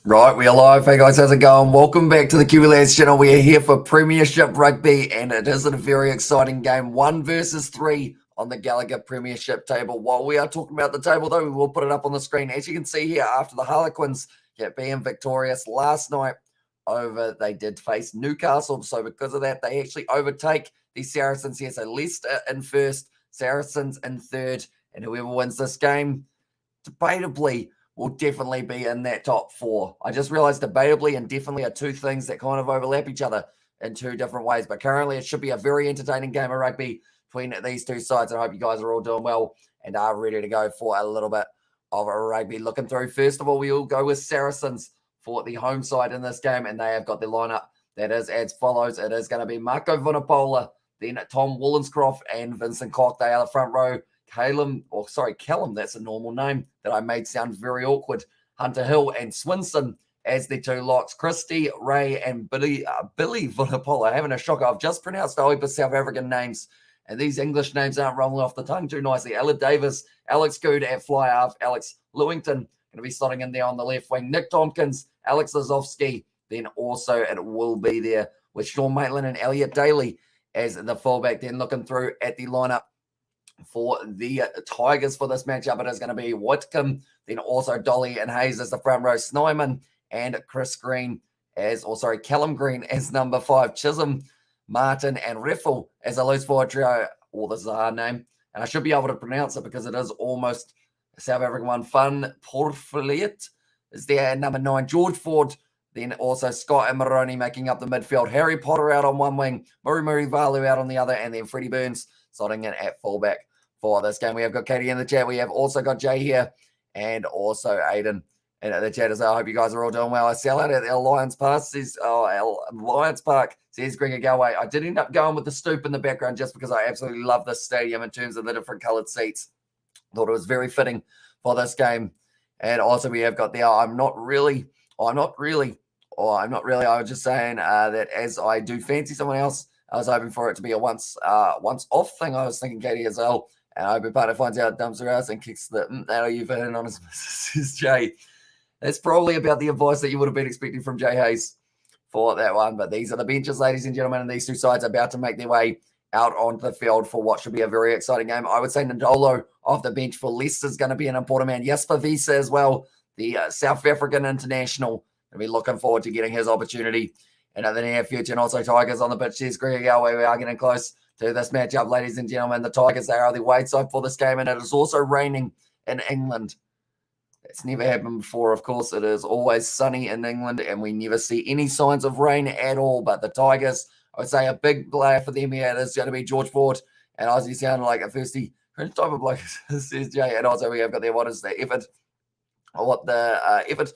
Right, we are live. Hey guys, how's it going? Welcome back to the QLS channel. We are here for Premiership Rugby, and it is a very exciting game. 1 versus 3 on the Gallagher Premiership table. While we are talking about the table, though, we will put it up on the screen. As you can see here, after the Harlequins being victorious last night they did face Newcastle. So because of that, they actually overtake the Saracens here. So Leicester in first, Saracens in third, and whoever wins this game, debatably, will definitely be in that top 4. I just realized debatably and definitely are two things that kind of overlap each other in two different ways. But currently, it should be a very entertaining game of rugby between these two sides. I hope you guys are all doing well and are ready to go for a little bit of a rugby. Looking through, first of all, we will go with Saracens for the home side in this game, and they have got their lineup that is as follows. It is going to be Marco Vunipola, then Tom Wollenscroft and Vincent Koch. They are the front row. Callum, that's a normal name that I made sound very awkward. Hunter Hill and Swinson as the two locks. Christie, Ray, and Billy Vunipola. Having a shocker. I've just pronounced all the South African names, and these English names aren't rolling off the tongue too nicely. Ella Davis, Alex Good at fly half, Alex Lewington going to be slotting in there on the left wing. Nick Tompkins, Alex Lazowski, then also it will be there with Sean Maitland and Elliot Daly as the fullback. Then looking through at the lineup for the Tigers for this matchup, it is going to be Whitcomb, then also Dolly and Hayes as the front row, Snyman and Callum Green as number 5, Chisholm, Martin, and Riffle as a loose forward trio. This is a hard name, and I should be able to pronounce it because it is almost a South African one. Fun Porfiliet is there at number 9, George Ford, then also Scott and Maroney making up the midfield. Harry Potter out on one wing, Murray Valu out on the other, and then Freddie Burns slotting in at fullback for this game. We have got Katie in the chat. We have also got Jay here and also Aiden in the chat as well. I hope you guys are all doing well. I sell out at the Lions Park, says Gregor Galway. I did end up going with the stoop in the background just because I absolutely love this stadium in terms of the different coloured seats. Thought it was very fitting for this game. And also we have got the I'm not really. I was just saying that as I do fancy someone else, I was hoping for it to be a once off thing. I was thinking Katie as well. And I hope your partner finds out, dumps her ass, and kicks the that'll you've in on his missus, Jay. That's probably about the advice that you would have been expecting from Jay Hayes for that one. But these are the benches, ladies and gentlemen, and these two sides are about to make their way out onto the field for what should be a very exciting game. I would say Ndolo off the bench for Leicester is going to be an important man. Jasper Visa as well, the South African international. I'll be looking forward to getting his opportunity in the near future. And also Tigers on the pitch. There's Greg Galway. We are getting close to this matchup, ladies and gentlemen. The Tigers, they are the white side for this game, and it is also raining in England. It's never happened before. Of course, it is always sunny in England, and we never see any signs of rain at all. But the Tigers, I would say a big player for them here is going to be George Ford. And Ozzy sounded like a firsty type of bloke, says Jay. And also we have got there, what is the effort? What the effort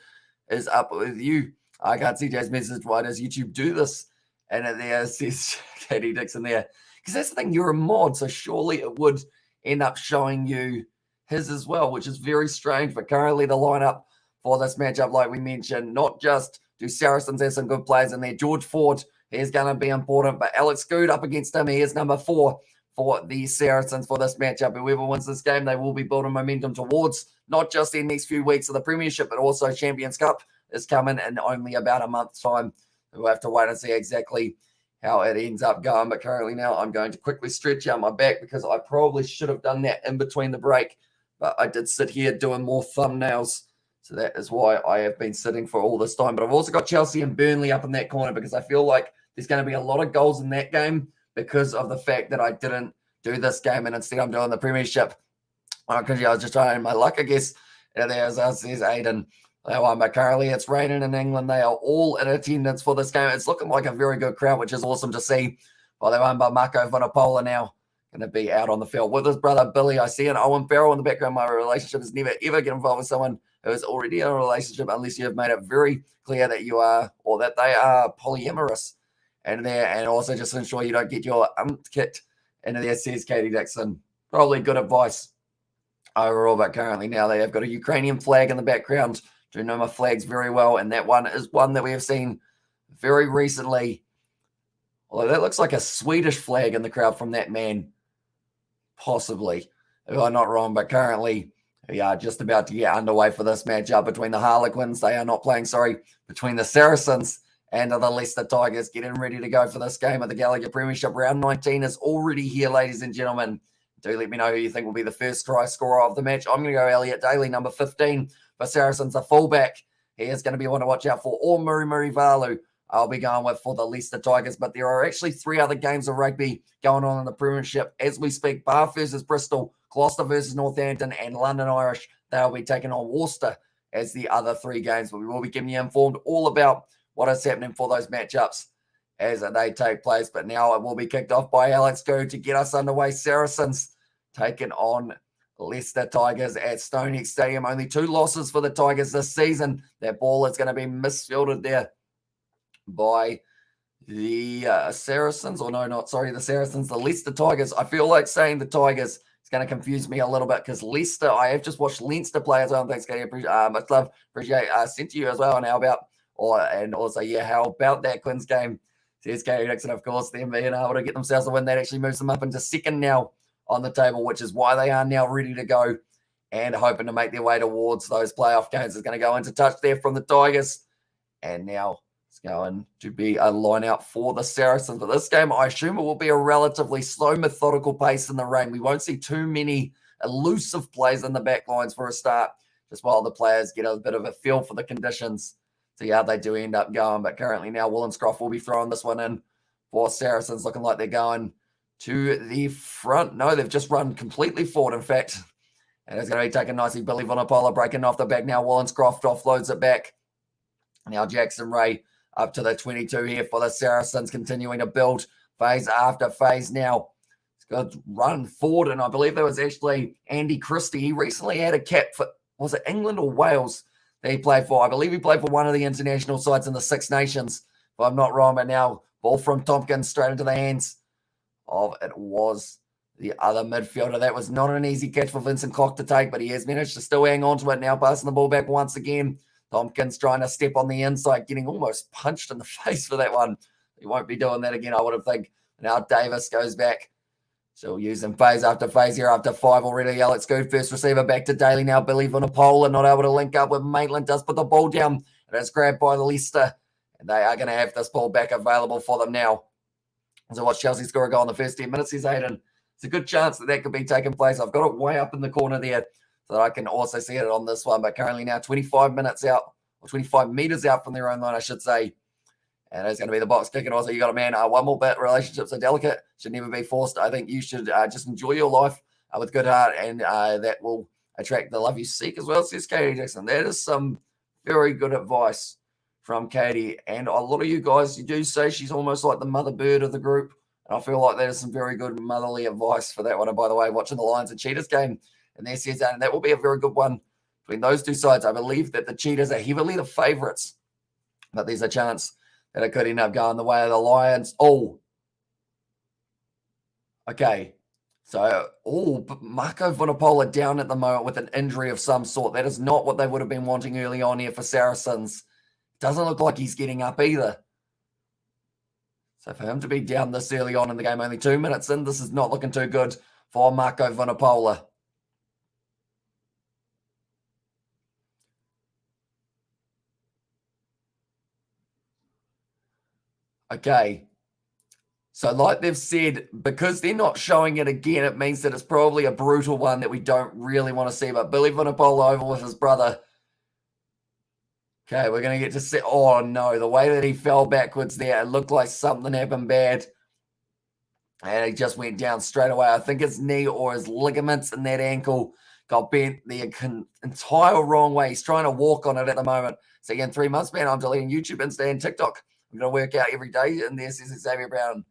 is up with you? I can't see Jay's message. Why does YouTube do this? And there says Katie Dixon there. Because that's the thing, you're a mod, so surely it would end up showing you his as well, which is very strange. But currently the lineup for this matchup, like we mentioned, not just do Saracens have some good players in there. George Ford is going to be important, but Alex Good up against him. He is number 4 for the Saracens for this matchup. Whoever wins this game, they will be building momentum towards not just the next few weeks of the Premiership, but also Champions Cup is coming in only about a month's time. We'll have to wait and see exactly how it ends up going. But currently now I'm going to quickly stretch out my back because I probably should have done that in between the break. But I did sit here doing more thumbnails. So that is why I have been sitting for all this time. But I've also got Chelsea and Burnley up in that corner because I feel like there's going to be a lot of goals in that game because of the fact that I didn't do this game and instead I'm doing the Premiership. Because I was just trying my luck, I guess. And there's Aiden. But currently it's raining in England. They are all in attendance for this game. It's looking like a very good crowd, which is awesome to see. By the way, but Marco Vunipola now going to be out on the field with his brother Billy. I see an Owen Farrell in the background. My relationship is never, ever get involved with someone who is already in a relationship unless you have made it very clear that you are or that they are polyamorous. And also just ensure you don't get your kicked into there, says Katie Dixon. Probably good advice overall, but currently now they have got a Ukrainian flag in the background. Do know my flags very well, and that one is one that we have seen very recently. Although that looks like a Swedish flag in the crowd from that man, possibly, if I'm not wrong. But currently We are just about to get underway for this matchup between the Harlequins. They are not playing, between the Saracens and the Leicester Tigers. Getting ready to go for this game of the Gallagher Premiership. Round 19 is already here, ladies and gentlemen. Do let me know who you think will be the first try scorer of the match. I'm going to go Elliot Daly, number 15 for Saracens, a fullback. He is going to be one to watch out for. Or Muri Valu, I'll be going with for the Leicester Tigers. But there are actually 3 other games of rugby going on in the Premiership as we speak. Bath versus Bristol, Gloucester versus Northampton, and London Irish. They'll be taking on Worcester as the other 3 games. But we will be giving you informed all about what is happening for those matchups as they take place. But now it will be kicked off by Alex Go to get us underway. Saracens taking on Leicester Tigers at StoneX Stadium. Only 2 losses for the Tigers this season. That ball is going to be misfielded there by the Saracens. Or no, the Saracens. The Leicester Tigers. I feel like saying the Tigers is going to confuse me a little bit because Leicester, I have just watched Leinster play as well. Thanks, Katie. Much love. Appreciate sent to you as well. And how about, how about that Quins game? Says Katie Dixon, of course, them being able to get themselves a win. That actually moves them up into second now on the table, which is why they are now ready to go and hoping to make their way towards those playoff games. Is going to go into touch there from the Tigers. And now it's going to be a line out for the Saracens. But this game, I assume it will be a relatively slow, methodical pace in the rain. We won't see too many elusive plays in the back lines for a start, just while the players get a bit of a feel for the conditions. See how they do end up going. But currently now, Wollenscroft will be throwing this one in for Saracens, looking like they're going to the front. No, they've just run completely forward, in fact. And it's going to be taken nicely. Billy Vunipola breaking off the back now. Wollenscroft offloads it back. Now Jackson Ray up to the 22 here for the Saracens, continuing to build phase after phase now. It's got to run forward, and I believe there was actually Andy Christie. He recently had a cap for, was it England or Wales that he played for? I believe he played for one of the international sides in the Six Nations, if I'm not wrong. But now ball from Tompkins straight into the hands of it was the other midfielder. That was not an easy catch for Vincent Koch to take, but he has managed to still hang on to it. Now passing the ball back once again. Tompkins trying to step on the inside, getting almost punched in the face for that one. He won't be doing that again, I would have think. Now Davis goes back. So using phase after phase here after 5 already. Alex Good, first receiver back to Daly now. Billy Vunipola not able to link up with Maitland. Does put the ball down. And it's grabbed by Leicester. And they are going to have this ball back available for them now. So watch Chelsea score a goal in the first 10 minutes, he's Aiden. It's a good chance that could be taking place. I've got it way up in the corner there so that I can also see it on this one. But currently now 25 minutes out, or 25 meters out from their own line, I should say. And it's going to be the box kick. And also you got a man, one more bit, relationships are delicate, should never be forced. I think you should just enjoy your life with good heart, and that will attract the love you seek as well, says Katie Dixon. That is some very good advice from Katie. And a lot of you guys, you do say she's almost like the mother bird of the group. And I feel like that is some very good motherly advice for that one. And by the way, watching the Lions and Cheetahs game in their season, and that will be a very good one between those two sides. I believe that the Cheetahs are heavily the favourites, but there's a chance that it could end up going the way of the Lions. Oh, okay. So, Marco Vunipola down at the moment with an injury of some sort. That is not what they would have been wanting early on here for Saracens. Doesn't look like he's getting up either. So for him to be down this early on in the game, only 2 minutes in, this is not looking too good for Marco Vunipola. Okay. So like they've said, because they're not showing it again, it means that it's probably a brutal one that we don't really want to see. But Billy Vunipola over with his brother. Okay, we're going to get to see. Oh, no, the way that he fell backwards there, it looked like something happened bad. And he just went down straight away. I think his knee or his ligaments in that ankle got bent the entire wrong way. He's trying to walk on it at the moment. So again, 3 months, man, I'm deleting YouTube, Insta, and TikTok. I'm going to work out every day. And there says Xavier Brown.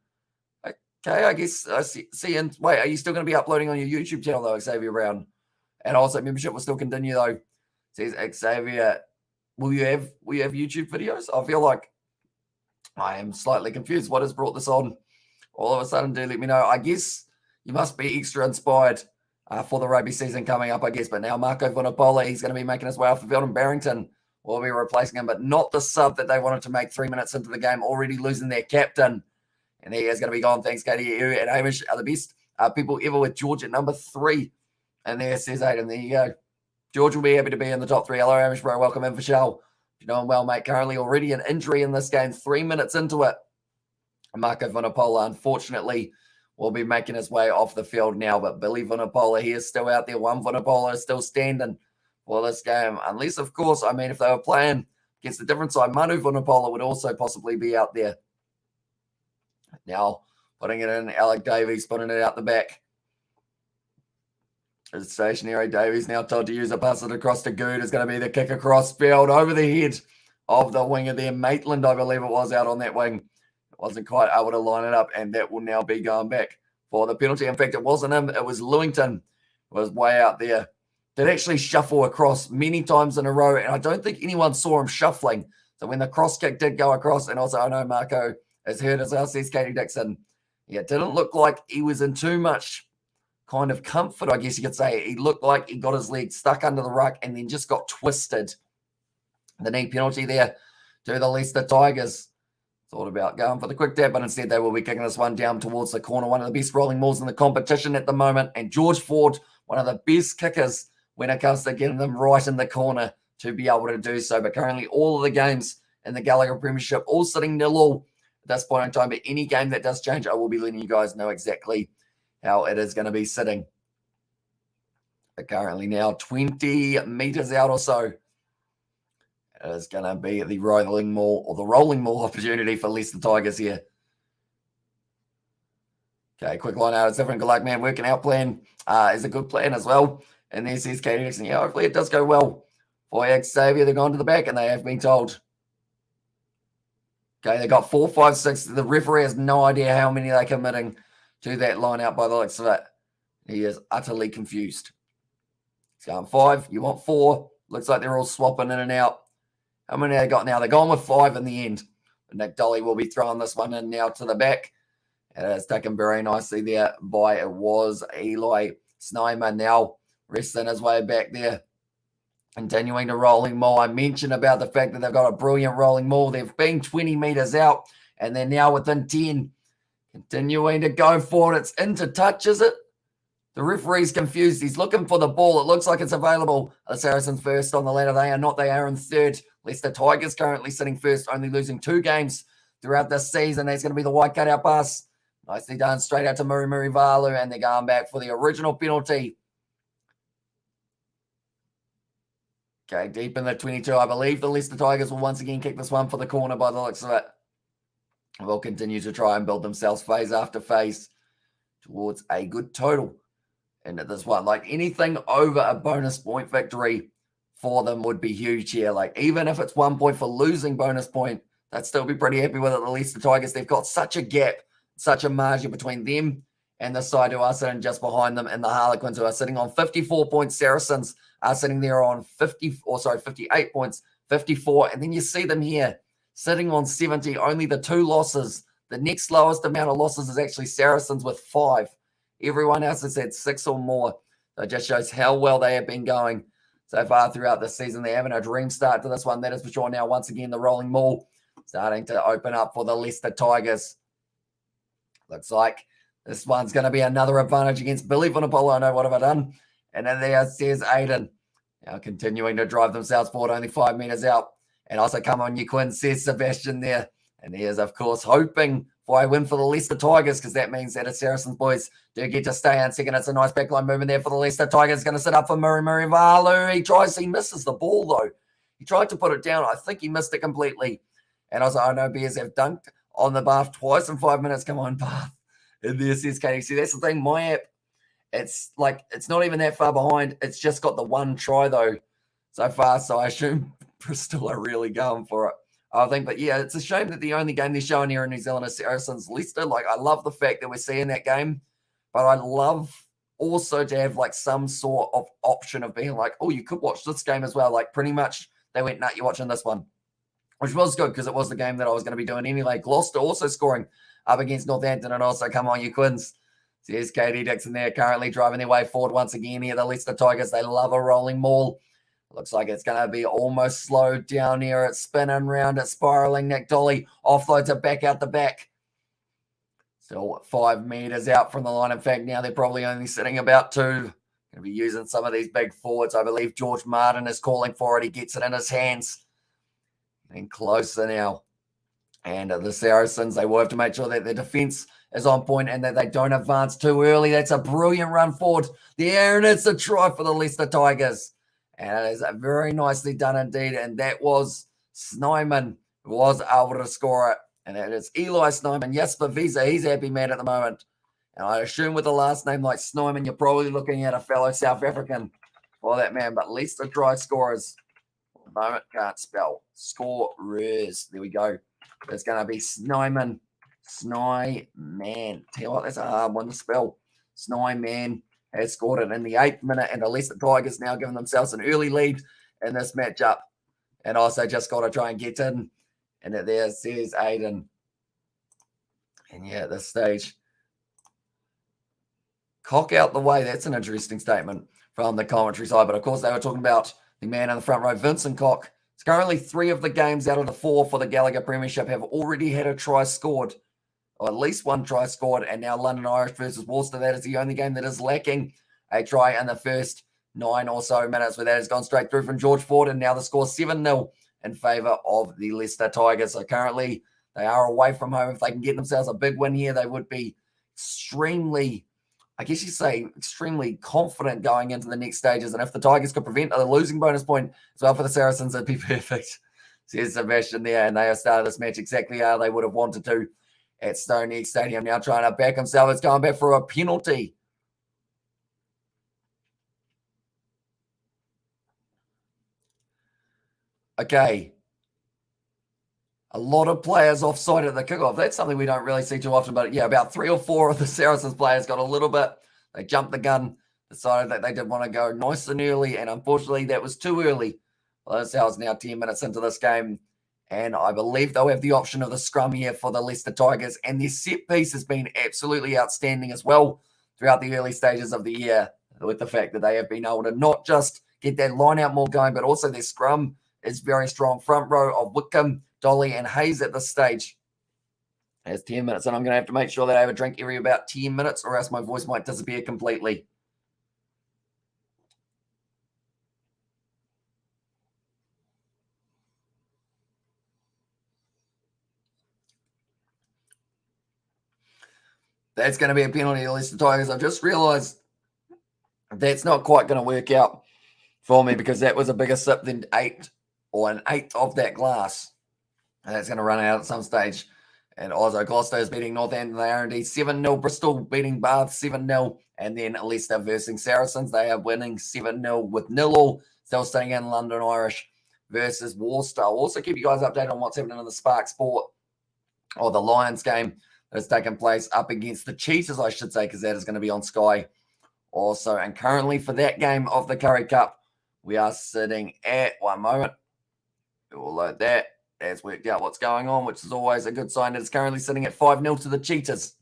Okay, I guess I see. And wait, are you still going to be uploading on your YouTube channel, though, Xavier Brown? And also, membership will still continue, though. Says Xavier. Will you have YouTube videos? I feel like I am slightly confused. What has brought this on all of a sudden? Do let me know. I guess you must be extra inspired for the rugby season coming up, I guess. But now Marco Vunipola, he's going to be making his way off the field, and Barrington will be replacing him, but not the sub that they wanted to make 3 minutes into the game, already losing their captain. And he is going to be gone. Thanks, Katie. You and Hamish are the best people ever with George at number 3. And there says Aiden. There you go. George will be happy to be in the top 3. Hello, Amish bro. Welcome in for Shell. You're doing well, mate. Currently already an injury in this game. 3 minutes into it. Marco Vunipola, unfortunately, will be making his way off the field now. But Billy Vunipola, he is still out there. One Vunipola is still standing for this game. Unless, of course, I mean, if they were playing against a different side, Manu Vunipola would also possibly be out there. Now, putting it in, Alec Davies putting it out the back. It's stationary. Davies now told to use a pass it across to Good. Is going to be the kick across field over the head of the winger there. Maitland, I believe it was, out on that wing. Wasn't quite able to line it up, and that will now be going back for the penalty. In fact, it wasn't him. It was Lewington. Was way out there. Did actually shuffle across many times in a row, and I don't think anyone saw him shuffling. So when the cross kick did go across, and also I know Marco has heard as well, says Katie Dixon. Yeah, it didn't look like he was in too much kind of comfort, I guess you could say. He looked like he got his leg stuck under the ruck and then just got twisted. The knee penalty there to the Leicester Tigers. Thought about going for the quick tap, but instead they will be kicking this one down towards the corner. One of the best rolling mauls in the competition at the moment. And George Ford, one of the best kickers when it comes to getting them right in the corner to be able to do so. But currently all of the games in the Gallagher Premiership all sitting 0-0 at this point in time. But any game that does change, I will be letting you guys know exactly how it is going to be sitting. But currently now 20 metres out or so. It is going to be the rolling maul or the rolling maul opportunity for Leicester Tigers here. Okay, quick line out. It's different. Good luck, man. Working out plan is a good plan as well. And there says Katie Dixon. Yeah, hopefully it does go well for Xavier. They're gone to the back and they have been told. Okay, they got 4, 5, 6. The referee has no idea how many they're committing to that line out by the looks of it. He is utterly confused. He's going 5. You want 4. Looks like they're all swapping in and out. How many they got now? They're going with 5 in the end. Nick Dolly will be throwing this one in now to the back. And it's taken very nicely there by, it was Eli Snyman now wrestling his way back there. Continuing to rolling maul. I mentioned about the fact that they've got a brilliant rolling maul. They've been 20 metres out and they're now within 10. Continuing to go for it. It's into touch, is it? The referee's confused. He's looking for the ball. It looks like it's available. The Saracens first on the ladder. They are not. They are in third. Leicester Tigers currently sitting first, only losing 2 games throughout this season. That's going to be the white cutout pass. Nicely done. Straight out to Muri Valu, and they're going back for the original penalty. Okay, deep in the 22. I believe the Leicester Tigers will once again kick this one for the corner by the looks of it. They'll continue to try and build themselves phase after phase towards a good total into this one. Like anything over a bonus point victory for them would be huge here. Like even if it's 1 point for losing bonus point, they'd still be pretty happy with it. The Leicester Tigers, they've got such a gap, such a margin between them and the side who are sitting just behind them, and the Harlequins who are sitting on 54 points. Saracens are sitting there on 58 points, 54. And then you see them here sitting on 70, only the 2 losses. The next lowest amount of losses is actually Saracens with 5. Everyone else has had 6 or more. So it just shows how well they have been going so far throughout this season. They're having a dream start to this one, that is for sure. Now, once again, the rolling maul starting to open up for the Leicester Tigers. Looks like this one's going to be another advantage against Billy Vunipola. I know, what have I done? And then there says Aiden. Now continuing to drive themselves forward, only 5 metres out. And also, come on, you Quinn, says Sebastian there. And he is, of course, hoping for a win for the Leicester Tigers, because that means that the Saracens boys do get to stay on second. It's a nice backline movement there for the Leicester Tigers. Going to sit up for Muri Valu. He misses the ball, though. He tried to put it down. I think he missed it completely. And also, I know Bears have dunked on the Bath twice in 5 minutes. Come on, Bath. And there says Katie. See, that's the thing. My app, it's not even that far behind. It's just got the 1 try, though, so far. So I assume Bristol are really going for it, I think. But yeah, it's a shame that the only game they're showing here in New Zealand is Saracens Leicester. Like, I love the fact that we're seeing that game, but I love also to have like some sort of option of being like, oh, you could watch this game as well. Like, pretty much they went, nah, you're watching this one, which was good because it was the game that I was going to be doing anyway. Gloucester also scoring up against Northampton, and also, come on, you Quins. So here's Katie Dixon there, currently driving their way forward once again here. The Leicester Tigers, they love a rolling maul. Looks like it's going to be almost slowed down here. It's spinning round, it's spiraling. Nick Dolly offloads it back out the back. Still 5 metres out from the line. In fact, now they're probably only sitting about 2. Going to be using some of these big forwards. I believe George Martin is calling for it. He gets it in his hands. And closer now. And the Saracens, they will have to make sure that their defense is on point and that they don't advance too early. That's a brilliant run forward there, and it's a try for the Leicester Tigers. And it is very nicely done indeed. And that was Snyman who was able to score it. And that is Eli Snyman. Yes, for Visa, he's a happy man at the moment. And I assume with a last name like Snyman, you're probably looking at a fellow South African for that man. But Leicester try scorers, at the moment, can't spell. Scorers. There we go. It's going to be Snyman. Snyman. Tell you what, that's a hard one to spell. Snyman has scored it in the 8th minute, and the Leicester Tigers now giving themselves an early lead in this matchup. And also just got to try and get in. And there says Aiden. And yeah, at this stage, cock out the way. That's an interesting statement from the commentary side. But of course, they were talking about the man in the front row, Vincent Koch. It's currently 3 of the games out of the 4 for the Gallagher Premiership have already had a try scored, or at least 1 try scored. And now London Irish versus Worcester, that is the only game that is lacking a try in the first 9 or so minutes, where that has gone straight through from George Ford. And now the score 7-0 in favour of the Leicester Tigers. So currently they are away from home. If they can get themselves a big win here, they would be extremely, I guess you say, extremely confident going into the next stages. And if the Tigers could prevent a losing bonus point as well for the Saracens, it'd be perfect. Says Sebastian there. And they have started this match exactly how they would have wanted to at StoneX Stadium. Now trying to back himself. It's going back for a penalty. Okay. A lot of players offside at the kickoff. That's something we don't really see too often. But yeah, about 3 or 4 of the Saracens players got a little bit. They jumped the gun, decided that they did want to go nice and early. And unfortunately, that was too early. Well, this is now 10 minutes into this game. And I believe they'll have the option of the scrum here for the Leicester Tigers. And their set piece has been absolutely outstanding as well throughout the early stages of the year, with the fact that they have been able to not just get that line out more going, but also their scrum is very strong. Front row of Wickham, Dolly, and Hayes at this stage. It's 10 minutes, and I'm going to have to make sure that I have a drink every about 10 minutes, or else my voice might disappear completely. That's going to be a penalty to Leicester Tigers. I've just realised that's not quite going to work out for me, because that was a bigger sip than 8 or an 1/8 of that glass. And that's going to run out at some stage. And Oslo Gloucester is beating Northampton R&D 7-0. Bristol beating Bath 7-0. And then Leicester versus Saracens. They are winning 7-0 with 0-0. Still staying in London Irish versus Worcester. I'll also keep you guys updated on what's happening in the Spark Sport, or the Lions game that has taken place up against the Cheetahs, I should say, because that is going to be on Sky also. And currently for that game of the Curry Cup, we are sitting at, one moment, we'll load that. Has worked out what's going on, which is always a good sign. It's currently sitting at 5-0 to the Cheetahs.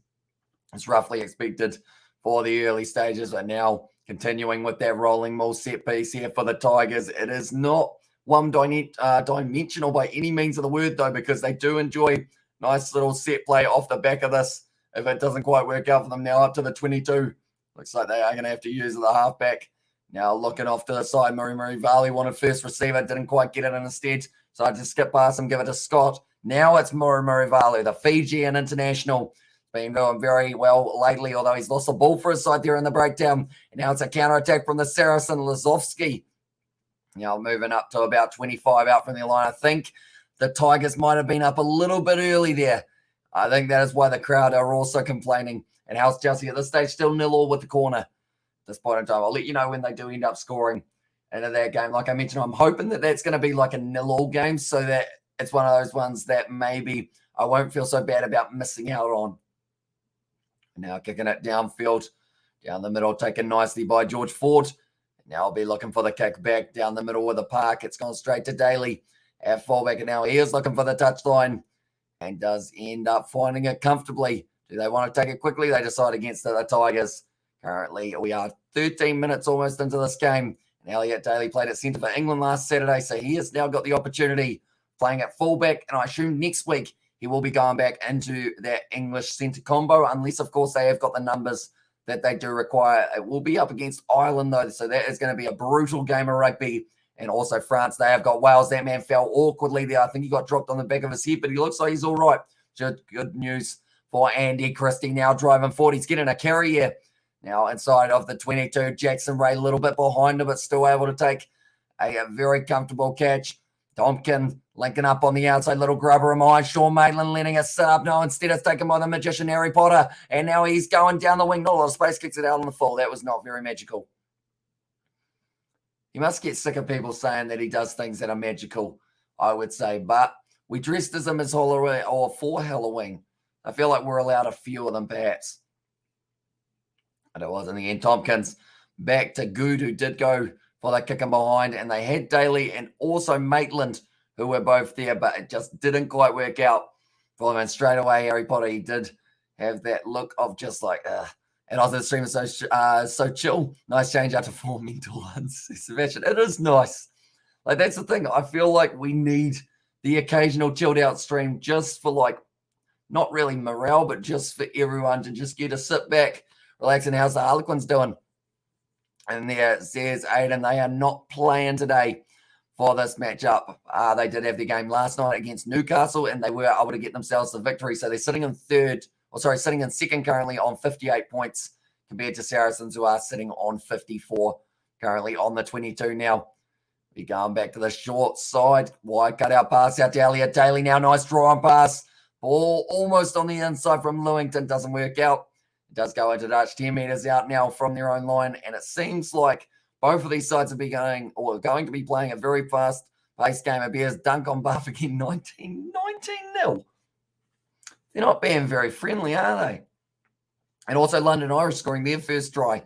It's roughly expected for the early stages, but now continuing with that rolling maul set piece here for the Tigers. It is not one dimensional by any means of the word, though, because they do enjoy nice little set play off the back of this. If it doesn't quite work out for them, now up to the 22. Looks like they are going to have to use the halfback. Now looking off to the side, Murray Varley wanted first receiver, didn't quite get it instead. So I just skip past him, give it to Scott. Now it's Murray Varley, the Fijian international. Been doing very well lately, although he's lost the ball for his side there in the breakdown. And now it's a counter-attack from the Saracen, Lazowski. Now moving up to about 25 out from the line. I think the Tigers might have been up a little bit early there. I think that is why the crowd are also complaining. And House Chelsea at this stage still 0-0 with the corner at this point in time. I'll let you know when they do end up scoring into that game. Like I mentioned, I'm hoping that that's going to be like a 0-0 game, so that it's one of those ones that maybe I won't feel so bad about missing out on. Now kicking it downfield, down the middle, taken nicely by George Ford. Now I'll be looking for the kick back down the middle of the park. It's gone straight to Daly at fullback, and now he is looking for the touchline and does end up finding it comfortably. Do they want to take it quickly? They decide against the Tigers. Currently, we are 13 minutes almost into this game. And Elliot Daly played at centre for England last Saturday, so he has now got the opportunity playing at fullback. And I assume next week he will be going back into that English centre combo, unless, of course, they have got the numbers that they do require. It will be up against Ireland, though, so that is going to be a brutal game of rugby. And also France, they have got Wales. That man fell awkwardly there. I think he got dropped on the back of his head, but he looks like he's all right. Good news for Andy Christie now driving forward. He's getting a carry here. Now inside of the 22, Jackson Ray a little bit behind him, but still able to take a very comfortable catch. Tompkin linking up on the outside, little grubber of mine. Sean Maitland letting it sit up. No, instead it's taken by the magician Harry Potter. And now he's going down the wing. Not a lot of space, kicks it out on the full. That was not very magical. He must get sick of people saying that he does things that are magical, I would say. But we dressed as him as Halloween or for Halloween. I feel like we're allowed a few of them, perhaps. But it was in the end. Tompkins back to Good, who did go for the kick and behind. And they had Daly and also Maitland, who were both there, but it just didn't quite work out for them. And straight away, Harry Potter, he did have that look of just like, and also the stream is so chill. Nice change out to 4 mental ones. Sebastian, it is nice. Like, that's the thing. I feel like we need the occasional chilled out stream just for, like, not really morale, but just for everyone to just get to sit back, relax. And how's the Harlequins doing? And there says Aiden, they are not playing today for this matchup. They did have the game last night against Newcastle, and they were able to get themselves the victory. So they're sitting in sitting in second currently on 58 points compared to Saracens, who are sitting on 54 currently on the 22 now. We're going back to the short side. Wide cutout pass out to Elliot Daly now. Nice draw and pass. Ball almost on the inside from Lewington. Doesn't work out. It does go into Dutch. 10 metres out now from their own line. And it seems like both of these sides are going to be playing a very fast-paced game. It bears dunk on Buff again, 19-0. They're not being very friendly, are they? And also London Irish scoring their first try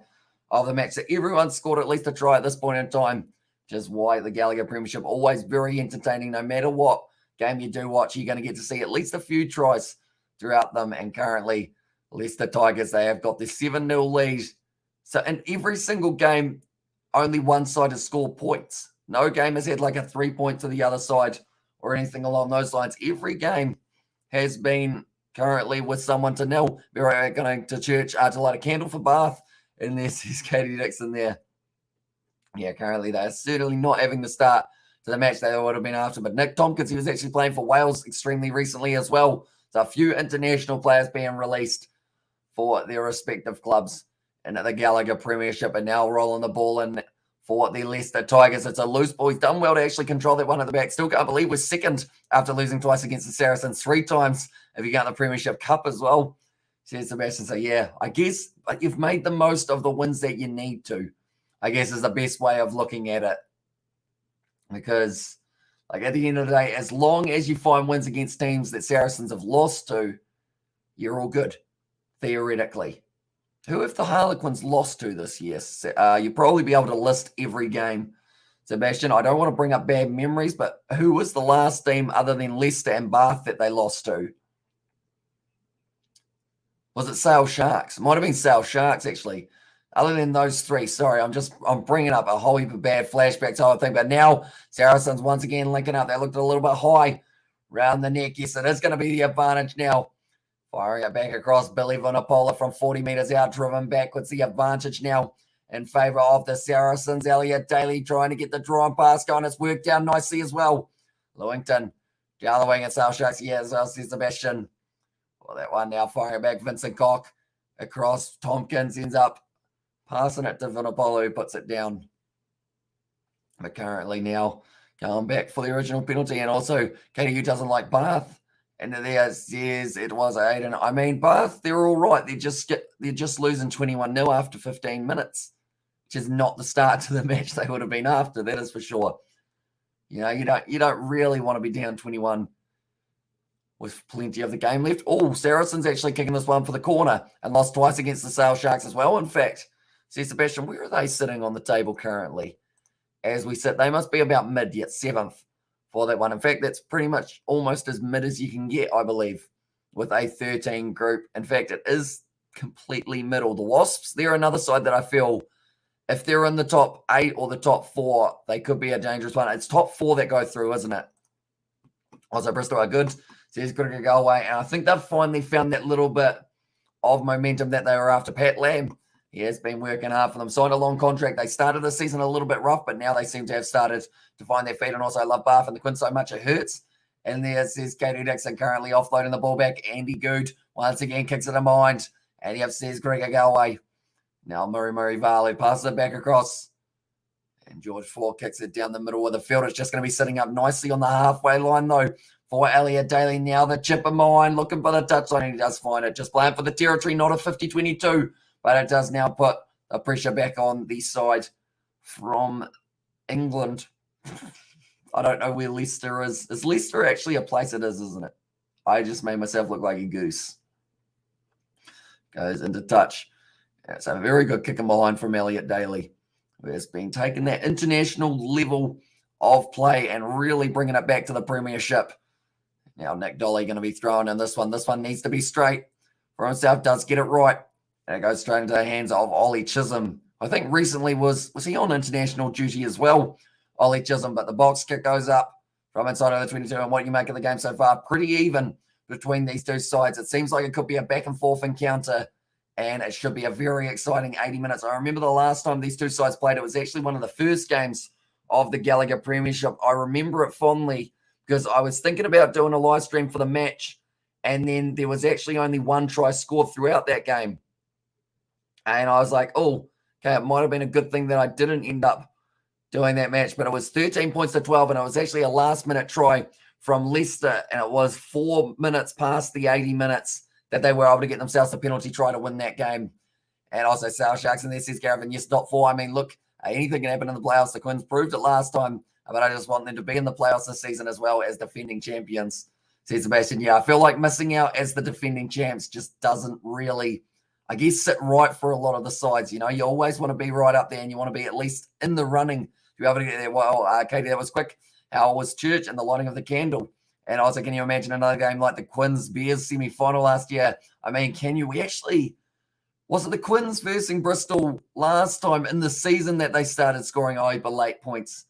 of the match. So everyone scored at least a try at this point in time, which is why the Gallagher Premiership always very entertaining. No matter what game you do watch, you're going to get to see at least a few tries throughout them. And currently, Leicester Tigers, they have got this 7-0 lead. So in every single game, only one side has scored points. No game has had like a 3 point to the other side or anything along those lines. Every game has been currently with someone to nil. We're going to church to light a candle for Bath. And there's Katie Dixon there. Yeah, currently they're certainly not having the start to the match they would have been after. But Nick Tompkins, he was actually playing for Wales extremely recently as well. So a few international players being released for their respective clubs and at the Gallagher Premiership, and now rolling the ball in for the Leicester Tigers. It's a loose ball. He's done well to actually control that one at the back. Still can't believe we're second after losing twice against the Saracens, 3 times if you count the Premiership Cup as well. Says Sebastian. So, yeah, I guess you've made the most of the wins that you need to, I guess, is the best way of looking at it. Because, like, at the end of the day, as long as you find wins against teams that Saracens have lost to, you're all good, theoretically. Who have the Harlequins lost to this year? You'll probably be able to list every game. Sebastian, I don't want to bring up bad memories, but who was the last team other than Leicester and Bath that they lost to? Was it Sale Sharks? It might have been Sale Sharks, actually. Other than those 3, sorry, I'm bringing up a whole heap of bad flashbacks, I think. But now Saracens once again linking up. They looked a little bit high round the neck. Yes, it is going to be the advantage now. Firing it back across Billy Vunipola from 40 metres out, driven backwards. The advantage now in favour of the Saracens. Elliot Daly trying to get the draw and pass going. It's worked out nicely as well. Lewington, Galloway and South Sharks. Yeah, as well says Sebastian. Well, that one now firing it back. Vincent Koch across. Tompkins ends up passing it to Vunipola, who puts it down. But currently now going back for the original penalty. And also, KDU doesn't like Bath. And there says it was Aiden. I mean, Bath, they're all right. They're just losing 21-0 after 15 minutes, which is not the start to the match they would have been after. That is for sure. You know, you don't really want to be down 21 with plenty of the game left. Oh, Saracens actually kicking this one for the corner and lost twice against the Sale Sharks as well. In fact, see, Sebastian, where are they sitting on the table currently? As we sit, they must be about mid, yet 7th. For that one. In fact, that's pretty much almost as mid as you can get, I believe, with a 13 group. In fact, it is completely middle. The Wasps, they're another side that I feel if they're in the top 8 or the top 4, they could be a dangerous one. It's top 4 that go through, isn't it? Also, Bristol are good. Says Gallagher go away. And I think they've finally found that little bit of momentum that they were after. Pat Lamb He has been working hard for them. Signed a long contract. They started the season a little bit rough, but now they seem to have started to find their feet. And also, I love Bath and the Quins so much it hurts. And there's Katie Dixon currently offloading the ball back. Andy Good once again kicks it in mind. And you have says Gregor Galway. Now Murray Varley passes it back across. And George Ford kicks it down the middle of the field. It's just going to be sitting up nicely on the halfway line, though, for Elliot Daly. Now the chip in mind, looking for the touchline. He does find it. Just playing for the territory, not a 50-22. But it does now put the pressure back on the side from England. I don't know where Leicester is. Is Leicester actually a place? It is, isn't it? I just made myself look like a goose. Goes into touch. It's a very good kick in behind from Elliot Daly, who has been taking that international level of play and really bringing it back to the Premiership. Now Nick Dolly going to be throwing in this one. This one needs to be straight for himself. Does get it right. And it goes straight into the hands of Ollie Chessum. I think recently was he on international duty as well, Ollie Chessum, but the box kick goes up from inside of the 22. And what do you make of the game so far? Pretty even between these two sides. It seems like it could be a back and forth encounter, and it should be a very exciting 80 minutes. I remember the last time these two sides played, it was actually one of the first games of the Gallagher Premiership. I remember it fondly because I was thinking about doing a live stream for the match, and then there was actually only one try scored throughout that game. And I was like, oh, okay, it might have been a good thing that I didn't end up doing that match. But it was 13 points to 12, and it was actually a last-minute try from Leicester, and it was 4 minutes past the 80 minutes that they were able to get themselves a penalty try to win that game. And also South Sharks, and there says Gavin, yes, not 4. I mean, look, anything can happen in the playoffs. The Quins proved it last time, but I just want them to be in the playoffs this season as well as defending champions. Says Sebastian, yeah, I feel like missing out as the defending champs just doesn't really, I guess, sit right for a lot of the sides. You know, you always want to be right up there, and you want to be at least in the running to be able to get there. Well, Katie, that was quick. How was church and the lighting of the candle? And also, can you imagine another game like the Quins Bears semi-final last year? I mean, can you? Was it the Quins versus Bristol last time in the season that they started scoring over late points?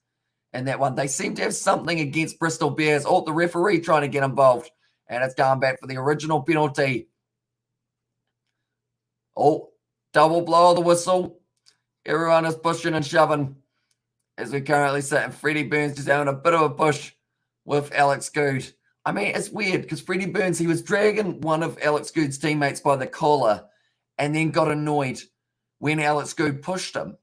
And that one, they seem to have something against Bristol Bears. Oh, the referee trying to get involved. And it's going back for the original penalty. Oh, double blow of the whistle. Everyone is pushing and shoving as we currently sit. And Freddie Burns just having a bit of a push with Alex Good. I mean, it's weird because Freddie Burns, he was dragging one of Alex Good's teammates by the collar and then got annoyed when Alex Good pushed him.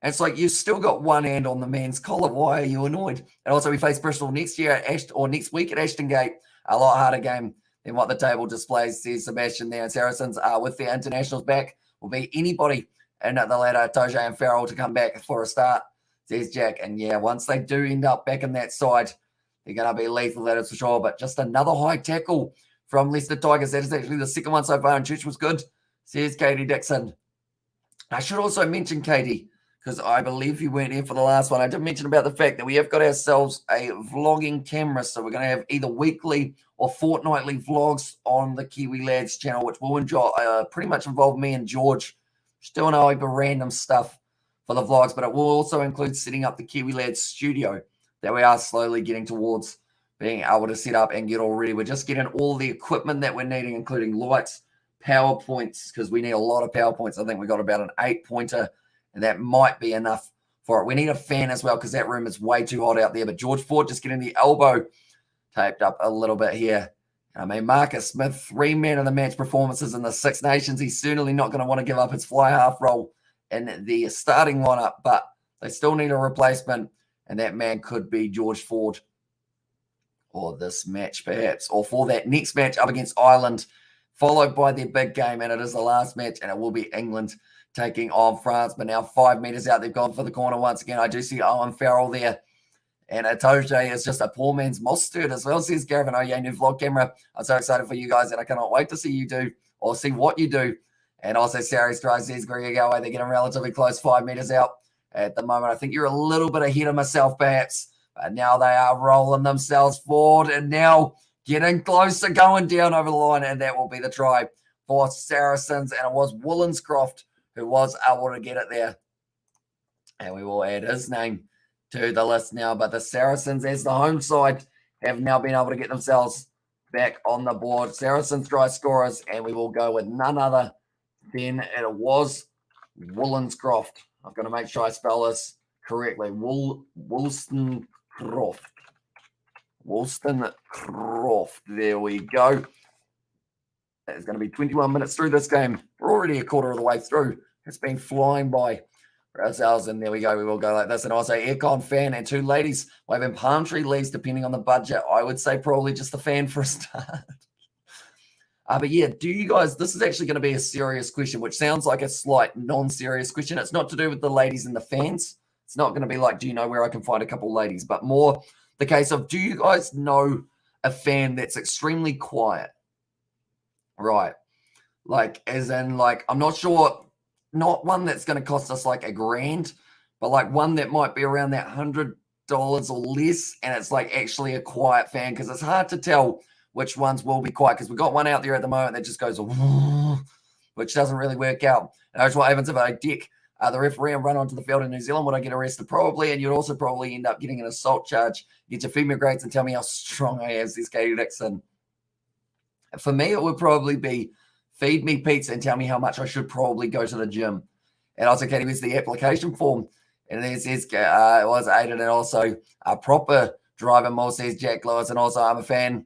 And it's like, you've still got one hand on the man's collar. Why are you annoyed? And also, we face Bristol next year next week at Ashton Gate. A lot harder game than what the table displays, says Sebastian there. And Saracens with their internationals back will be anybody in the ladder, Toje and Farrell, to come back for a start, says Jack. And yeah, once they do end up back in that side, they're going to be lethal, that is for sure. But just another high tackle from Leicester Tigers. That is actually the second one so far, and Church was good, says Katie Dixon. I should also mention, Katie, because I believe you weren't here for the last one. I did mention about the fact that we have got ourselves a vlogging camera. So we're going to have either weekly or fortnightly vlogs on the Kiwi Lads channel, which will pretty much involve me and George just doing over random stuff for the vlogs. But it will also include setting up the Kiwi Lads studio that we are slowly getting towards being able to set up and get all ready. We're just getting all the equipment that we're needing, including lights, PowerPoints, because we need a lot of PowerPoints. I think we got about an 8-pointer, and that might be enough for it. We need a fan as well because that room is way too hot out there. But George Ford just getting the elbow taped up a little bit here. I mean, Marcus Smith, 3 man of the match performances in the Six Nations. He's certainly not going to want to give up his fly half role in the starting lineup, but they still need a replacement, and that man could be George Ford or this match perhaps, or for that next match up against Ireland, followed by their big game, and it is the last match, and it will be England taking on France. But now 5 meters out, they've gone for the corner once again. I do see Owen Farrell there. And Atoje is just a poor man's mustard as well, says Gavin. Oh, yeah, new vlog camera. I'm so excited for you guys, and I cannot wait to see you do or see what you do. And also, Sarah's tries, says Gregor Galway. They're getting relatively close, 5 meters out at the moment. I think you're a little bit ahead of myself, perhaps. But now they are rolling themselves forward and now getting closer, going down over the line. And that will be the try for Saracens. And it was Wollenscroft who was able to get it there. And we will add his name to the list now. But the Saracens, as the home side, have now been able to get themselves back on the board. Saracens try scorers, and we will go with none other than it was Wollonscroft. I'm going to make sure I spell this correctly. Wollstonecroft. Wollstonecroft. There we go. It's going to be 21 minutes through this game. We're already a quarter of the way through. It's been flying by for ourselves, and there we go. We will go like this. And also, aircon, fan, and 2 ladies. We're having palm tree leaves, depending on the budget. I would say probably just the fan for a start. But yeah, do you guys, this is actually going to be a serious question, which sounds like a slight non-serious question. It's not to do with the ladies and the fans. It's not going to be like, do you know where I can find a couple ladies? But more the case of, do you guys know a fan that's extremely quiet? Right. Like, as in, like, I'm not sure, not one that's going to cost us like $1,000, but like one that might be around that $100 or less. And it's like actually a quiet fan, because it's hard to tell which ones will be quiet, because we've got one out there at the moment that just goes, which doesn't really work out. And that's what happens if I dick the referee and run onto the field in New Zealand. Would I get arrested? Probably. And you'd also probably end up getting an assault charge, get your female grades, and tell me how strong I am, says Katie Dixon. For me, it would probably be feed me pizza and tell me how much I should probably go to the gym. And also, Katie, where's the application form? And then it says it was aided, and also a proper driver more, says Jack Lewis. And also, I'm a fan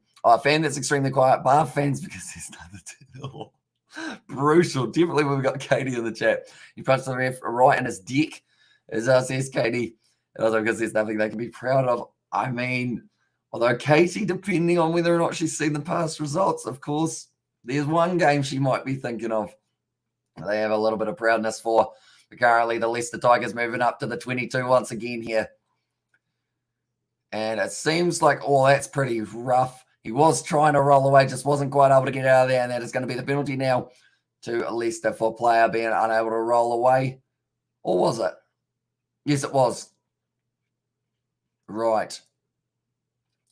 that's extremely quiet. Bath fans, because there's nothing to do. Brutal. Definitely we've got Katie in the chat. He punched the ref right in his dick, as says Katie. And also because there's nothing they can be proud of. I mean, although Katie, depending on whether or not she's seen the past results, of course, there's one game she might be thinking of. They have a little bit of proudness for. But currently, the Leicester Tigers moving up to the 22 once again here. And it seems like, oh, that's pretty rough. He was trying to roll away, just wasn't quite able to get out of there. And that is going to be the penalty now to Leicester for player being unable to roll away. Or was it? Yes, it was. Right.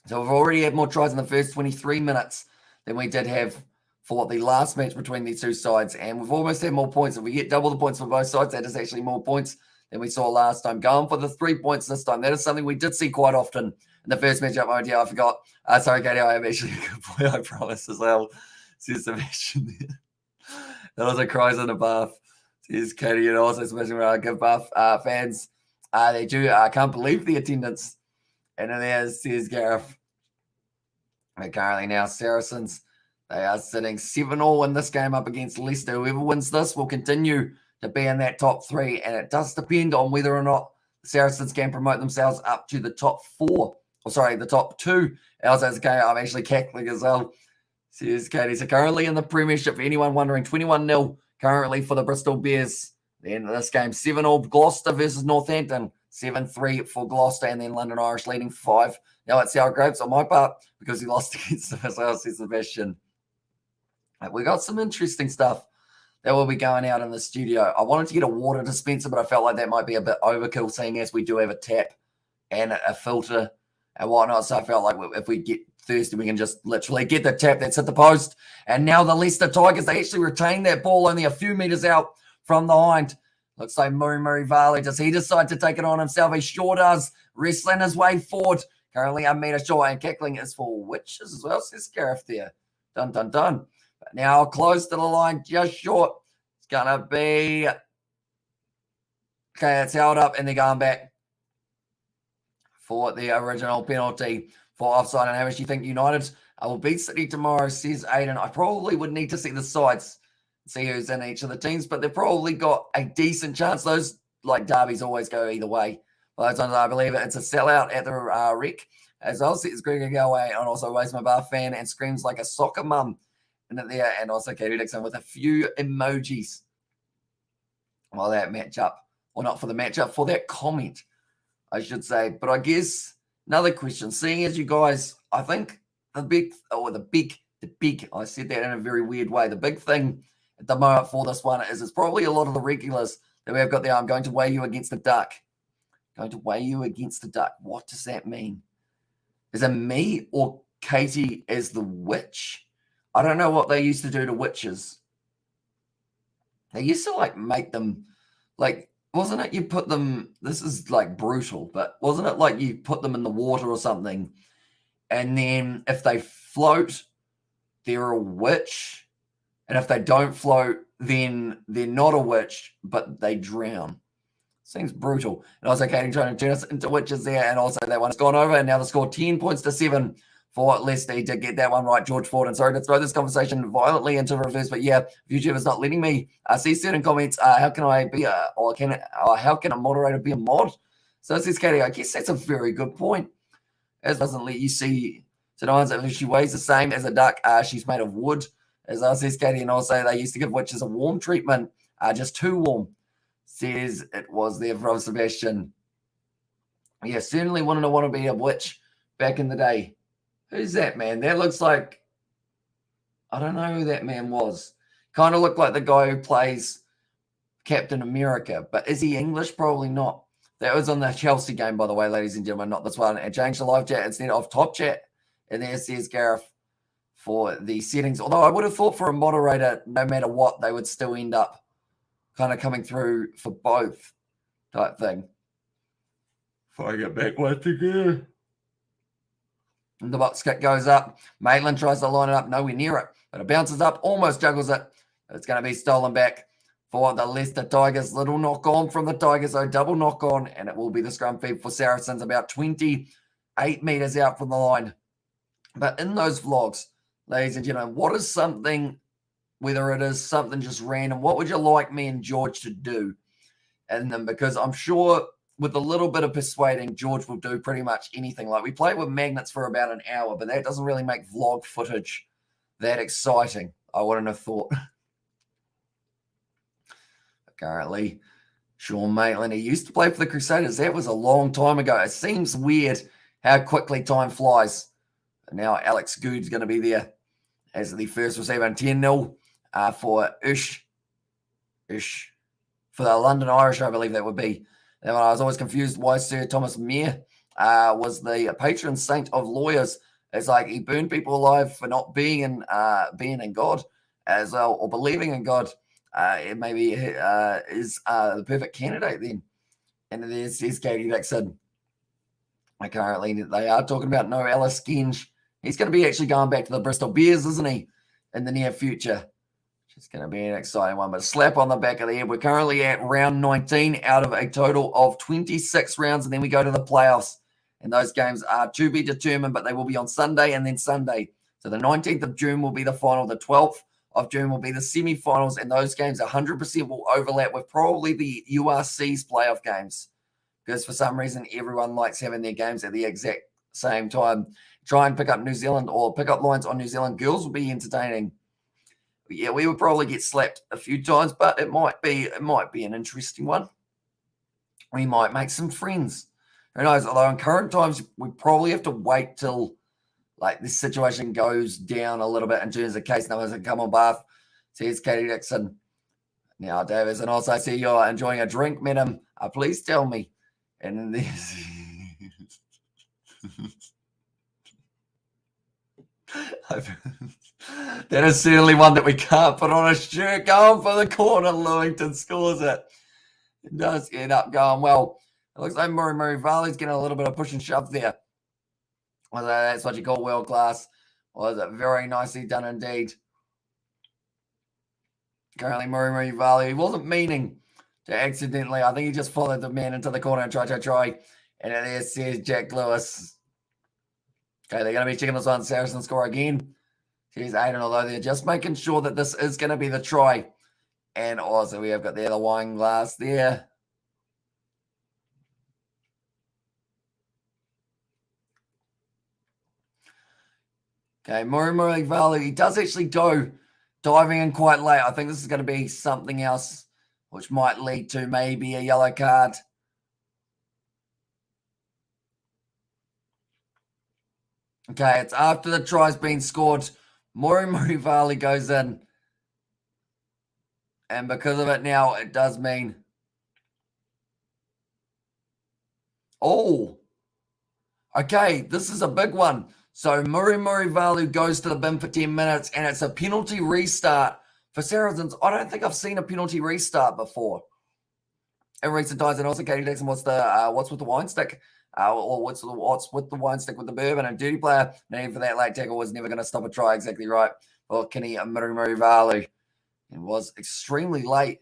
So we've already had more tries in the first 23 minutes than we did have for the last match between these two sides. And we've almost had more points. If we get double the points for both sides, that is actually more points than we saw last time. Going for the 3 points this time. That is something we did see quite often in the first matchup. Oh, yeah, I forgot. Sorry, Katie, I am actually a good boy, I promise, as well. Says Sebastian there. That was a cries in the bath. Says Katie, and also Sebastian, give Bath fans. They do. I can't believe the attendance. And then there's says Gareth. And currently now Saracens, they are sitting 7-all in this game up against Leicester. Whoever wins this will continue to be in that top 3. And it does depend on whether or not the Saracens can promote themselves up to the top 4. Or sorry, the top 2. Also, okay, I'm actually cackling as well. Says Katie. So currently in the Premiership, for anyone wondering, 21-0 currently for the Bristol Bears. Then this game, 7-all Gloucester versus Northampton. 7-3 for Gloucester, and then London Irish leading 5. Now it's Sour Grapes on my part because he lost against them as well, says Sebastian. We got some interesting stuff that will be going out in the studio. I wanted to get a water dispenser, but I felt like that might be a bit overkill, seeing as we do have a tap and a filter and whatnot. So I felt like if we get thirsty, we can just literally get the tap that's at the post. And now the Leicester Tigers, they actually retain that ball only a few meters out from the hind. Looks like Murray Varley. Does he decide to take it on himself? He sure does. Wrestling his way forward. Currently a meter short, and cackling is for witches as well, says Gareth there. Dun, dun, dun. But now close to the line, just short. It's going to be... Okay, it's held up, and they're going back for the original penalty for offside. And how much do you think United will beat City tomorrow, says Aiden? I probably would need to see the sides, see who's in each of the teams, but they've probably got a decent chance. Those, like, derbies always go either way. Well, those ones, I believe it's a sellout at the Rec. As well, says Greg Galway, and also Waste My Bar fan, and screams like a soccer mum in it there, and also Katie Dixon with a few emojis. Well, that matchup, or not for the matchup, for that comment, I should say. But I guess another question, seeing as you guys, I think the big, I said that in a very weird way. The big thing at the moment for this one is it's probably a lot of the regulars that we have got there. I'm going to weigh you against the duck. Going to weigh you against the duck. What does that mean? Is it me or Katie as the witch? I don't know what they used to do to witches. They used to, like, make them, like, wasn't it you put them, this is, like, brutal, but wasn't it like you put them in the water or something, and then if they float, they're a witch, and if they don't float, then they're not a witch, but they drown. Seems brutal. And also Katie trying to turn us into witches there. And also that one's gone over. And now the score 10 points to 7 for Leicester. He did get that one right, George Ford. And sorry to throw this conversation violently into reverse, but yeah, YouTube is not letting me see certain comments. How can I be how can a moderator be a mod? So it says Katie, I guess that's a very good point. As doesn't let you see tonight, if she weighs the same as a duck, she's made of wood. As I says Katie, and also they used to give witches a warm treatment, just too warm. Says it was there from Sebastian. Yeah, certainly wanted to want to be a witch back in the day. Who's that man? That looks like, I don't know who that man was. Kind of looked like the guy who plays Captain America, but is he English? Probably not. That was on the Chelsea game, by the way, ladies and gentlemen, not this one. And change the live chat instead of top chat. And there says Gareth for the settings. Although I would have thought for a moderator, no matter what, they would still end up kind of coming through for both type thing. Before I get back once again. And the box kick goes up. Maitland tries to line it up, nowhere near it. But it bounces up, almost juggles it. It's going to be stolen back for the Leicester Tigers. Little knock on from the Tigers, so double knock on. And it will be the scrum feed for Saracens, about 28 meters out from the line. But in those vlogs, ladies and gentlemen, what is something, whether it is something just random, what would you like me and George to do? And then, because I'm sure with a little bit of persuading, George will do pretty much anything. Like we played with magnets for about an hour, but that doesn't really make vlog footage that exciting. I wouldn't have thought. Currently, Sean Maitland, he used to play for the Crusaders. That was a long time ago. It seems weird how quickly time flies. And now Alex Good's going to be there as the first receiver, and 10-0 for Ish. For the London Irish, I believe that would be. And I was always confused why Sir Thomas Mere was the patron saint of lawyers. It's like he burned people alive for not being in God as well, or believing in God. It maybe is the perfect candidate then. And there's Katie Dixon. Currently, they are talking about no Ellis Genge. He's going to be actually going back to the Bristol Bears, isn't he, in the near future? It's going to be an exciting one, but a slap on the back of the head. We're currently at round 19 out of a total of 26 rounds, and then we go to the playoffs. And those games are to be determined, but they will be on Sunday and then Sunday. So the 19th of June will be the final. The 12th of June will be the semi-finals, and those games 100% will overlap with probably the URC's playoff games, because for some reason everyone likes having their games at the exact same time. Try and pick up New Zealand or pick up lines on New Zealand girls will be entertaining. Yeah, we would probably get slapped a few times, but it might be an interesting one. We might make some friends. Who knows? Although in current times, we probably have to wait till like this situation goes down a little bit in terms of case numbers and come on Bath. Says Katie Dixon. Now, Davis, and also I see you're enjoying a drink, madam. Please tell me. And then there's that is certainly one that we can't put on a shirt. Going for the corner, Lewington scores it. It does end up going well. It looks like Murray Valley's getting a little bit of push and shove there. Well, that's what you call world class. Was it very nicely done indeed? Currently, Murray Valley, he wasn't meaning to accidentally. I think he just followed the man into the corner and try. And there says Jack Lewis. Okay, they're going to be checking this on. Saracen score again. Here's Aiden, although they're just making sure that this is going to be the try. And also we have got the other wine glass there. Okay, Murray Valley, he does actually go diving in quite late. I think this is going to be something else, which might lead to maybe a yellow card. Okay, it's after the try's been scored. Murray Valley goes in. And because of it now, it does mean... Oh! Okay, this is a big one. So Murray Valley goes to the bin for 10 minutes, and it's a penalty restart for Saracens. I don't think I've seen a penalty restart before in recent times. And also, Katie Dixon, what's with the wine stick? Or what's with the wine stick with the bourbon? And dirty player, need for that late tackle was never going to stop a try. Exactly right. Well, Kenny Murray Valley. It was extremely late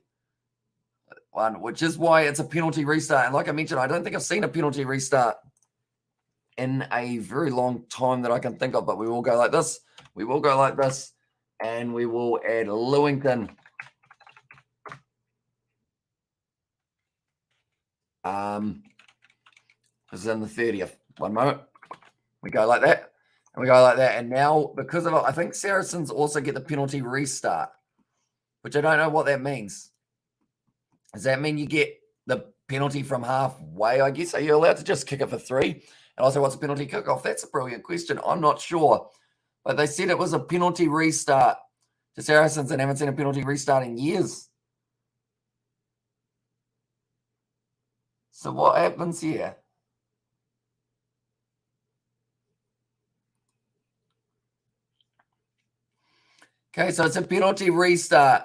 one, which is why it's a penalty restart. And like I mentioned, I don't think I've seen a penalty restart in a very long time that I can think of, but we will go like this. We will go like this, and we will add Lewington. This is in the 30th. One moment. We go like that, and we go like that. And now, because of it, I think Saracens also get the penalty restart, which I don't know what that means. Does that mean you get the penalty from halfway, I guess? Are you allowed to just kick it for 3? And also, what's a penalty kickoff? That's a brilliant question. I'm not sure. But they said it was a penalty restart to Saracens and haven't seen a penalty restart in years. So what happens here? Okay, so it's a penalty restart.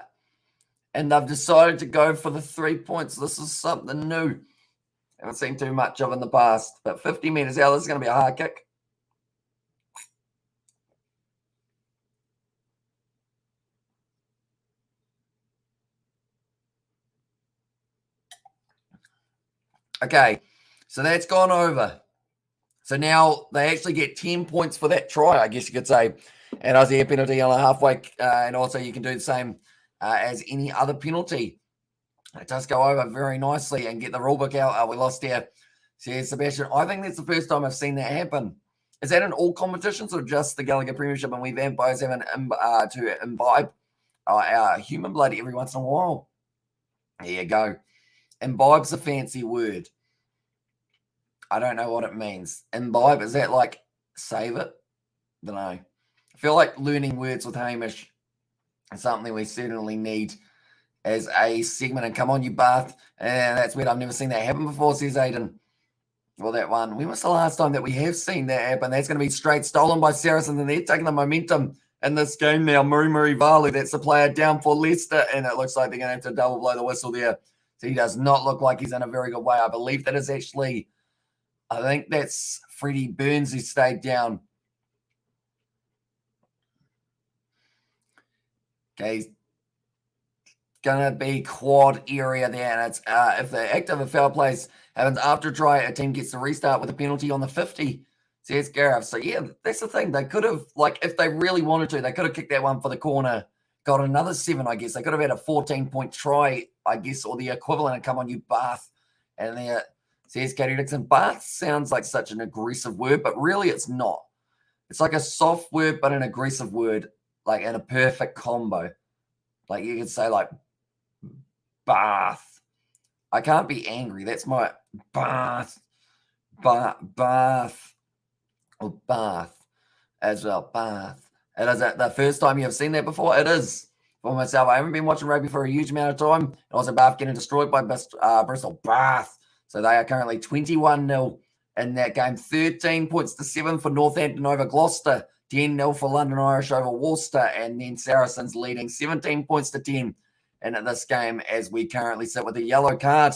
And they've decided to go for the 3 points. This is something new. Haven't seen too much of in the past. But 50 metres out, this is going to be a hard kick. Okay, so that's gone over. So now they actually get 10 points for that try, I guess you could say. And as a penalty on a halfway. And also you can do the same as any other penalty. It does go over very nicely and get the rulebook out. We lost there. Says Sebastian. I think that's the first time I've seen that happen. Is that in all competitions or just the Gallagher Premiership? And we vampires have to imbibe our human blood every once in a while. There you go. Imbibe's a fancy word. I don't know what it means. Imbibe, is that like save it? I don't know. I feel like learning words with Hamish is something we certainly need as a segment. And come on, you Bath. And that's weird. I've never seen that happen before, says Aiden. Well, that one. When was the last time that we have seen that happen? That's going to be straight stolen by Saracens, and they're taking the momentum in this game now. Muri Valu, that's the player down for Leicester, and it looks like they're going to have to double blow the whistle there. So he does not look like he's in a very good way. I believe that is actually, I think that's Freddie Burns who stayed down. Okay, he's going to be quad area there. And it's if the active of foul plays happens after a try, a team gets to restart with a penalty on the 50. Says Gareth. So, yeah, that's the thing. They could have, like, if they really wanted to, they could have kicked that one for the corner, got another 7, I guess. They could have had a 14-point try, I guess, or the equivalent, and come on, you Bath. And there, says Katie Dixon. Bath sounds like such an aggressive word, but really it's not. It's like a soft word, but an aggressive word, like in a perfect combo. Like you could say, like, Bath. I can't be angry. That's my Bath. Bath. Or Bath as well. Bath. And is that the first time you have seen that before? It is. For myself, I haven't been watching rugby for a huge amount of time. And also Bath getting destroyed by Bristol. Bath. So they are currently 21-0 in that game. 13 points to 7 for Northampton over Gloucester. 10-0 for London Irish over Worcester. And then Saracens leading 17 points to 10 in this game as we currently sit with a yellow card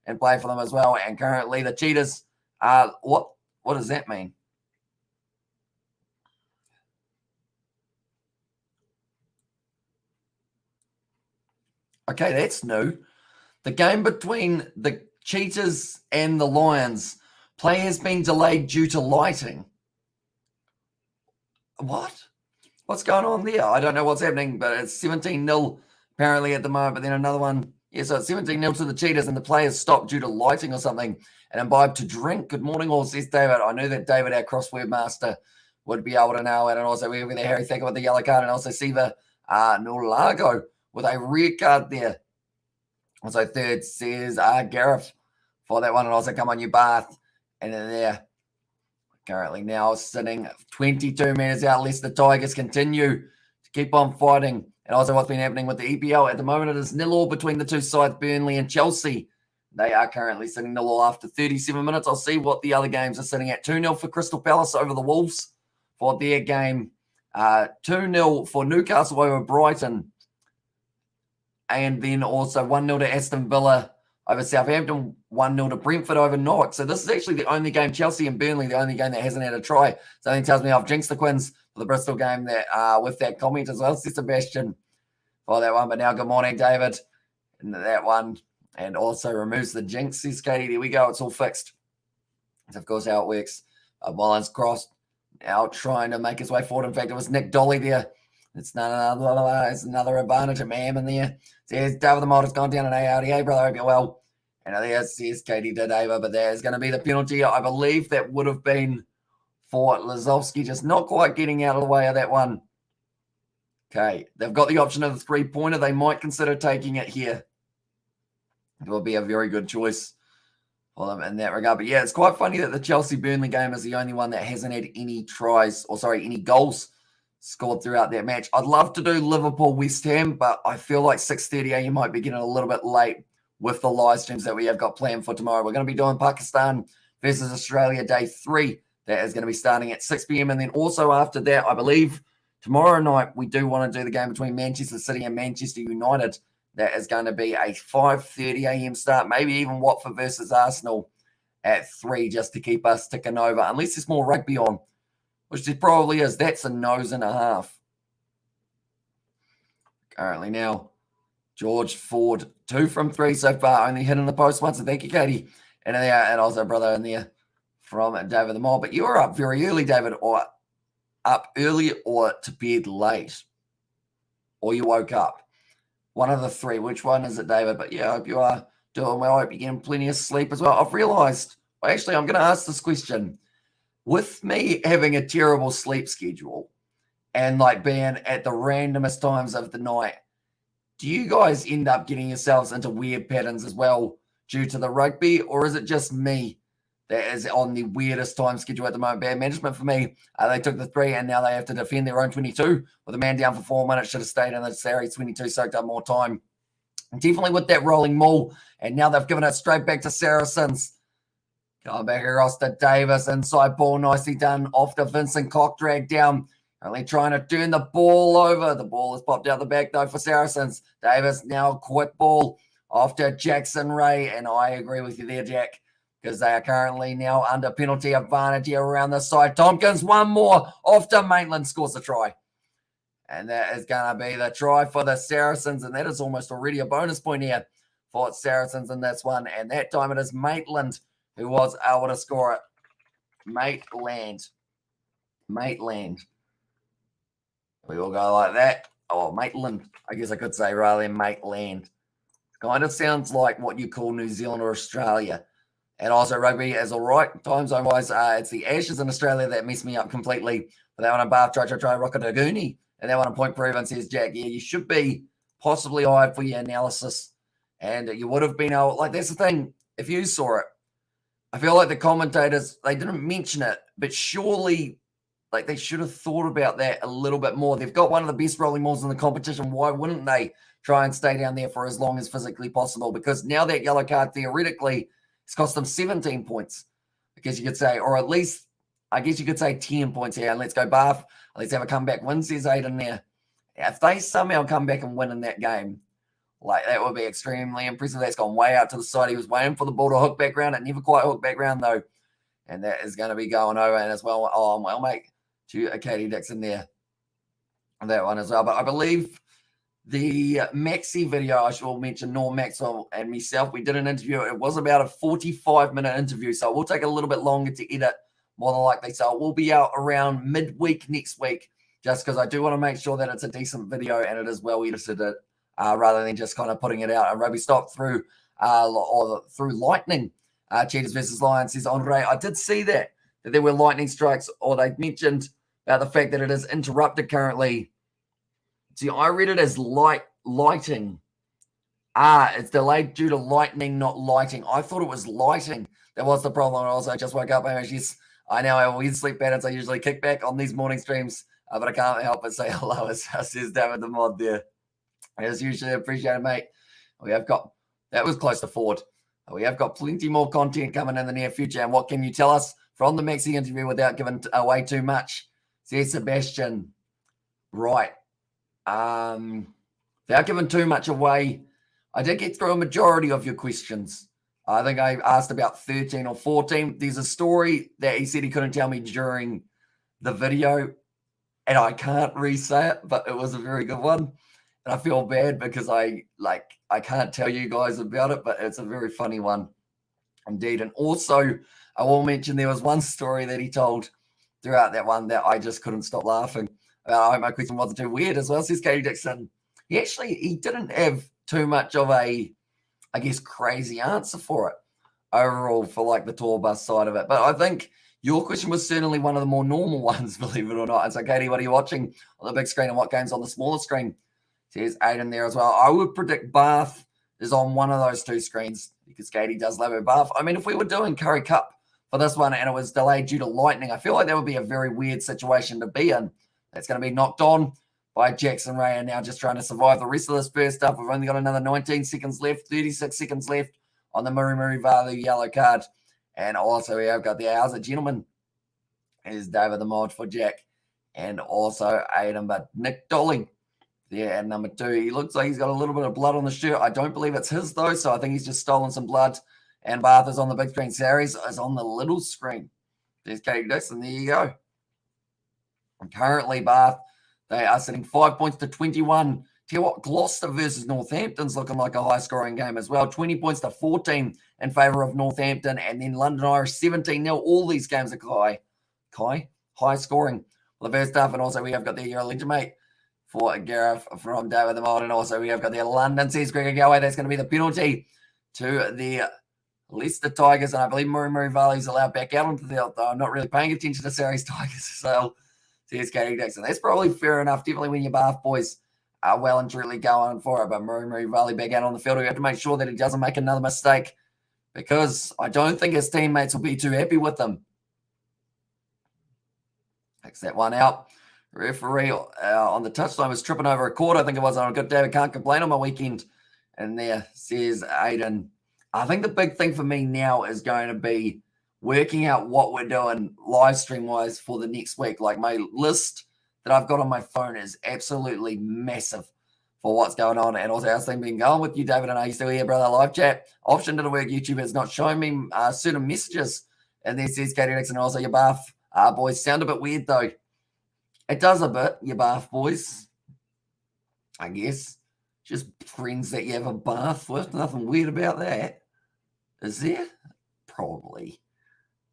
and play for them as well. And currently the Cheetahs are, what does that mean? Okay, that's new. The game between the Cheetahs and the Lions, play has been delayed due to lighting. What? What's going on there? I don't know what's happening, but it's 17-0 apparently at the moment. But then another one. Yeah, so it's 17-0 to the Cheetahs, and the players stopped due to lighting or something and imbibe to drink. Good morning, all, says David. I knew that David, our crossword master, would be able to know it. And also we have the Harry Thacker with the yellow card, and also Siva Nulago with a red card there. Also third says Gareth for that one. And also come on, you Bath. And then there, currently now sitting 22 minutes out. Leicester Tigers continue to keep on fighting. And also what's been happening with the EPL at the moment, it is 0-0 between the two sides, Burnley and Chelsea. They are currently sitting 0-0 after 37 minutes. I'll see what the other games are sitting at. 2-0 for Crystal Palace over the Wolves for their game. 2-0 for Newcastle over Brighton. And then also 1-0 to Aston Villa over Southampton, 1-0 to Brentford over Norwich. So this is actually the only game, Chelsea and Burnley, the only game that hasn't had a try. So that tells me I've jinxed the Quins for the Bristol game that with that comment as well. Says Sebastian. for that one. But now, good morning, David. And that one. And also removes the jinx, says Katie. There we go. It's all fixed. That's, of course, how it works. Mullins crossed. Now trying to make his way forward. In fact, it was Nick Dolly there. It's another advantage of Mam in there. There's David the Mod has gone down an ARDA, brother. I hope you're well. And there's Katie Dadeva, but there's going to be the penalty. I believe that would have been for Lazowski, just not quite getting out of the way of that one. Okay, they've got the option of the three-pointer. They might consider taking it here. It will be a very good choice for them in that regard. But yeah, it's quite funny that the Chelsea-Burnley game is the only one that hasn't had any any goals scored throughout that match. I'd love to do Liverpool-West Ham, but I feel like 6:30 a.m. might be getting a little bit late with the live streams that we have got planned for tomorrow. We're going to be doing Pakistan versus Australia day 3. That is going to be starting at 6 p.m. And then also after that, I believe tomorrow night, we do want to do the game between Manchester City and Manchester United. That is going to be a 5:30 a.m. start, maybe even Watford versus Arsenal at 3, just to keep us ticking over, unless there's more rugby on, which there probably is. That's a nose and a half. Currently now, George Ford, 2 from 3 so far, only hitting the post once. So thank you, Katie. And also brother in there from David the Mob. But you were up very early, David, or up early or to bed late, or you woke up. One of the 3. Which one is it, David? But yeah, I hope you are doing well. I hope you're getting plenty of sleep as well. I've realized, actually, I'm going to ask this question. With me having a terrible sleep schedule and like being at the randomest times of the night, do you guys end up getting yourselves into weird patterns as well due to the rugby, or is it just me that is on the weirdest time schedule at the moment? Bad management for me. They took the 3 and now they have to defend their own 22 with a man down for 4 minutes. Should have stayed in the Saracens 22, soaked up more time. And definitely with that rolling maul. And now they've given it straight back to Saracens. Going back across to Davis. Inside ball nicely done off to Vincent Cock, dragged down. Only trying to turn the ball over. The ball has popped out the back though for Saracens. Davis now quick ball off to Jackson Ray. And I agree with you there, Jack, because they are currently now under penalty advantage here around the side. Tompkins, one more off to Maitland, scores a try. And that is going to be the try for the Saracens. And that is almost already a bonus point here for Saracens in this one. And that time it is Maitland who was able to score it. Maitland. We will go like that. Oh, Maitland, I guess I could say, rather than Maitland. Kind of sounds like what you call New Zealand or Australia. And also rugby is all right. Time zone-wise, it's the Ashes in Australia that messed me up completely. But that one on Bath, try, Rocketaguni. And that one on Point Proven says, Jack, yeah, you should be possibly eyed for your analysis. And you would have been able, like, that's the thing. If you saw it, I feel like the commentators, they didn't mention it, but surely, like, they should have thought about that a little bit more. They've got one of the best rolling mauls in the competition. Why wouldn't they try and stay down there for as long as physically possible? Because now that yellow card, theoretically, it's cost them 17 points, I guess you could say, or at least, I guess you could say 10 points here. And let's go Bath. Let's have a comeback win, says 8 in there. If they somehow come back and win in that game, like, that would be extremely impressive. That's gone way out to the side. He was waiting for the ball to hook back round. It never quite hooked back round, though. And that is going to be going over. And as well, well, mate, to Katie Dixon there on that one as well. But I believe the Maxi video, I should mention, Norm Maxwell and myself, we did an interview. It was about a 45-minute interview, so it will take a little bit longer to edit, more than likely. So it will be out around midweek next week, just because I do want to make sure that it's a decent video and it is well edited, rather than just kind of putting it out. And rugby stop through lightning. Cheetahs versus Lions, says Andre. I did see that there were lightning strikes, or they mentioned about the fact that it is interrupted currently. See, I read it as lighting. It's delayed due to lightning, not lighting. I thought it was lighting. That was the problem. Also, I just woke up and I now have weird sleep patterns. I usually kick back on these morning streams, but I can't help but say hello, as says David the Mod there. As usually, appreciate it, mate. That was close to Ford. We have got plenty more content coming in the near future. And what can you tell us from the Maxi interview without giving away too much? Says Sebastian. Right. Without giving too much away, I did get through a majority of your questions. I think I asked about 13 or 14. There's a story that he said he couldn't tell me during the video, and I can't re-say it, but it was a very good one. And I feel bad because I can't tell you guys about it, but it's a very funny one indeed. And also, I will mention there was one story that he told throughout that one that I just couldn't stop laughing about. I hope my question wasn't too weird as well. Says Katie Dixon. He didn't have too much of a, I guess, crazy answer for it overall for like the tour bus side of it. But I think your question was certainly one of the more normal ones, believe it or not. And so, Katie, what are you watching on the big screen and what game's on the smaller screen? There's Aiden there as well. I would predict Bath is on one of those two screens because Katie does love her Bath. I mean, if we were doing Curry Cup for this one and it was delayed due to lightning, I feel like that would be a very weird situation to be in. That's going to be knocked on by Jackson Ray and now just trying to survive the rest of this first up. We've only got another 19 seconds left, 36 seconds left on the Muri Valu yellow card. And also we have got the How's It Gentleman is David the Mod for Jack and also Aiden, but Nick Dolly. Yeah, and number 2, he looks like he's got a little bit of blood on the shirt. I don't believe it's his, though, so I think he's just stolen some blood. And Bath is on the big screen. Saris is on the little screen. There's Katie Dixon. There you go. And currently, Bath, they are sitting 5 points to 21. Tell you what, Gloucester versus Northampton's looking like a high-scoring game as well. 20 points to 14 in favour of Northampton. And then London Irish 17-0. All these games are high-scoring for the first half. And also we have got the legend mate for Gareth from David the Mold. And also we have got the London says Gregor Galway. That's going to be the penalty to the Leicester Tigers. And I believe Muri Valley's allowed back out onto the field, though I'm not really paying attention to Saracens Tigers. So there's Katie Dixon. That's probably fair enough. Definitely when your Bath boys are well and truly going for it. But Muri Valley back out on the field. We have to make sure that he doesn't make another mistake because I don't think his teammates will be too happy with him. Takes that one out. Referee on the touchline was tripping over a cord. I think it was on a good day. I can't complain on my weekend. And there says Aiden. I think the big thing for me now is going to be working out what we're doing live stream wise for the next week. Like my list that I've got on my phone is absolutely massive for what's going on. And also how's things been going with you, David? And are you still here, brother? Live chat option didn't work. YouTube is not showing me certain messages. And there says Katie Dixon and also your Bath boys sound a bit weird though. It does a bit, your Bath boys, I guess. Just friends that you have a bath with. Nothing weird about that. Is there? Probably,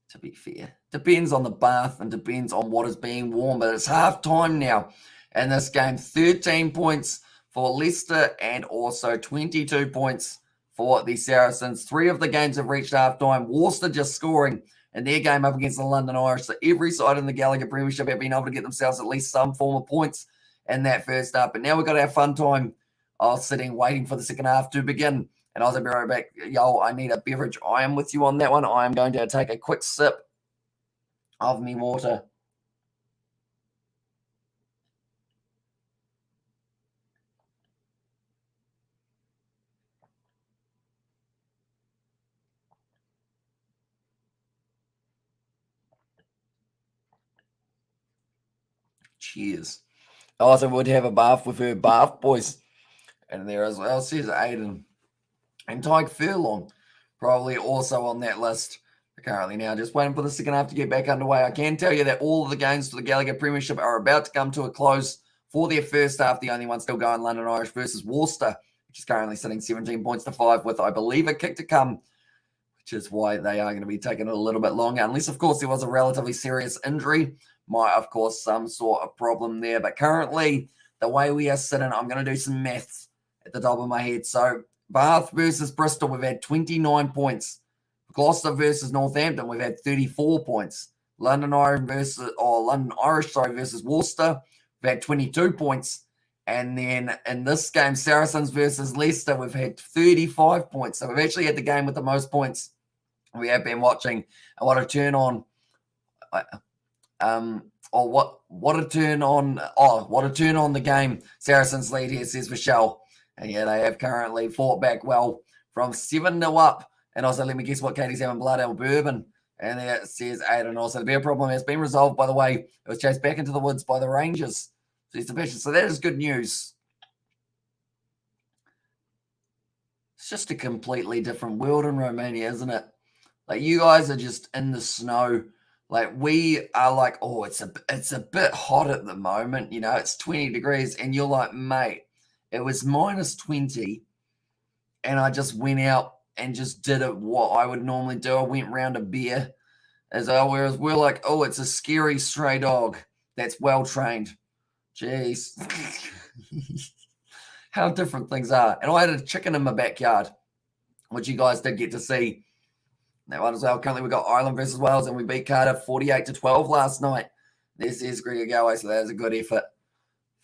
to be fair. Depends on the bath and depends on what is being worn. But it's half time now. And this game, 13 points for Leicester and also 22 points for the Saracens. 3 of the games have reached half time. Worcester just scoring in their game up against the London Irish. So every side in the Gallagher Premiership have been able to get themselves at least some form of points in that first half. But now we've got our fun time of sitting, waiting for the second half to begin. And I'll be right back. Yo, I need a beverage. I am with you on that one. I am going to take a quick sip of me water. Cheers. I also would have a bath with her Bath boys. And there as well, says Aiden. And Tyke Furlong, probably also on that list. Currently now just waiting for the second half to get back underway. I can tell you that all of the games for the Gallagher Premiership are about to come to a close for their first half. The only one still going, London Irish versus Worcester, which is currently sitting 17 points to 5 with, I believe, a kick to come, which is why they are going to be taking it a little bit longer. Unless, of course, there was a relatively serious injury. Might, of course, some sort of problem there. But currently, the way we are sitting, I'm going to do some maths at the top of my head. So Bath versus Bristol, we've had 29 points. Gloucester versus Northampton, we've had 34 points. London Irish versus Worcester, we've had 22 points. And then in this game, Saracens versus Leicester, we've had 35 points. So we've actually had the game with the most points we have been watching. And what a turn on the game. Saracens lead here, says Michelle. And yeah, they have currently fought back well from 7-0 up. And also, let me guess what Katie's having, blood ale bourbon. And there it says Aiden. Also, the beer problem has been resolved, by the way. It was chased back into the woods by the Rangers. So that is good news. It's just a completely different world in Romania, isn't it? Like, you guys are just in the snow. Like, we are like, oh, it's a bit hot at the moment. You know, it's 20 degrees. And you're like, mate, It was -20, and I just went out and just did it what I would normally do. I went round a beer, whereas we're like, oh, it's a scary stray dog that's well trained. Jeez. How different things are. And I had a chicken in my backyard, which you guys did get to see. That one as well. Currently, we've got Ireland versus Wales, and we beat Cardiff 48-12 last night. There's Greg Galway, so that was a good effort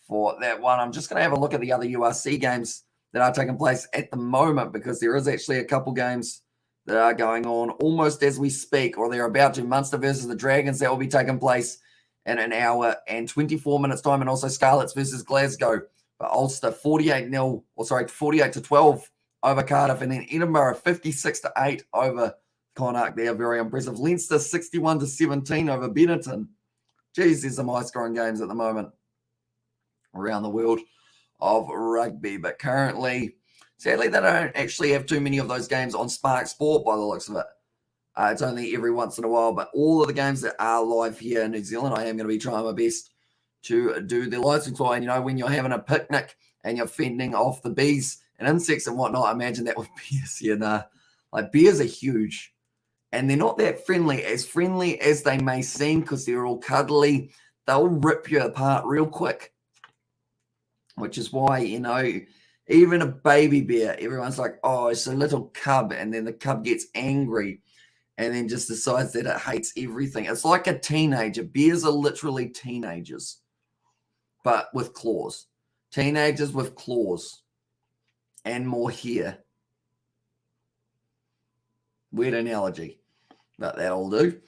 for that one. I'm just going to have a look at the other URC games that are taking place at the moment, because there is actually a couple games that are going on almost as we speak, or they're about to. Munster versus the Dragons, that will be taking place in an hour and 24 minutes time, and also Scarlets versus Glasgow. But Ulster 48-12 over Cardiff, and then Edinburgh 56-8 over Connacht. They are very impressive. Leinster 61-17 over Benetton. Geez, there's some high-scoring games at the moment around the world of rugby. But currently, sadly, they don't actually have too many of those games on Spark Sport by the looks of it. It's only every once in a while. But all of the games that are live here in New Zealand, I am going to be trying my best to do the live stream for. And, when you're having a picnic and you're fending off the bees and insects and whatnot, I imagine that with bears. Like, bears are huge. And they're not that friendly as they may seem, because they're all cuddly. They'll rip you apart real quick, which is why, even a baby bear, everyone's like, oh, it's a little cub. And then the cub gets angry and then just decides that it hates everything. It's like a teenager. Bears are literally teenagers, but with claws. Teenagers with claws and more hair. Weird analogy, but that'll do.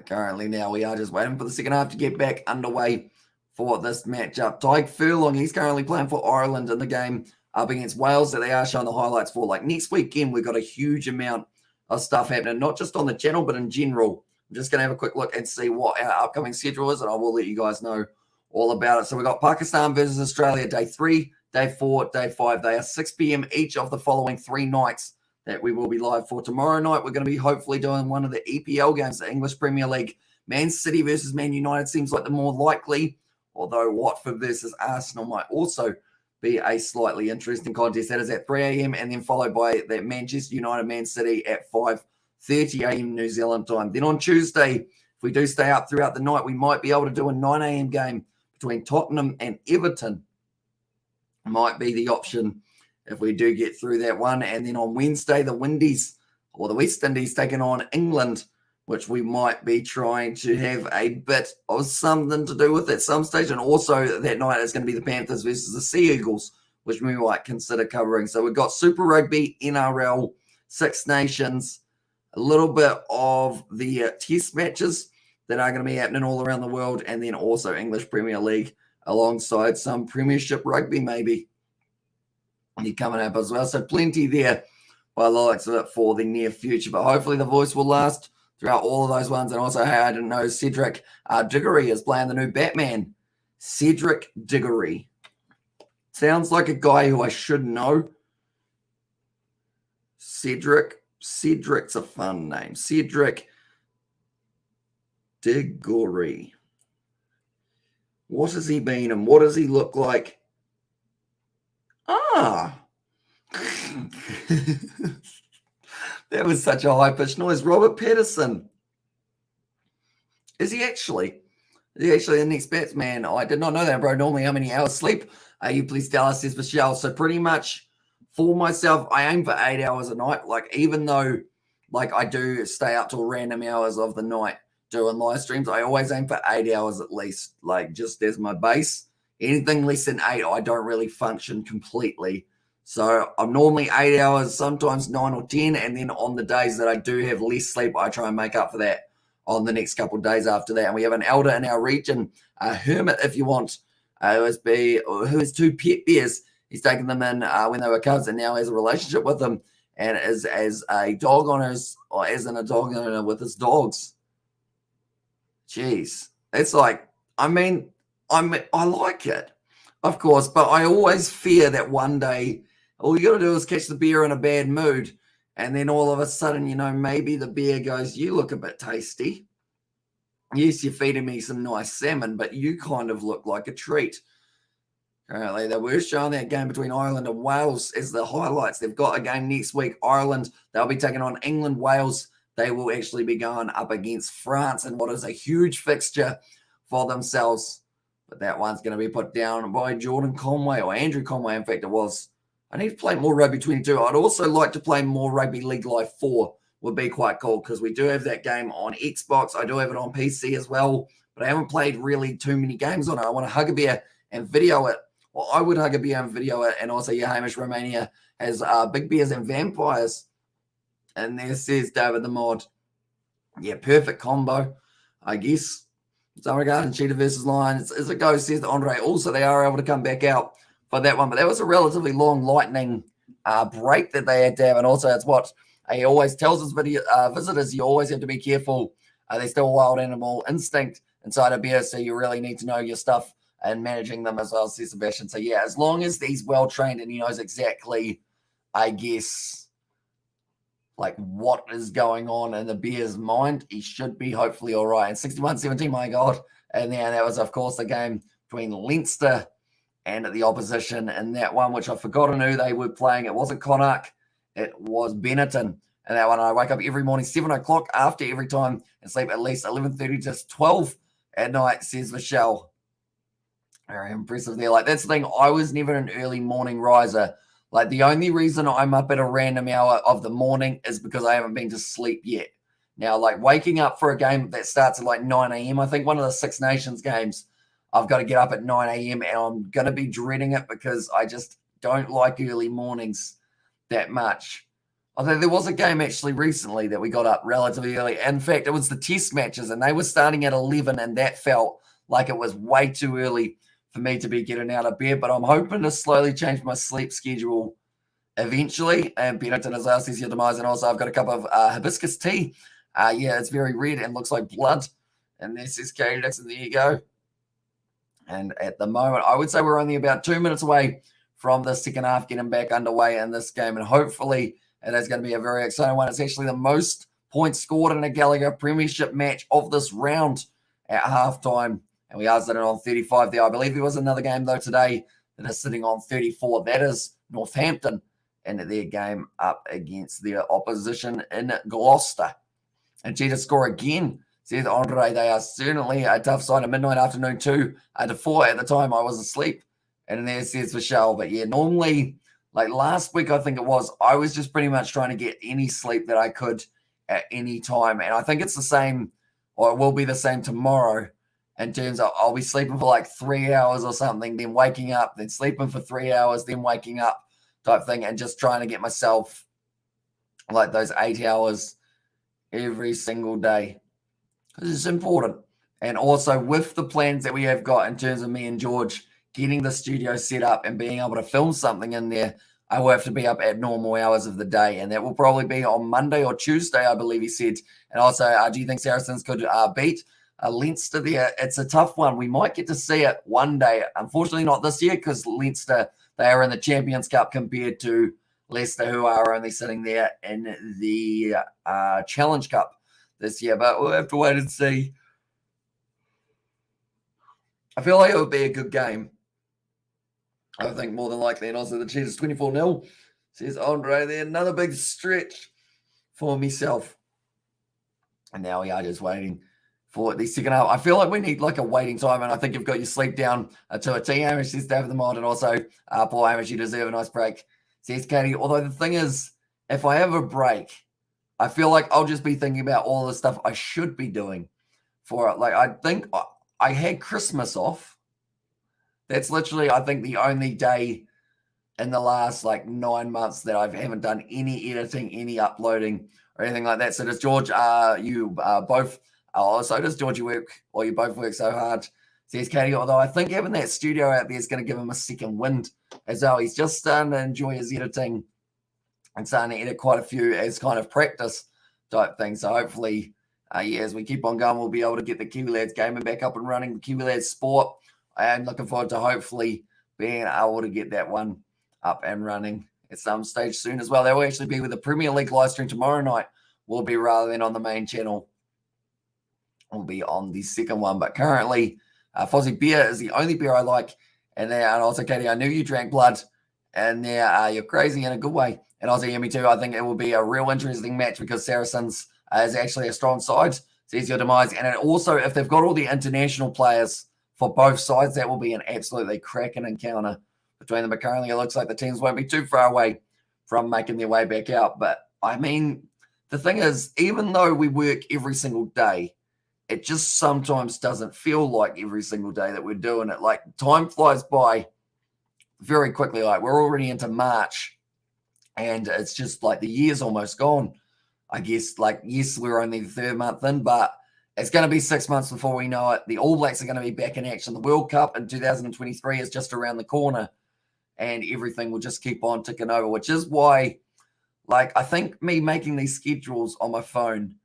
Currently now we are just waiting for the second half to get back underway for this matchup. Tyke Furlong, he's currently playing for Ireland in the game up against Wales that they are showing the highlights for. Like, next weekend, we've got a huge amount of stuff happening, not just on the channel, but in general. I'm just going to have a quick look and see what our upcoming schedule is, and I will let you guys know all about it. So we've got Pakistan versus Australia, day 3, day 4, day 5. They are 6 p.m. each of the following 3 nights that we will be live for. Tomorrow night, we're going to be hopefully doing one of the EPL games, the English Premier League. Man City versus Man United seems like the more likely, although Watford versus Arsenal might also be a slightly interesting contest. That is at 3 a.m. and then followed by that Manchester United Man City at 5:30 a.m. New Zealand time. Then on Tuesday, if we do stay up throughout the night, we might be able to do a 9 a.m. game between Tottenham and Everton. Might be the option if we do get through that one. And then on Wednesday, the Windies or the West Indies taking on England, which we might be trying to have a bit of something to do with at some stage. And also that night is going to be the Panthers versus the Sea Eagles, which we might consider covering. So we've got Super Rugby, NRL, Six Nations, a little bit of the test matches that are going to be happening all around the world, and then also English Premier League alongside some Premiership Rugby maybe coming up as well. So plenty there by the likes of it for the near future. But hopefully the voice will last throughout all of those ones. And also, hey, I didn't know Cedric Diggory is playing the new Batman. Cedric Diggory. Sounds like a guy who I should know. Cedric's a fun name. Cedric Diggory. What has he been and what does he look like? That was such a high-pitched noise. Robert Patterson. Is he actually the next batsman? I did not know that, bro. Normally, how many hours sleep you please tell us, says Michelle. So pretty much for myself, I aim for 8 hours a night. Like, even though I do stay up till random hours of the night doing live streams, I always aim for 8 hours at least, just as my base. Anything less than 8, I don't really function completely. So I'm normally 8 hours, sometimes 9 or 10. And then on the days that I do have less sleep, I try and make up for that on the next couple of days after that. And we have an elder in our region, a hermit, if you want, who has 2 pet bears. He's taken them in when they were cubs and now has a relationship with them and is as a dog owner, or as in a dog owner with his dogs. Jeez. It's like, I like it, of course, but I always fear that one day all you got to do is catch the bear in a bad mood, and then all of a sudden, maybe the bear goes, you look a bit tasty. Yes, you're feeding me some nice salmon, but you kind of look like a treat. Currently, they were showing that game between Ireland and Wales as the highlights. They've got a game next week. Ireland, they'll be taking on England. Wales, they will actually be going up against France in what is a huge fixture for themselves. But that one's going to be put down by Jordan Conway, or Andrew Conway, in fact it was. I need to play more Rugby 22. I'd also like to play more Rugby League Live 4. Would be quite cool because we do have that game on Xbox. I do have it on PC as well, but I haven't played really too many games on it. I want to hug a beer and video it. Well, I would hug a beer and video it. And also, Hamish Romania has Big Bears and Vampires. And there says David the Mod. Yeah, perfect combo, I guess. So regarding Cheetah versus Lion, as it goes, says Andre. Also, they are able to come back out for that one. But that was a relatively long lightning break that they had to have. And also, it's what he always tells his visitors, you always have to be careful. There's still a wild animal instinct inside a bear, so you really need to know your stuff and managing them as well, says Sebastian. So, yeah, as long as he's well-trained and he knows exactly, I guess, like what is going on in the bear's mind, he should be hopefully all right. And 61-17, my God. And then that was, of course, the game between Leinster and the opposition in that one, which I've forgotten who they were playing. It wasn't Connacht. It was Benetton. And that one, I wake up every morning, 7 o'clock after every time, and sleep at least 11:30 to 12 at night, says Michelle. Very impressive there. Like, that's the thing. I was never an early morning riser. Like, the only reason I'm up at a random hour of the morning is because I haven't been to sleep yet. Now, like, waking up for a game that starts at like 9 a.m., I think one of the Six Nations games, I've got to get up at 9 a.m. and I'm going to be dreading it because I just don't like early mornings that much. Although there was a game actually recently that we got up relatively early. In fact, it was the test matches and they were starting at 11 and that felt like it was way too early for me to be getting out of bed. But I'm hoping to slowly change my sleep schedule eventually. And Benetton has asked your demise. And also I've got a cup of hibiscus tea. Yeah, it's very red and looks like blood. And this is Katie Dixon. There you go. And at the moment, I would say we're only about 2 minutes away from the second half getting back underway in this game. And hopefully it is going to be a very exciting one. It's actually the most points scored in a Gallagher Premiership match of this round at halftime. And we are sitting on 35 there. I believe there was another game, though, today that is sitting on 34. That is Northampton in their game up against their opposition in Gloucester. And Cheetah score again, says Andre. They are certainly a tough side. A midnight afternoon, 2 to 4 at the time I was asleep. And there says Michelle. But, yeah, normally, like last week, I think it was, I was just pretty much trying to get any sleep that I could at any time. And I think it's the same, or it will be the same tomorrow. In terms of I'll be sleeping for like 3 hours or something, then waking up, then sleeping for 3 hours, then waking up type thing, and just trying to get myself like those 8 hours every single day. Because it's important. And also with the plans that we have got in terms of me and George getting the studio set up and being able to film something in there, I will have to be up at normal hours of the day. And that will probably be on Monday or Tuesday, I believe he said. And also, do you think Saracens could beat Leinster there? It's a tough one. We might get to see it one day. Unfortunately, not this year because Leinster, they are in the Champions Cup compared to Leicester, who are only sitting there in the Challenge Cup this year. But we'll have to wait and see. I feel like it would be a good game. I think more than likely. And also the Cheetahs 24-0, says Andre there. Another big stretch for myself. And now we are just waiting for the second half. I feel like we need like a waiting time, and I think you've got your sleep down to a T. Hamish says David the Mod, and also poor Hamish, you deserve a nice break, says Katie. Although the thing is, if I have a break, I feel like I'll just be thinking about all the stuff I should be doing for it. Like, I think I had Christmas off. That's literally, I think, the only day in the last like 9 months that I haven't done any editing, any uploading, or anything like that. So does George, you both, so does George, you work, or you both work so hard, says Katie. Although I think having that studio out there is going to give him a second wind as well. He's just starting to enjoy his editing and starting to edit quite a few as kind of practice type thing. So hopefully, yeah, as we keep on going, we'll be able to get the Kiwi Lads gaming back up and running, the Kiwi Lads sport. I'm looking forward to hopefully being able to get that one up and running at some stage soon as well. That will actually be with the Premier League live stream tomorrow night. Will be rather than on the main channel. Will be on the second one. But currently, Fozzie Beer is the only beer I like And also, Katie, I knew you drank blood. And you're crazy in a good way. And also, me too. I think it will be a real interesting match because Saracens is actually a strong side. It's easier demise. And it also, if they've got all the international players for both sides, that will be an absolutely cracking encounter between them. But currently, it looks like the teams won't be too far away from making their way back out. But, I mean, the thing is, even though we work every single day, it just sometimes doesn't feel like every single day that we're doing it. Like, time flies by very quickly. Like, we're already into March, and it's just like the year's almost gone. I guess, like, yes, we're only the 3rd month in, but it's going to be 6 months before we know it. The All Blacks are going to be back in action. The World Cup in 2023 is just around the corner, and everything will just keep on ticking over, which is why, like, I think me making these schedules on my phone,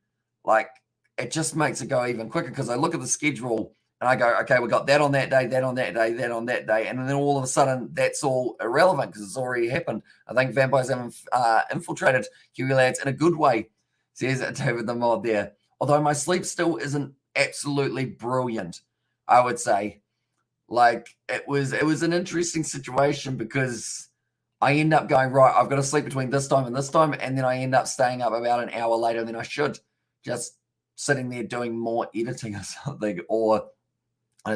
like, it just makes it go even quicker because I look at the schedule and I go, okay, we got that on that day, that on that day, that on that day. And then all of a sudden, that's all irrelevant because it's already happened. I think vampires have infiltrated Huey Lads in a good way, says David the Mod there. Although my sleep still isn't absolutely brilliant, I would say. Like, it was an interesting situation because I end up going, right, I've got to sleep between this time, and then I end up staying up about an hour later than I should, just sitting there doing more editing or something, or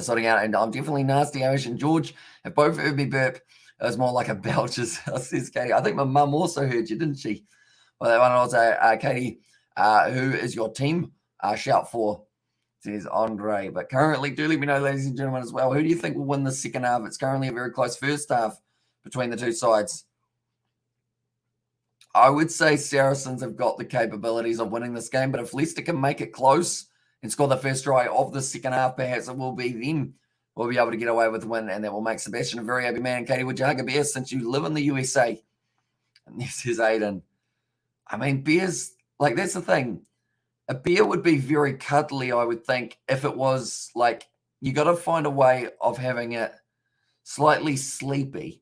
sorting out. And I'm definitely nasty. Amish and George have both heard me burp. It was more like a belch, says Katie. I think my mum also heard you, didn't she? Well, that one also, Katie, who is your team? Shout for, says Andre. But currently, do let me know, ladies and gentlemen, as well. Who do you think will win the second half? It's currently a very close first half between the two sides. I would say Saracens have got the capabilities of winning this game, but if Leicester can make it close and score the first try of the second half, perhaps it will be them. We'll be able to get away with the win, and that will make Sebastian a very happy man. And Katie, would you hug a bear since you live in the USA? And this is Aiden. I mean, bears, like, that's the thing. A bear would be very cuddly, I would think, if it was, like, you got to find a way of having it slightly sleepy,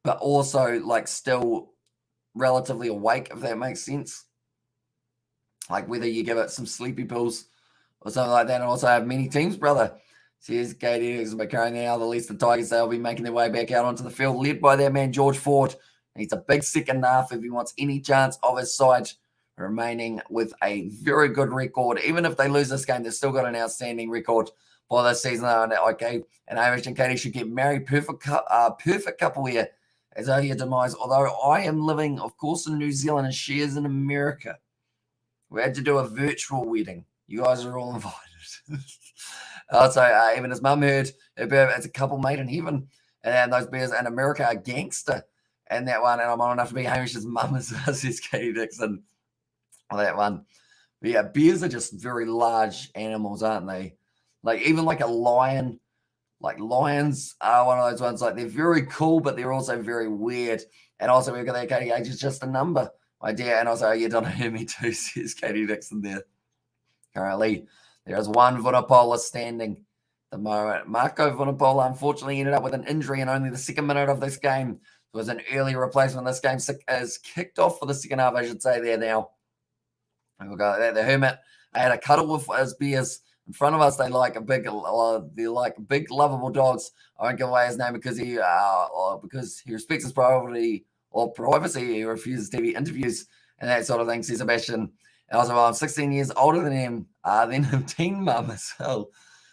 but also, like, still relatively awake, if that makes sense. Like, whether you give it some sleepy pills or something like that. And also have many teams, brother. Says Katie, but currently now the Leicester Tigers, they'll be making their way back out onto the field, led by their man George Ford. He's a big second half if he wants any chance of his side remaining with a very good record. Even if they lose this game, they've still got an outstanding record for this season. Okay, and Amish and Katie should get married. Perfect couple here. As earlier demise, although I am living, of course, in New Zealand and she is in America. We had to do a virtual wedding. You guys are all invited. So even his mum heard it's a couple made in heaven, and those bears in America are gangster. And that one, and I'm on enough to be Hamish's mum, as says Katie Dixon. On that one. But yeah, bears are just very large animals, aren't they? Like, even like a lion. Like, lions are one of those ones, like, they're very cool, but they're also very weird. And also, we've got that Katie age is just a number, my dear. And also, you don't hear me too, says Katie Dixon there. Currently, there is one Vunipola standing at the moment. Marco Vunipola, unfortunately, ended up with an injury in only the second minute of this game. It was an early replacement. This game is kicked off for the second half, I should say, there now. And we'll go there. The Hermit, I had a cuddle with his bears. In front of us, they're like big, lovable dogs. I won't give away his name because he respects his privacy or privacy. He refuses TV interviews and that sort of thing, says Sebastian. And also, I'm 16 years older than him, teen mum as well,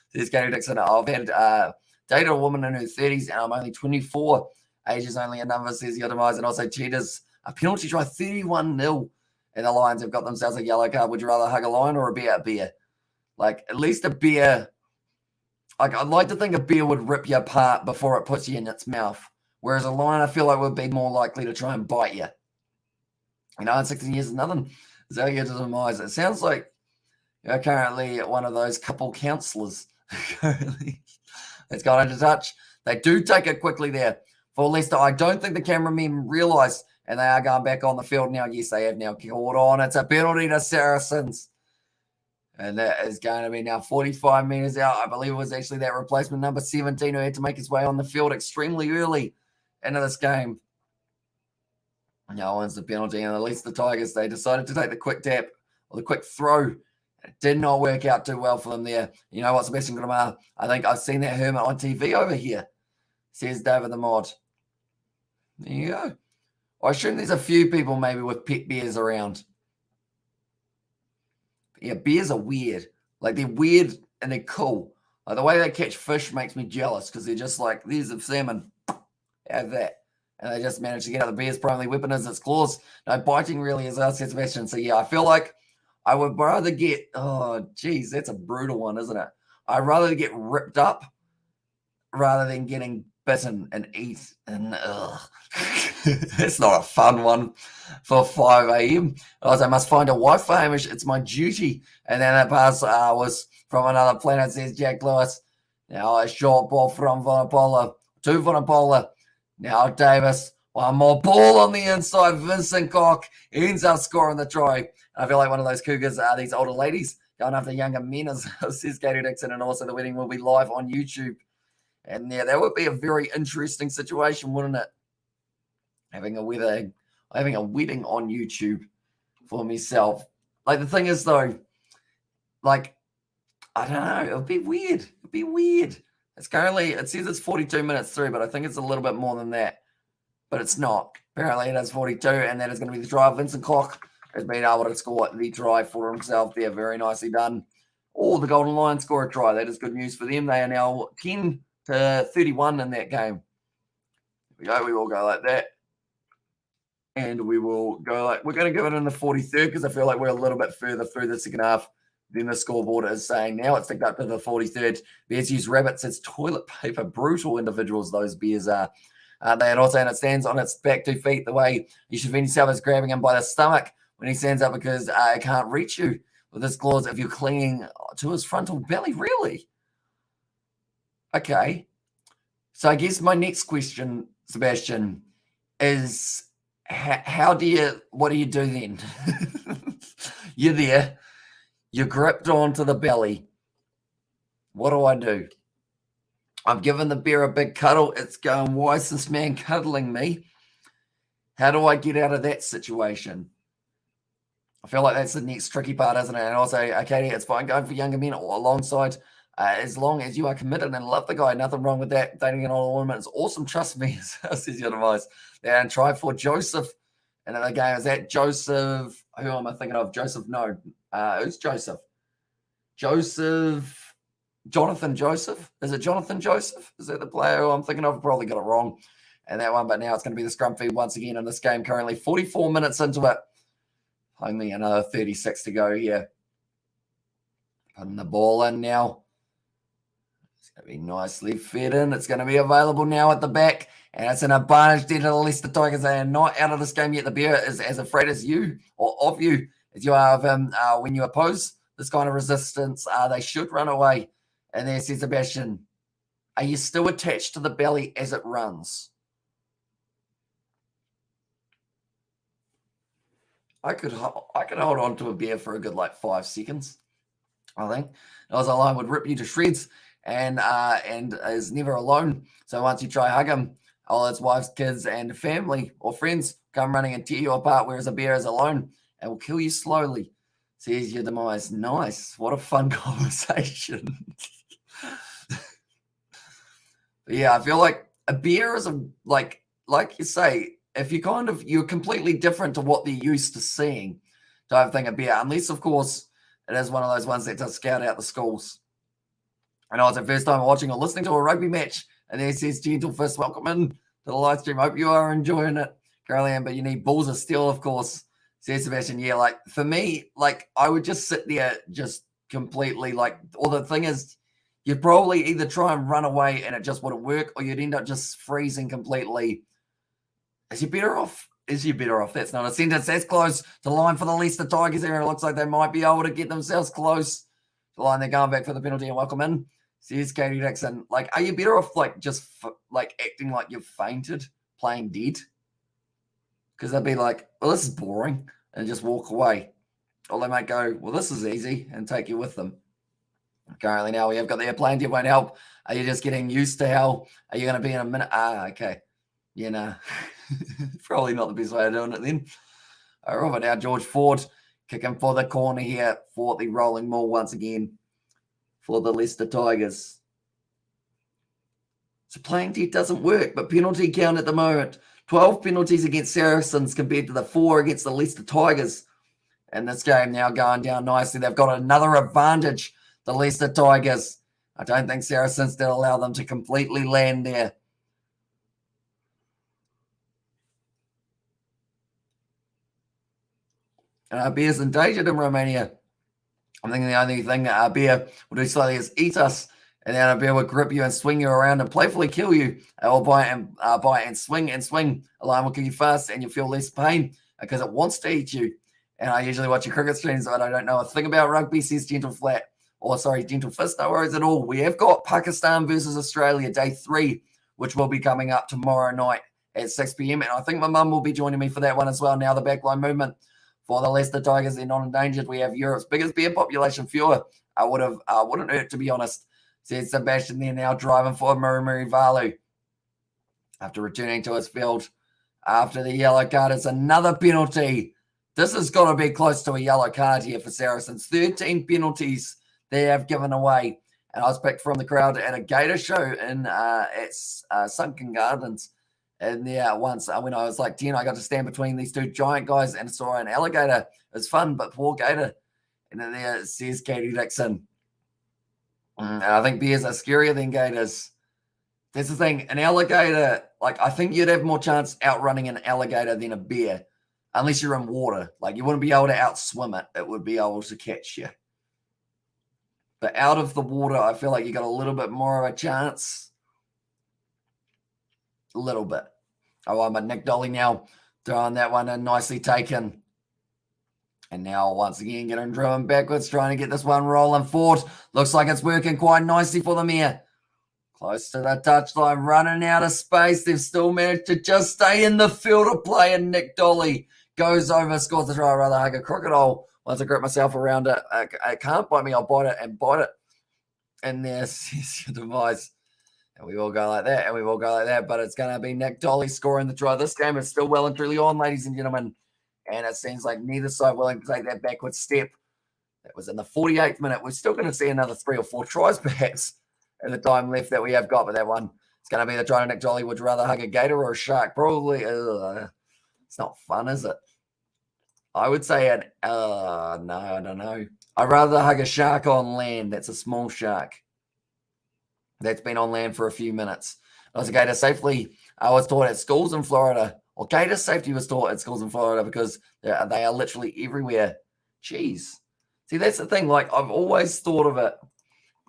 says Gary Dixon. I've had dated a woman in her 30s, and I'm only 24. Age is only a number, says your demise. And also, Cheetahs, a penalty try 31-0, and the Lions have got themselves a yellow card. Would you rather hug a lion or a bear? A bear. Like, at least a bear, like, I'd like to think a bear would rip you apart before it puts you in its mouth. Whereas a lion, I feel like, would be more likely to try and bite you. You know, in 16 years is nothing. So you demise. It sounds like you're currently one of those couple counsellors. It's got into touch. They do take it quickly there for Leicester. I don't think the cameramen realised, and they are going back on the field now. Yes, they have now caught on. It's a penalty to Saracens. And that is going to be now 45 metres out. I believe it was actually that replacement number 17 who had to make his way on the field extremely early into this game. No one's the penalty. And at least the Tigers, they decided to take the quick tap or the quick throw. It did not work out too well for them there. You know what, Sebastian Gramar? I think I've seen that Hermit on TV over here. says David the Mod. There you go. I assume there's a few people maybe with pet bears around. Yeah, bears are weird. Like, they're weird and they're cool. Like, the way they catch fish makes me jealous because they're just like, there's a salmon. Have that. And they just manage to get out. The bear's primary weapon is its claws. No, biting really is us, Sebastian. So, yeah, I feel like I would rather get, oh, geez, that's a brutal one, isn't it? I'd rather get ripped up rather than getting bitten and eat. And it's not a fun one for 5 a.m. I must find a wife for Hamish. It's my duty. And then that pass was from another planet, says Jack Lewis. Now a short ball from Vanapola to Vanapola. Now Davis. One more ball on the inside. Vincent Koch ends up scoring the try. I feel like one of those Cougars are these older ladies going after younger men, as says Katie Dixon. And also the wedding will be live on YouTube. And yeah, that would be a very interesting situation, wouldn't it? Having a wedding on YouTube for myself. Like, the thing is, though, like, I don't know, it would be weird. It'd be weird. It's currently, it says it's 42 minutes through, but I think it's a little bit more than that. But it's not. Apparently it is 42, and that is going to be the try. Vincent Koch has been able to score the try for himself there. Very nicely done. Oh, the Golden Lions score a try. That is good news for them. They are now 10-31 in that game. Here we go. We will go like that. And we will go like, we're going to give it in the 43rd because I feel like we're a little bit further through the second half than the scoreboard is saying. Now it's ticked up to the 43rd. Bears use rabbits as toilet paper. Brutal individuals those bears are. They had also, and it stands on its back 2 feet the way you should find yourself is grabbing him by the stomach when he stands up because it can't reach you with his claws if you're clinging to his frontal belly. Really? Okay. So I guess my next question, Sebastian, is what do you do then? You're there. You're gripped onto the belly. What do I do? I've given the bear a big cuddle. It's going, why is this man cuddling me? How do I get out of that situation? I feel like that's the next tricky part, isn't it? And also, Katie, it's fine going for younger men or alongside, as long as you are committed and love the guy. Nothing wrong with that. Dating an older woman is awesome. Trust me, says your advice. And try for Joseph. And the game, is that Joseph? Who am I thinking of? Joseph? No. Who's Joseph? Jonathan Joseph? Is it Jonathan Joseph? Is that the player who I'm thinking of? Probably got it wrong. And that one, but now it's going to be the scrum feed once again in this game. Currently 44 minutes into it. Only another 36 to go here. Putting the ball in now. It's going to be nicely fed in. It's going to be available now at the back. And it's an advantage there to the Leicester Tigers. They are not out of this game yet. The bear is as afraid as you, or of you, as you are of him when you oppose this kind of resistance. They should run away. And there says Sebastian, are you still attached to the belly as it runs? I could hold on to a bear for a good 5 seconds. I think as a lion would rip you to shreds, and is never alone. So once you try hug him, all its wives, kids, and family or friends come running and tear you apart. Whereas a bear is alone and will kill you slowly. Says your demise. Nice. What a fun conversation. Yeah, I feel like a bear is like you say, if you're completely different to what they're used to seeing, type thing, a bear, unless of course it is one of those ones that does scout out the schools. I know it's the first time watching or listening to a rugby match, and there says Gentle Fist, welcome in to the live stream. Hope you are enjoying it, Caroline, but you need balls of steel, of course, says Sebastian. Yeah, like for me, like I would just sit there just completely or the thing is, you'd probably either try and run away and it just wouldn't work, or you'd end up just freezing completely. Is you better off? Is you better off? That's not a sentence. That's close to the line for the Leicester Tigers there. It looks like they might be able to get themselves close to the line. They're going back for the penalty and welcome in. Says Katie Dixon. Are you better off just acting like you've fainted, playing dead? Because they'd be like, well, this is boring, and just walk away. Or they might go, well, this is easy, and take you with them. Currently now we have got the airplane. It won't help. Are you just getting used to how are you going to be in a minute? Okay. Yeah, no. Probably not the best way of doing it then. All right, now George Ford kicking for the corner here for the rolling maul once again for the Leicester Tigers. So playing dead doesn't work, but penalty count at the moment. 12 penalties against Saracens compared to the 4 against the Leicester Tigers. And this game now going down nicely. They've got another advantage, the Leicester Tigers. I don't think Saracens did allow them to completely land there. And Bear's endangered in Romania. I'm thinking the only thing that Bear will do slightly is eat us, and then Bear will grip you and swing you around and playfully kill you. It will bite and swing and swing. A lion will kill you fast, and you feel less pain because it wants to eat you. And I usually watch your cricket streams, but I don't know a thing about rugby, says Gentle Flat. Or, sorry, Gentle Fist, no worries at all. We have got Pakistan versus Australia, day 3, which will be coming up tomorrow night at 6 p.m. And I think my mum will be joining me for that one as well. Now the backline movement for the Leicester Tigers, they're not endangered. We have Europe's biggest beer population. Fewer wouldn't hurt, to be honest, said Sebastian. They're now driving for Murray Valu after returning to his field after the yellow card. It's another penalty. This has got to be close to a yellow card here for Saracens. 13 penalties they have given away. And I was picked from the crowd at a gator show at Sunken Gardens. And once when I was like 10, I got to stand between these two giant guys and saw an alligator. It was fun, but poor gator. And then there says Katie Dixon. And I think bears are scarier than gators. That's the thing. An alligator, like, I think you'd have more chance outrunning an alligator than a bear, unless you're in water. Like, you wouldn't be able to outswim it. It would be able to catch you. But out of the water, I feel like you got a little bit more of a chance. A little bit. Oh, but Nick Dolly now throwing that one in, nicely taken. And now once again getting driven backwards, trying to get this one rolling forward. Looks like it's working quite nicely for them here. Close to the touchline, running out of space. They've still managed to just stay in the field of play, and Nick Dolly goes over, scores the try. I'd rather hug a crocodile. Once I grip myself around it, it can't bite me. I'll bite it and bite it. And there's your device. And we will go like that, and we will go like that. But it's going to be Nick Dolly scoring the try. This game is still well and truly on, ladies and gentlemen. And it seems like neither side willing to take that backward step. That was in the 48th minute. We're still going to see another 3 or 4 tries, perhaps, in the time left that we have got. But that one, it's going to be the try to Nick Dolly. Would you rather hug a gator or a shark? Probably. It's not fun, is it? I would say no, I don't know. I'd rather hug a shark on land. That's a small shark that's been on land for a few minutes. I was a gator safely. I was taught at schools in Florida, or gator safety was taught at schools in Florida, because they are literally everywhere. Jeez. See, that's the thing. Like, I've always thought of it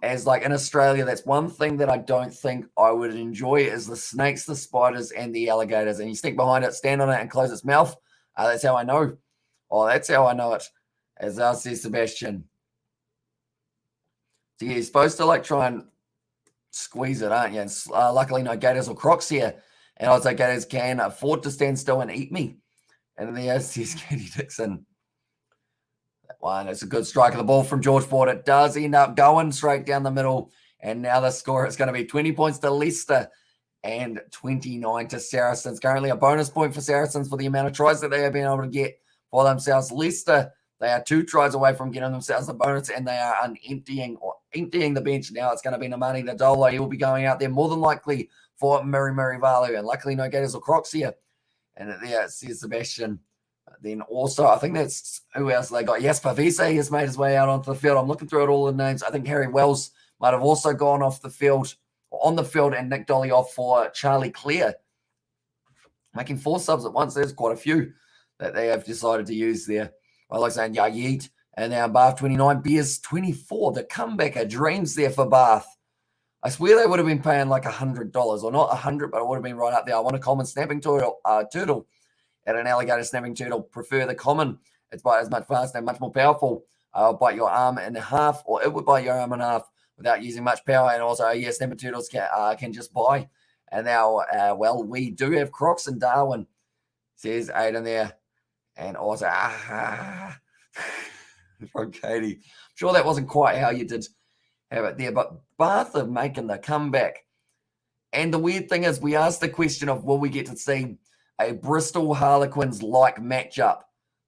as, like, in Australia, that's one thing that I don't think I would enjoy is the snakes, the spiders, and the alligators. And you stick behind it, stand on it, and close its mouth. That's how I know. Oh, that's how I know it, as I says Sebastian. So you're supposed to, like, try and squeeze it, aren't you? And luckily, no gators or crocs here. And I'd say gators can afford to stand still and eat me. And there's Katie Dixon. That one, it's a good strike of the ball from George Ford. It does end up going straight down the middle. And now the score is going to be 20 points to Leicester and 29 to Saracens. Currently a bonus point for Saracens for the amount of tries that they have been able to get for themselves. Leicester, they are 2 tries away from getting themselves the bonus, and they are emptying the bench. Now it's going to be Namani Nadolo. He will be going out there more than likely for Murray Valu, and luckily no gators or crocs here. And there it says Sebastian. Then also, I think that's who else they got. Yes, Pavise has made his way out onto the field. I'm looking through all the names. I think Harry Wells might have also gone off the field, or on the field, and Nick Dolly off for Charlie Clear. Making 4 subs at once. There's quite a few that they have decided to use there. I like saying Yeet, and now Bath 29, Beers 24. The comebacker dreams there for Bath. I swear they would have been paying like $100, or not 100, but it would have been right up there. I want a common snapping turtle and an alligator snapping turtle. Prefer the common. It's bite as much faster and much more powerful. Bite your arm in half, or it would bite your arm in half without using much power. And also, yes, snapping turtles can just bite. And now, well, we do have Crocs in Darwin, says Aiden there. And also, from Katie. I'm sure that wasn't quite how you did have it there, but Bath are making the comeback. And the weird thing is, we asked the question of, will we get to see a Bristol Harlequins-like matchup?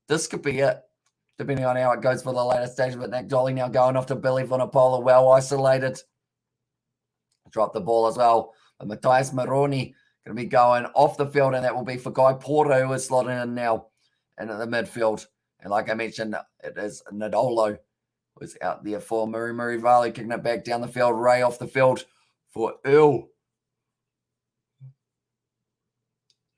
This could be it, depending on how it goes for the later stage. But Nick Dolly now going off to Billy Vunipola, well isolated. Dropped the ball as well. Matthias Moroni going to be going off the field, and that will be for Guy Porter, who is slotting in now in the midfield. And like I mentioned, it is Nadolo who's out there for Murray Varley, kicking it back down the field. Ray off the field for Earl.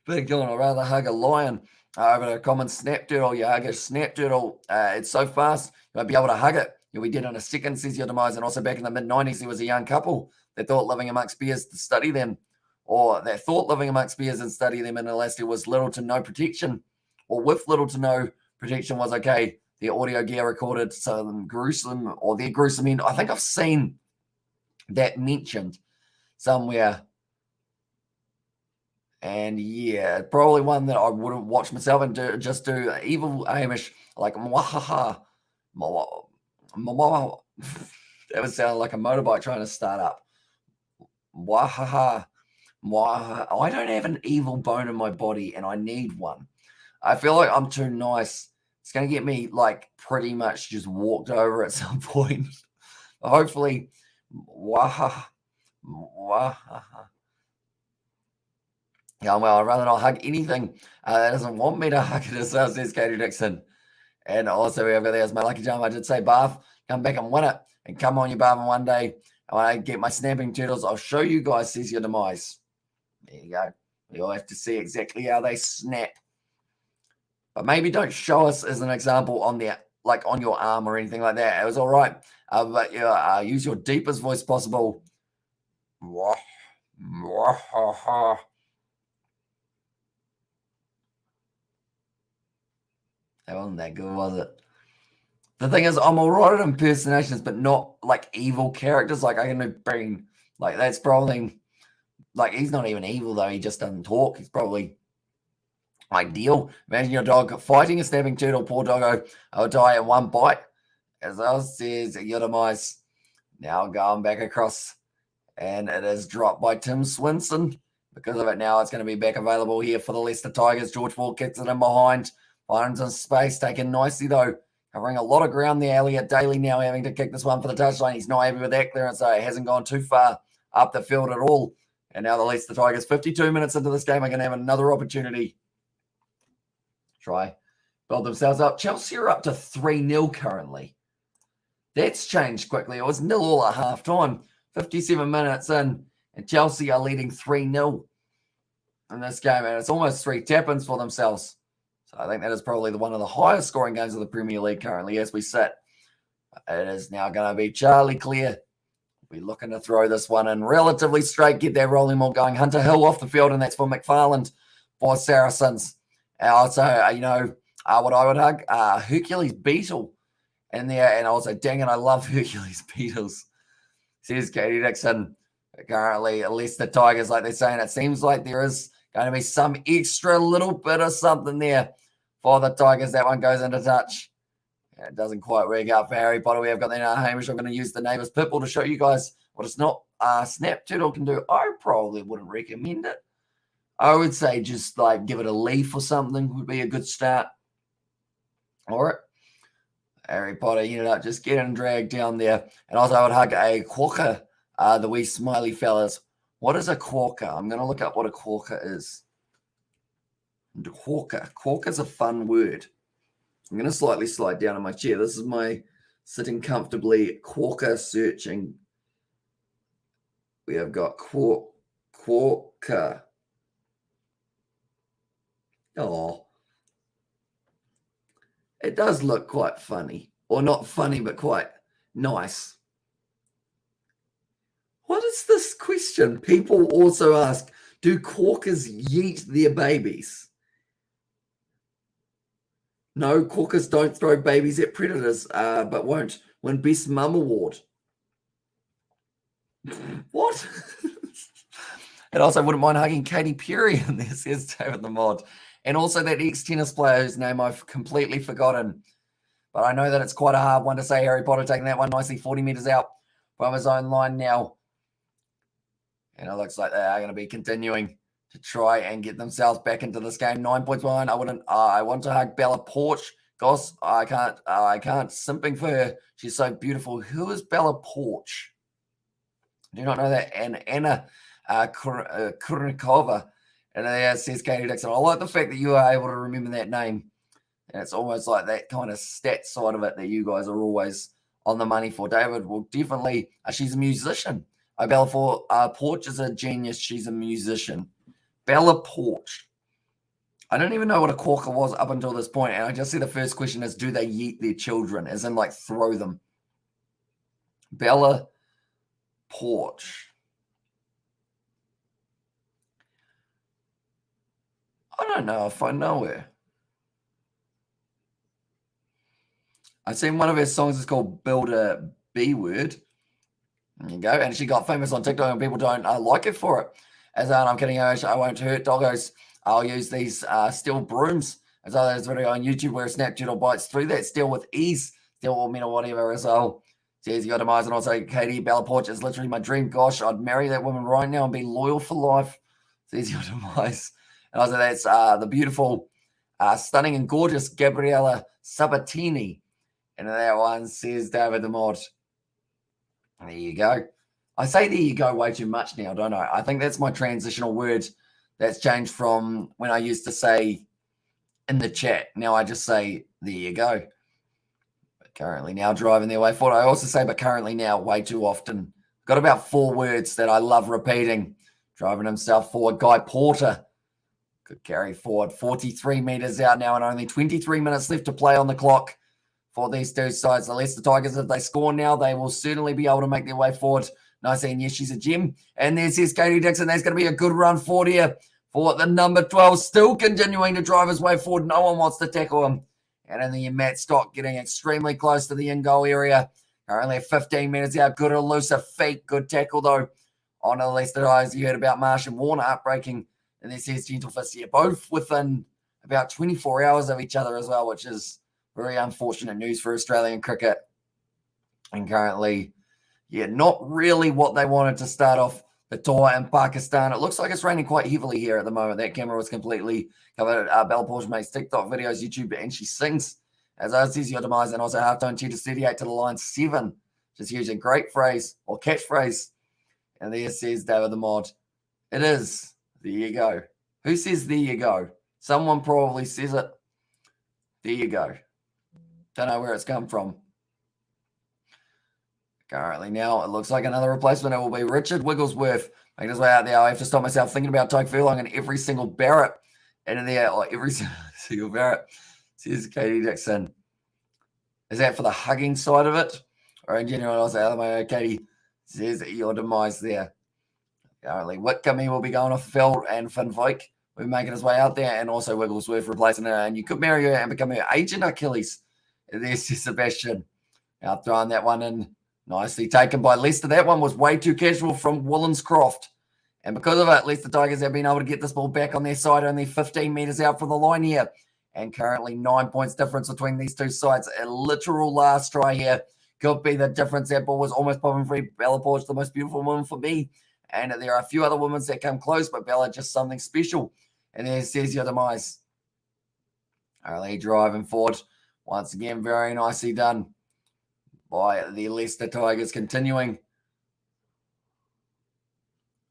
Big Dylan, I'd rather hug a lion over a common snap turtle. You hug a snap turtle, it's so fast, you won't be able to hug it. You'll be dead in a second, says your demise. And also back in the mid-90s, there was a young couple that thought living amongst bears to study them, or that thought living amongst bears and study them in Alaska was little to no protection, or with little to no protection was okay. The audio gear recorded some gruesome, or their gruesome end. I think I've seen that mentioned somewhere. And yeah, probably one that I wouldn't watch myself and do evil Amish, like mwahaha. That would sound like a motorbike trying to start up. Mwahaha. I don't have an evil bone in my body, and I need one. I feel like I'm too nice. It's going to get me like pretty much just walked over at some point. Hopefully, mwahaha. Yeah, well, I'd rather not hug anything that doesn't want me to hug it, says Katie Dixon. And also, we have got there's my lucky charm. I did say, Bath, come back and win it. And come on, you Bath, and one day, when I get my snapping turtles, I'll show you guys, says your demise. There you go. You'll have to see exactly how they snap. But maybe don't show us as an example on the, like on your arm or anything like that. It was all right. But yeah, use your deepest voice possible. That wasn't that good, was it? The thing is, I'm all right at impersonations, but not like evil characters. Like I can do Bean. Like that's probably, like he's not even evil though. He just doesn't talk. He's probably ideal. Imagine your dog fighting a snapping turtle. Poor doggo. I'll die in one bite. As I says, your demise. Now going back across, and it is dropped by Tim Swinson. Because of it now, it's going to be back available here for the Leicester Tigers. George Ford kicks it in behind. Finds in space, taken nicely though. Covering a lot of ground there. Elliot Daly now having to kick this one for the touchline. He's not happy with that clearance, so it hasn't gone too far up the field at all. And now the Leicester Tigers, 52 minutes into this game, are going to have another opportunity. Try build themselves up. Chelsea are up to 3-0 currently. That's changed quickly. It was 0-0 at half-time. 57 minutes in, and Chelsea are leading 3-0 in this game. And it's almost 3 tap-ins for themselves. So I think that is probably one of the highest scoring games of the Premier League currently as we sit. It is now going to be Charlie Clear. We're looking to throw this one in relatively straight, get that rolling ball going. Hunter Hill off the field, and that's for McFarland for Saracens. Also, what I would hug, Hercules Beetle in there. And also, dang it, I love Hercules Beetles. Says Katie Dixon. Currently, at least the Tigers, like they're saying, it seems like there is going to be some extra little bit of something there for the Tigers. That one goes into touch. It doesn't quite work out for Harry Potter. We have got the Hamish. I'm going to use the neighbour's pitbull to show you guys what it's not snap turtle can do. I probably wouldn't recommend it. I would say just like give it a leaf or something would be a good start. All right. Harry Potter ended up just getting dragged down there. And also I would hug a quokka, the wee smiley fellas. What is a quokka? I'm going to look up what a quokka is. Quokka. Quokka's a fun word. I'm going to slightly slide down on my chair. This is my sitting comfortably quokka searching. We have got quokka. Oh. It does look quite funny. Or not funny, but quite nice. What is this question? People also ask, do quokkas yeet their babies? No, quokkas don't throw babies at predators, but won't win Best Mum Award. What? And also wouldn't mind hugging Katy Perry in there, says David the Mod. And also that ex-tennis player whose name I've completely forgotten. But I know that it's quite a hard one to say. Harry Potter taking that one nicely 40 metres out from his own line now. And it looks like they are going to be continuing to try and get themselves back into this game. 9 points behind. I want to hug Bella Porch. Goss, I can't. Simping for her. She's so beautiful. Who is Bella Porch? I do not know that. And Anna Kurnikova. And there says Katie Dixon. I like the fact that you are able to remember that name. And it's almost like that kind of stat side of it that you guys are always on the money for. David will definitely, she's a musician. Bella Porch is a genius. She's a musician. Bella Porch. I don't even know what a quokka was up until this point, and I just see the first question is, do they yeet their children? As in, like, throw them. Bella Porch. I don't know if I know her. I've seen one of her songs is called Build a B Word. There you go. And she got famous on TikTok and people don't like it for it. As I'm kidding, I won't hurt doggos. I'll use these steel brooms. As there's a video on YouTube where a snap turtle bites through that steel with ease. Steel or metal, whatever as well. Says you got demise. And also, Katie, Bella Porch is literally my dream. Gosh, I'd marry that woman right now and be loyal for life. Says your demise. And also that's the beautiful, stunning and gorgeous Gabriella Sabatini. And that one says David the Mod. There you go. I say there you go way too much now, don't I? I think that's my transitional word that's changed from when I used to say in the chat. Now I just say there you go. But currently now driving their way forward. I also say but currently now way too often. Got about 4 words that I love repeating. Driving himself forward. Guy Porter. Could carry forward. 43 metres out now and only 23 minutes left to play on the clock for these two sides. The Leicester Tigers, if they score now, they will certainly be able to make their way forward. Nice, and yes, she's a gem. And there's Katie Dixon. That's going to be a good run forward here for the number 12, still continuing to drive his way forward. No one wants to tackle him. And in the Matt Scott getting extremely close to the in-goal area. Currently 15 minutes out. Good elusive feet. Good tackle, though, on the Leicester Tigers. You heard about Marsh and Warner heartbreaking. And this is Gentle Fist here. Both within about 24 hours of each other as well, which is very unfortunate news for Australian cricket. And currently, yeah, not really what they wanted to start off the tour in Pakistan. It looks like it's raining quite heavily here at the moment. That camera was completely covered. Bella Porch makes TikTok videos, YouTube, and she sings. As I says your demise, and also halftone cheetah 38 to the line 7. Just using great phrase or catchphrase. And there says David the Mod. It is. There you go. Who says there you go? Someone probably says it. There you go. Don't know where it's come from. Currently now, it looks like another replacement. It will be Richard Wigglesworth making his way out there. I have to stop myself thinking about Toke Furlong and every single Barrett in there, or every single Barrett. Says Katie Dixon. Is that for the hugging side of it? Or in general, I'll say, Katie says your demise there. Currently, Whitcomb will be going off the field, and Finn Vike will be making his way out there, and also Wigglesworth replacing her. And you could marry her and become her agent Achilles. There's Sebastian. Now throwing that one in. Nicely taken by Leicester. That one was way too casual from Wollenscroft. And because of it, Leicester Tigers have been able to get this ball back on their side, only 15 metres out from the line here. And currently 9 points difference between these two sides. A literal last try here could be the difference. That ball was almost popping free. Bella Porch, the most beautiful woman for me. And there are a few other women that come close, but Bella just something special. And there says your demise. Early driving forward. Once again, very nicely done by the Leicester Tigers continuing.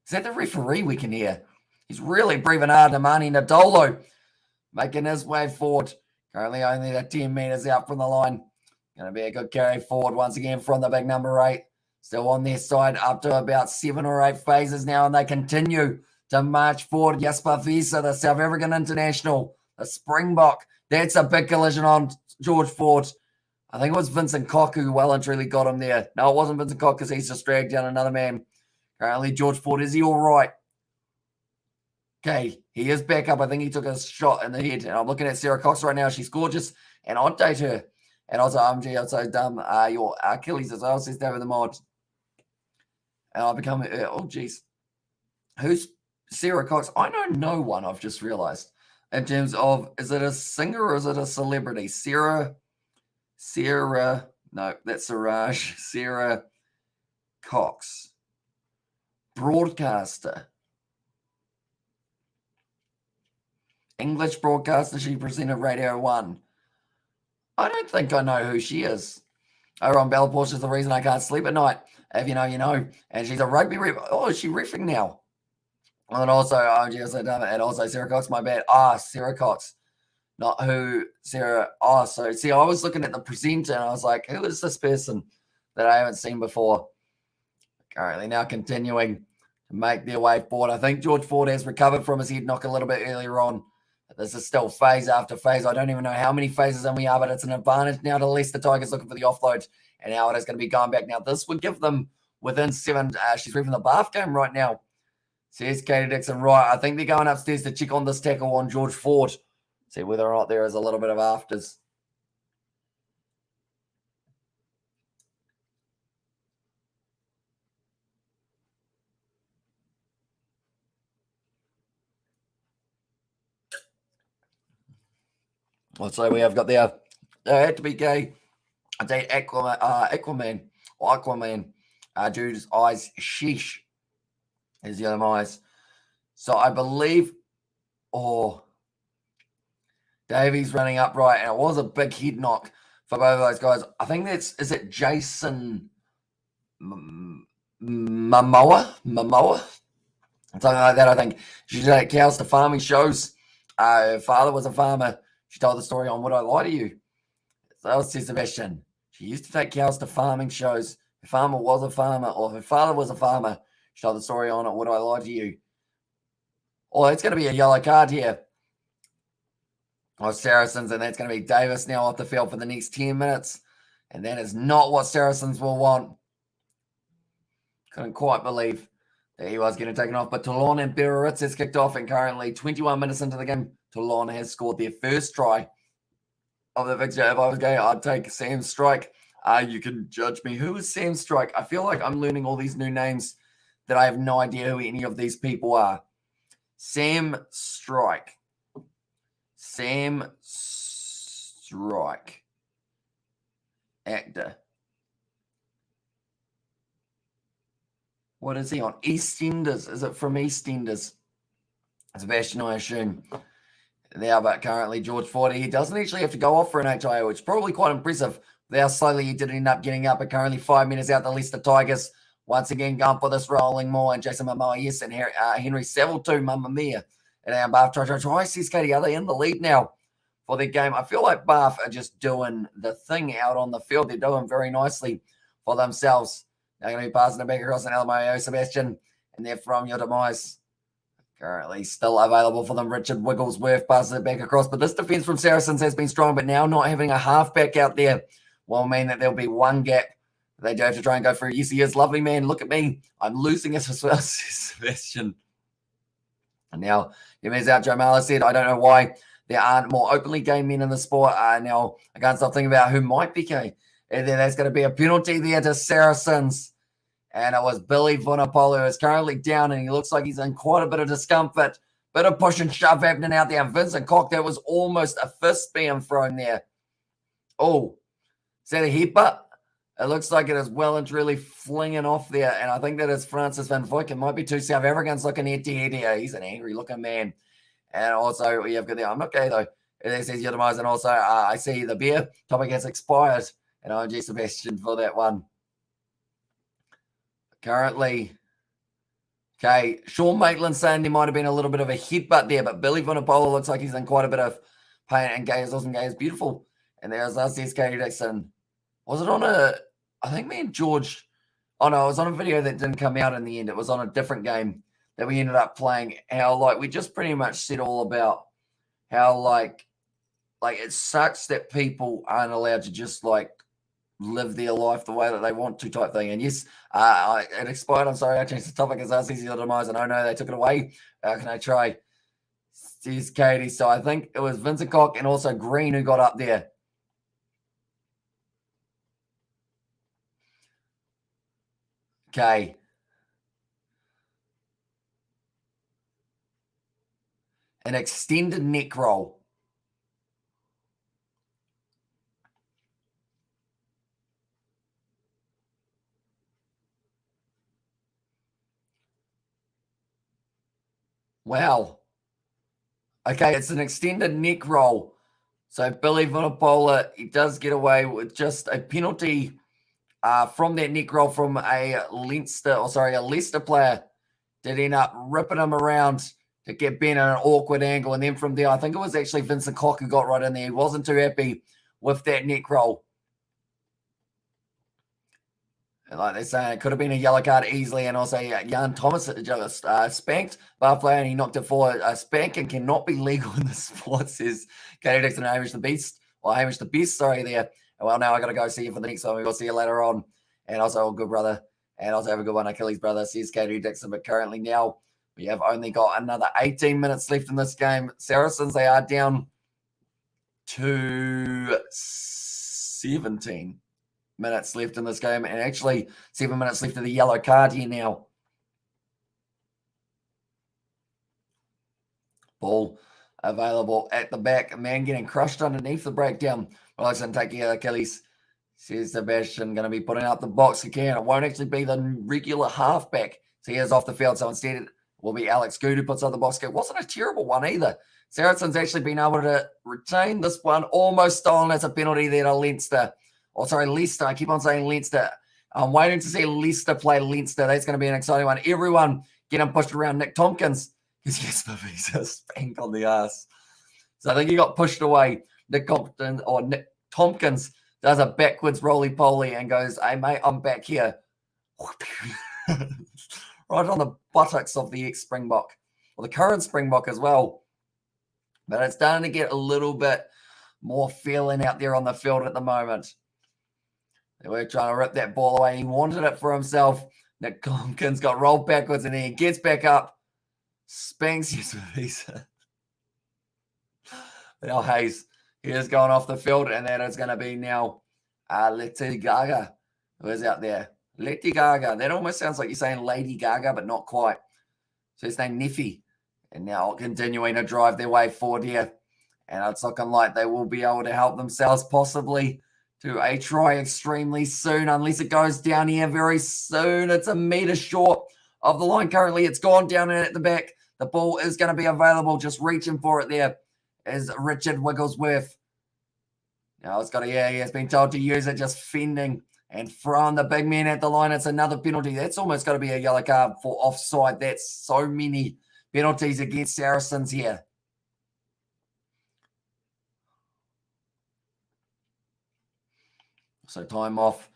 Is that the referee we can hear? He's really breathing hard. Amani Nadolo making his way forward. Currently only 10 metres out from the line. Going to be a good carry forward once again from the big number 8. Still on their side up to about 7 or 8 phases now, and they continue to march forward. Jasper Visa, the South African international, the Springbok. That's a big collision on George Ford. I think it was Vincent Koch who well and truly got him there. No, it wasn't Vincent Koch because he's just dragged down another man. Currently, George Ford, is he all right? Okay, he is back up. I think he took a shot in the head. And I'm looking at Sarah Cox right now. She's gorgeous, and I'd date her. And also, gee, I'm so dumb. Your Achilles as well, says David the Mod. And I'll become, oh, geez. Who's Sarah Cox? I know no one, I've just realized. In terms of, is it a singer or is it a celebrity? Sarah, no, that's Siraj. Sarah Cox. Broadcaster. English broadcaster. She presented Radio 1. I don't think I know who she is. Over on Bella Porch is the reason I can't sleep at night. If you know, you know. And she's a rugby ref. Oh, is she reffing now? And also, and also Sarah Cox, my bad. Sarah Cox, not who Sarah. So see, I was looking at the presenter and I was like, who is this person that I haven't seen before? Currently now continuing to make their way forward. I think George Ford has recovered from his head knock a little bit earlier on. This is still phase after phase. I don't even know how many phases in we are, but it's an advantage now to Leicester Tigers looking for the offload. And now it is going to be going back. Now, this would give them within 7. She's reading the Bath game right now. Says Katie Dixon, right. I think they're going upstairs to check on this tackle on George Ford. See whether or not there is a little bit of afters. So we have got there. They had to be gay. I date Aquaman. Dude's eyes. Sheesh. Is the other eyes. So I believe. Davey's running upright, and it was a big head knock for both of those guys. I think is it Jason Momoa? Something like that, I think. She did cows to farming shows. Her father was a farmer. She told the story on Would I Lie to You? So that was Sebastian. She used to take cows to farming shows. Her farmer was a farmer, or her father was a farmer. She told the story on it. Would I Lie to You? Oh, it's going to be a yellow card here. Saracens, and that's going to be Davis now off the field for the next 10 minutes. And that is not what Saracens will want. Couldn't quite believe that he was getting taken off. But Toulon and Biarritz has kicked off, and currently 21 minutes into the game, Toulon has scored their first try of the fixture. If I was going, I'd take Sam Strike. You can judge me. Who is Sam Strike? I feel like I'm learning all these new names that I have no idea who any of these people are. Sam Strike. Sam Strike. Actor. What is he on? EastEnders. Is it from EastEnders? Sebastian, I assume. Now, but currently George Ford, he doesn't actually have to go off for an HIO, which is probably quite impressive. How slowly he did end up getting up, but currently 5 minutes out the Leicester Tigers. Once again, going for this rolling more, and Jason Momoa, yes, and Henry Saville too, Mamma Mia. And Bath try, sees Katie, are they in the lead now for their game? I feel like Bath are just doing the thing out on the field. They're doing very nicely for themselves. They're going to be passing it back across an LMIO, Sebastian, and they're from your demise. Currently still available for them. Richard Wigglesworth passes it back across. But this defense from Saracens has been strong, but now not having a halfback out there will mean that there'll be one gap. They do have to try and go for it. Yes, he is. Lovely man. Look at me. I'm losing it as well, Sebastian. And now, Yemiz out. Joe Mala said, I don't know why there aren't more openly gay men in the sport. Now, I can't stop thinking about who might be gay. And then there's going to be a penalty there to Saracens. And it was Billy Vunipola, who is currently down, and he looks like he's in quite a bit of discomfort. Bit of push and shove happening out there. And Vincent Koch, that was almost a fist being thrown there. Oh, is that a headbutt? It looks like it is well and truly flinging off there. And I think that is Francis Van Voik. It might be two South Africans looking head-to-head here. He's an angry-looking man. And also, we have got there. I'm not gay, though. It says your demise. And also, I see the beer topic has expired. And OG Sebastian for that one. Currently, okay, Sean Maitland saying there might have been a little bit of a headbutt there, but Billy Vunipola looks like he's in quite a bit of pain, and Gay is awesome. Gay is beautiful. And there's us, there's Katie Dixon. Was it on I think me and George, oh no, it was on a video that didn't come out in the end. It was on a different game that we ended up playing. How, we just pretty much said all about how, it sucks that people aren't allowed to just, live their life the way that they want to type thing. And yes, it expired. I'm sorry, I changed the topic as I see the demise, and oh no, they took it away. How can I try? Here's Katie. So I think it was Vincent Koch and also Green who got up there. Okay. An extended neck roll. Wow. Okay, it's an extended neck roll. So Billy Vunipola, he does get away with just a penalty from that neck roll from a Leicester player. did end up ripping him around to get Ben at an awkward angle. And then from there, I think it was actually Vincent Koch who got right in there. He wasn't too happy with that neck roll. And like they're saying, it could have been a yellow card easily. And also, Jan Thomas just spanked Barflay and he knocked it forward. Spanking cannot be legal in the sport, says Katie Dixon and Hamish the Beast. Or Hamish the Beast, sorry, there. Well, now I got to go see you for the next one. We'll see you later on. And also, good brother. And also have a good one, Achilles brother, says Katie Dixon. But currently now, we have only got another 18 minutes left in this game. Saracens, they are down to 17 minutes left in this game. And actually, 7 minutes left of the yellow card here now. Ball available at the back. A man getting crushed underneath the breakdown. Relaxing taking out Achilles. Says Sebastian, going to be putting out the box again. It won't actually be the regular halfback. So he is off the field. So instead, it will be Alex Good who puts out the box. It wasn't a terrible one either. Saracens actually been able to retain this one. Almost stolen as a penalty there to Leicester. Oh, sorry, Leicester. I keep on saying Leicester. I'm waiting to see Leicester play Leicester. That's going to be an exciting one. Everyone getting pushed around. Nick Tompkins. Because he gets the visa spank on the ass. So I think he got pushed away. Nick Tompkins does a backwards roly-poly and goes, hey, mate, I'm back here. Right on the buttocks of the ex-Springbok. Well, the current Springbok as well. But it's starting to get a little bit more feeling out there on the field at the moment. They were trying to rip that ball away. He wanted it for himself. Nick Tompkins got rolled backwards and then he gets back up. Spanks his visa. Now Hayes, he is going off the field, and that is going to be now Leti Gaga, who is out there. Leti Gaga. That almost sounds like you're saying Lady Gaga, but not quite. So his name Neffy. And now continuing to drive their way forward here. And it's looking like they will be able to help themselves possibly to a try extremely soon, unless it goes down here very soon. It's a metre short of the line currently. It's gone down and at the back. The ball is going to be available. Just reaching for it there is Richard Wigglesworth. Now it's got he has been told to use it, just fending and throwing the big man at the line. It's another penalty. That's almost got to be a yellow card for offside. That's so many penalties against Saracens here. So time off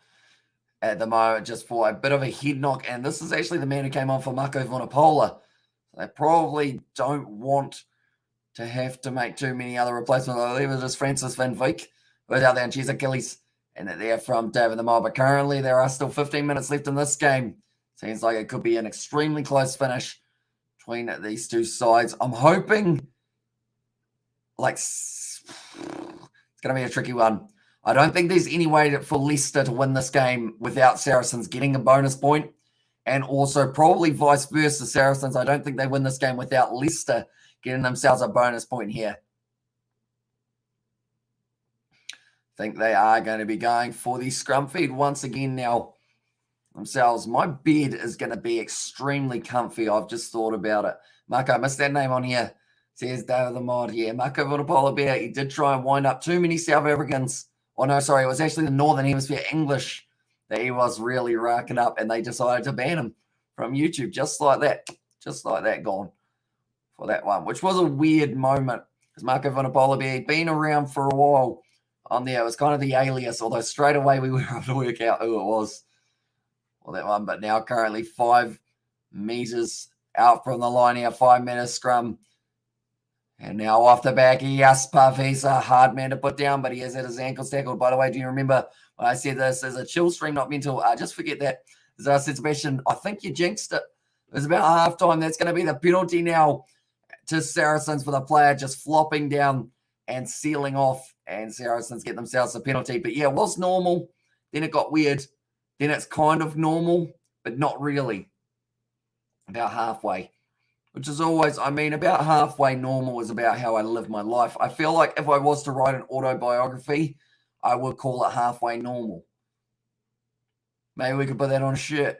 at the moment just for a bit of a head knock. And this is actually the man who came on for Marco Vunipola. They probably don't want to have to make too many other replacements. I believe it was just Francis Van Veek who was out there, and she's Achilles. And they're from David the Mob. But currently, there are still 15 minutes left in this game. Seems like it could be an extremely close finish between these two sides. I'm hoping, it's going to be a tricky one. I don't think there's any way for Leicester to win this game without Saracens getting a bonus point. And also probably vice versa, Saracens. I don't think they win this game without Leicester getting themselves a bonus point here. I think they are going to be going for the scrum feed once again now themselves. My bed is going to be extremely comfy. I've just thought about it. Marco, I missed that name on here. Says David the Mod. Yeah, Marco Vunipola Bear. He did try and wind up too many South Africans. Oh, no, sorry. It was actually the Northern Hemisphere English that he was really racking up, and they decided to ban him from YouTube just like that. Just like that, gone for that one, which was a weird moment because Marco Vunipola Bear had been around for a while on there. It was kind of the alias, although straight away we were able to work out who it was for that one. But now currently 5 meters out from the line here, 5 meter scrum. And now off the back, Jasper, he's a hard man to put down, but he has had his ankles tackled. By the way, do you remember when I said this is a chill stream, not mental? Just forget that. As I said, Sebastian, I think you jinxed it. It was about halftime. That's going to be the penalty now to Saracens for the player just flopping down and sealing off, and Saracens get themselves a penalty. But yeah, it was normal. Then it got weird. Then it's kind of normal, but not really. About halfway. Which is always, about halfway normal is about how I live my life. I feel like if I was to write an autobiography, I would call it halfway normal. Maybe we could put that on a shirt.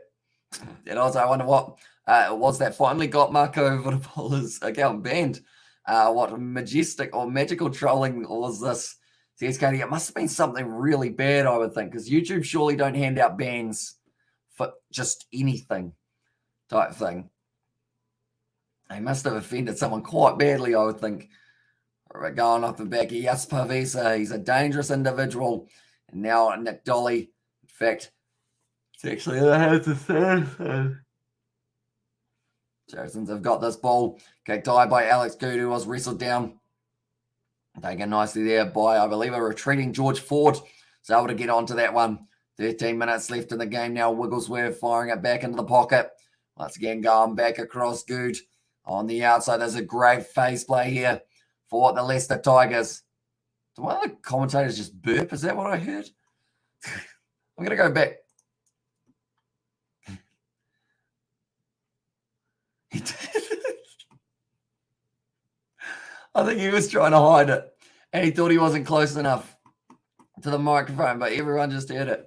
And also, I wonder what it was that finally got Marco Vunipola's account banned. What majestic or magical trolling was this? Says Katie, it must have been something really bad, I would think, because YouTube surely don't hand out bans for just anything type thing. They must have offended someone quite badly, I would think. Right, going off the back of Jasper Visa. He's a dangerous individual. And now Nick Dolly. In fact, it's actually the hands of Saracens. Saracens have got this ball. Kicked high by Alex Good, who was wrestled down. Taken nicely there by, I believe, a retreating George Ford. So able to get onto that one. 13 minutes left in the game now. Wigglesworth firing it back into the pocket. Once again, going back across Good. On the outside, there's a great face play here for the Leicester Tigers. Do one of the commentators just burp? Is that what I heard? I'm going to go back. He did. I think he was trying to hide it. And he thought he wasn't close enough to the microphone, but everyone just heard it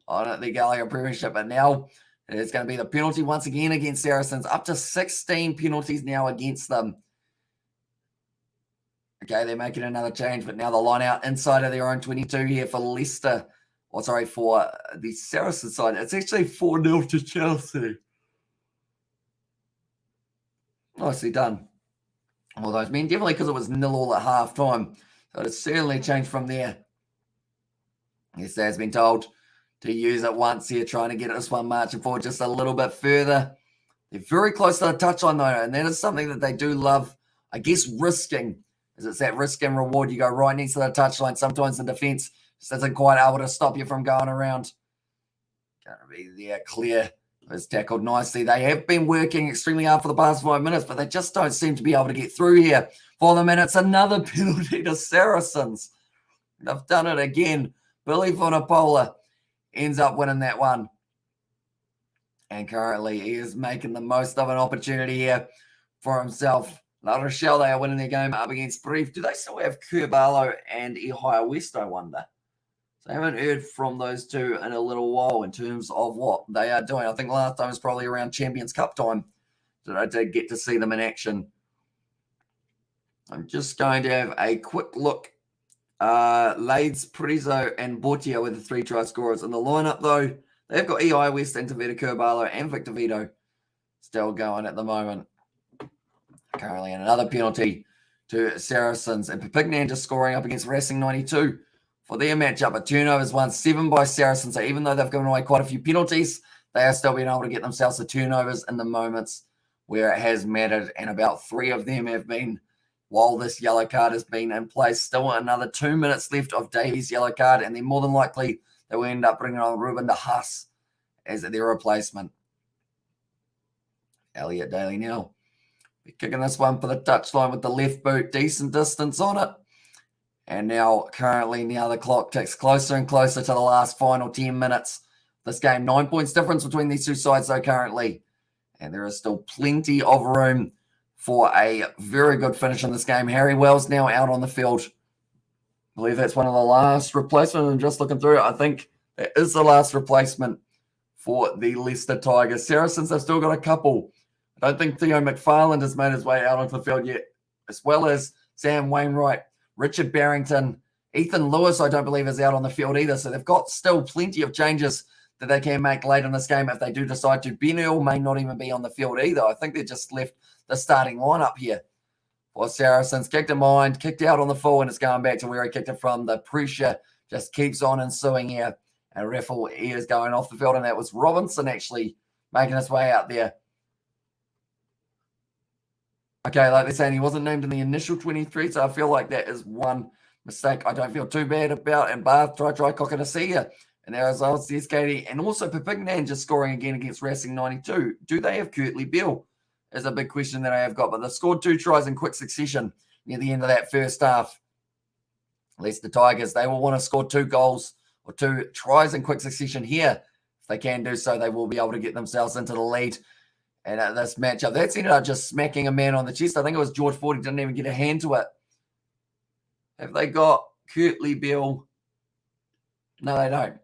on the Gallagher Premiership. And now it's going to be the penalty once again against Saracens. Up to 16 penalties now against them. Okay, they're making another change, but now the line out inside of their own 22 here for Leicester. Or sorry, for the Saracens side. It's actually 4-0 to Chelsea. Nicely done. All those men, definitely because it was 0-0 at half time. So it's certainly changed from there. Yes, has been told to use it once here, trying to get this one marching forward just a little bit further. They're very close to the touchline, though, and that is something that they do love, I guess, risking. As it's that risk and reward. You go right next to the touchline. Sometimes the defence just isn't quite able to stop you from going around. Going to be there, clear. It's tackled nicely. They have been working extremely hard for the past 5 minutes, but they just don't seem to be able to get through here for them. And it's another penalty to Saracens. They've done it again. Billy Vunipola ends up winning that one. And currently he is making the most of an opportunity here for himself. La Rochelle, they are winning their game up against Brief. Do they still have Kerbarlo and Ihia West, I wonder? So I haven't heard from those two in a little while in terms of what they are doing. I think last time was probably around Champions Cup time that I did get to see them in action. I'm just going to have a quick look. Lades, Prizo, and Bortia were the 3 try scorers. In the lineup, though, they've got Ihia West, and Tavita Kerbarlo, and Victor Vito still going at the moment. Currently another penalty to Saracens. And Papignan just scoring up against Racing 92 for their matchup. A turnovers won 7 by Saracens. So even though they've given away quite a few penalties, they are still being able to get themselves the turnovers in the moments where it has mattered. And about 3 of them have been while this yellow card has been in place. Still another 2 minutes left of Davies' yellow card. And then more than likely they will end up bringing on Ruben de Haas as their replacement. Elliot Daly now kicking this one for the touchline with the left boot. Decent distance on it. And now, currently, the clock ticks closer and closer to the last final 10 minutes. This game, 9 points difference between these two sides, though, currently. And there is still plenty of room for a very good finish in this game. Harry Wells now out on the field. I believe that's one of the last replacements. I'm just looking through it. I think that is the last replacement for the Leicester Tigers. Saracens have still got a couple. I don't think Theo McFarland has made his way out onto the field yet, as well as Sam Wainwright, Richard Barrington, Ethan Lewis, I don't believe is out on the field either. So they've got still plenty of changes that they can make late in this game if they do decide to. Ben Earl may not even be on the field either. I think they just left the starting lineup here for Saracens. Kicked in mind, kicked out on the full, and it's going back to where he kicked it from. The pressure just keeps on ensuing here. And Raffle is going off the field, and that was Robinson actually making his way out there. Okay, like they're saying, he wasn't named in the initial 23, so I feel like that is one mistake I don't feel too bad about. And Bath, try Cockanasia. And there is LCS Katie. And also Papignan just scoring again against Racing 92. Do they have Kurtley Beale? Is a big question that I have got. But they scored 2 tries in quick succession near the end of that first half. Leicester Tigers, they will want to score 2 goals or 2 tries in quick succession here. If they can do so, they will be able to get themselves into the lead. And this matchup, that's ended up just smacking a man on the chest. I think it was George Ford. He didn't even get a hand to it. Have they got Kurtley Beale? No, they don't.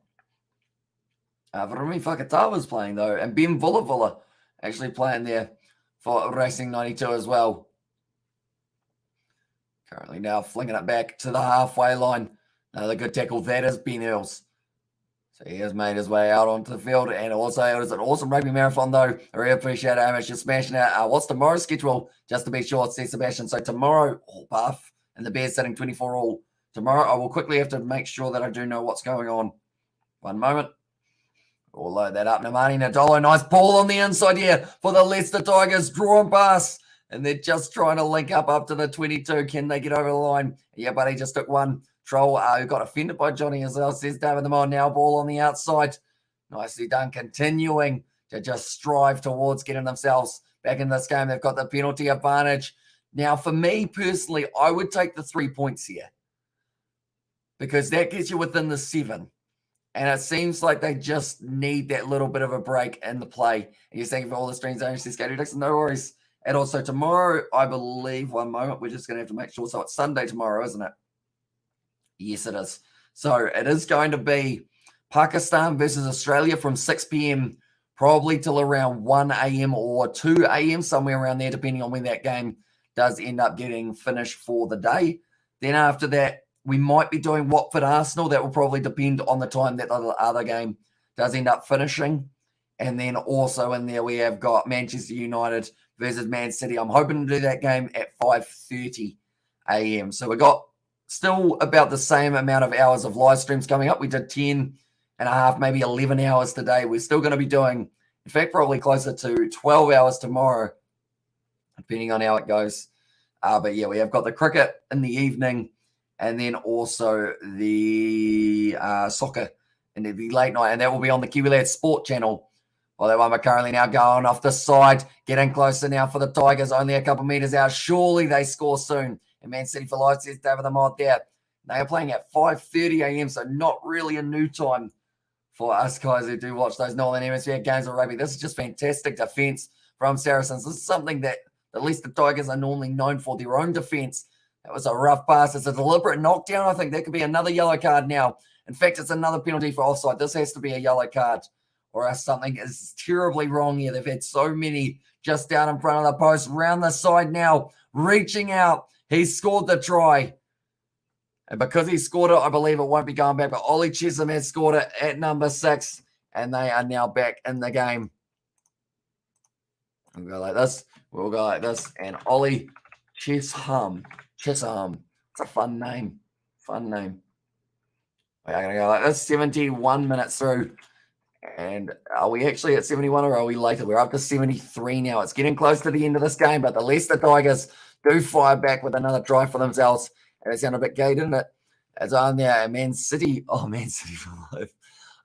Varumi Fakatawa's playing, though. And Ben Vulavula actually playing there for Racing 92 as well. Currently now flinging it back to the halfway line. Another good tackle. That is Ben Earls. So he has made his way out onto the field. And also, it was an awesome rugby marathon, though. I really appreciate it, Amish. You're smashing it. What's tomorrow's schedule? Just to be sure, it's Sebastian. So tomorrow, Buff, and the Bears sitting 24 all. Tomorrow, I will quickly have to make sure that I do know what's going on. One moment. We'll load that up. Namani Nadolo, nice ball on the inside here for the Leicester Tigers. Draw and pass. And they're just trying to link up to the 22. Can they get over the line? Yeah, but he just took one. Troll, who got offended by Johnny as well, says David the Mo. Now ball on the outside. Nicely done. Continuing to just strive towards getting themselves back in this game. They've got the penalty advantage. Now, for me personally, I would take the 3 points here because that gets you within the 7. And it seems like they just need that little bit of a break in the play. And you're saying for all the streams, no worries. And also tomorrow, I believe, one moment, we're just going to have to make sure. So it's Sunday tomorrow, isn't it? Yes, it is. So it is going to be Pakistan versus Australia from 6 p.m. probably till around 1 a.m. or 2 a.m., somewhere around there, depending on when that game does end up getting finished for the day. Then after that, we might be doing Watford Arsenal. That will probably depend on the time that the other game does end up finishing. And then also in there, we have got Manchester United versus Man City. I'm hoping to do that game at 5:30 a.m. So we got still about the same amount of hours of live streams coming up. We did 10 and a half, maybe 11 hours today. We're still going to be doing, in fact, probably closer to 12 hours tomorrow, depending on how it goes. But yeah, we have got the cricket in the evening, and then also the soccer in the late night, and that will be on the Kiwi Lads Sport channel. Well, that one we're currently now going off the side, getting closer now for the Tigers, only a couple meters out. Surely they score soon. And Man City for life, says David the Mod there. They are playing at 5:30 a.m., so not really a new time for us guys who do watch those Northern Hemisphere games of rugby. This is just fantastic defense from Saracens. This is something that at least the Tigers are normally known for, their own defense. That was a rough pass. It's a deliberate knockdown. I think that could be another yellow card now. In fact, it's another penalty for offside. This has to be a yellow card, or else something is terribly wrong here. They've had so many just down in front of the post. Round the side now, reaching out. He scored the try. And because he scored it, I believe it won't be going back. But Ollie Chessum has scored it at number 6. And they are now back in the game. We'll go like this. We'll go like this. And Ollie Chessum. It's a fun name. Fun name. We are going to go like this. 71 minutes through. And are we actually at 71 or are we later? We're up to 73 now. It's getting close to the end of this game. But the Leicester Tigers do fire back with another try for themselves. And it sounded a bit gay, didn't it? It's on there. Man City. Oh, Man City for life.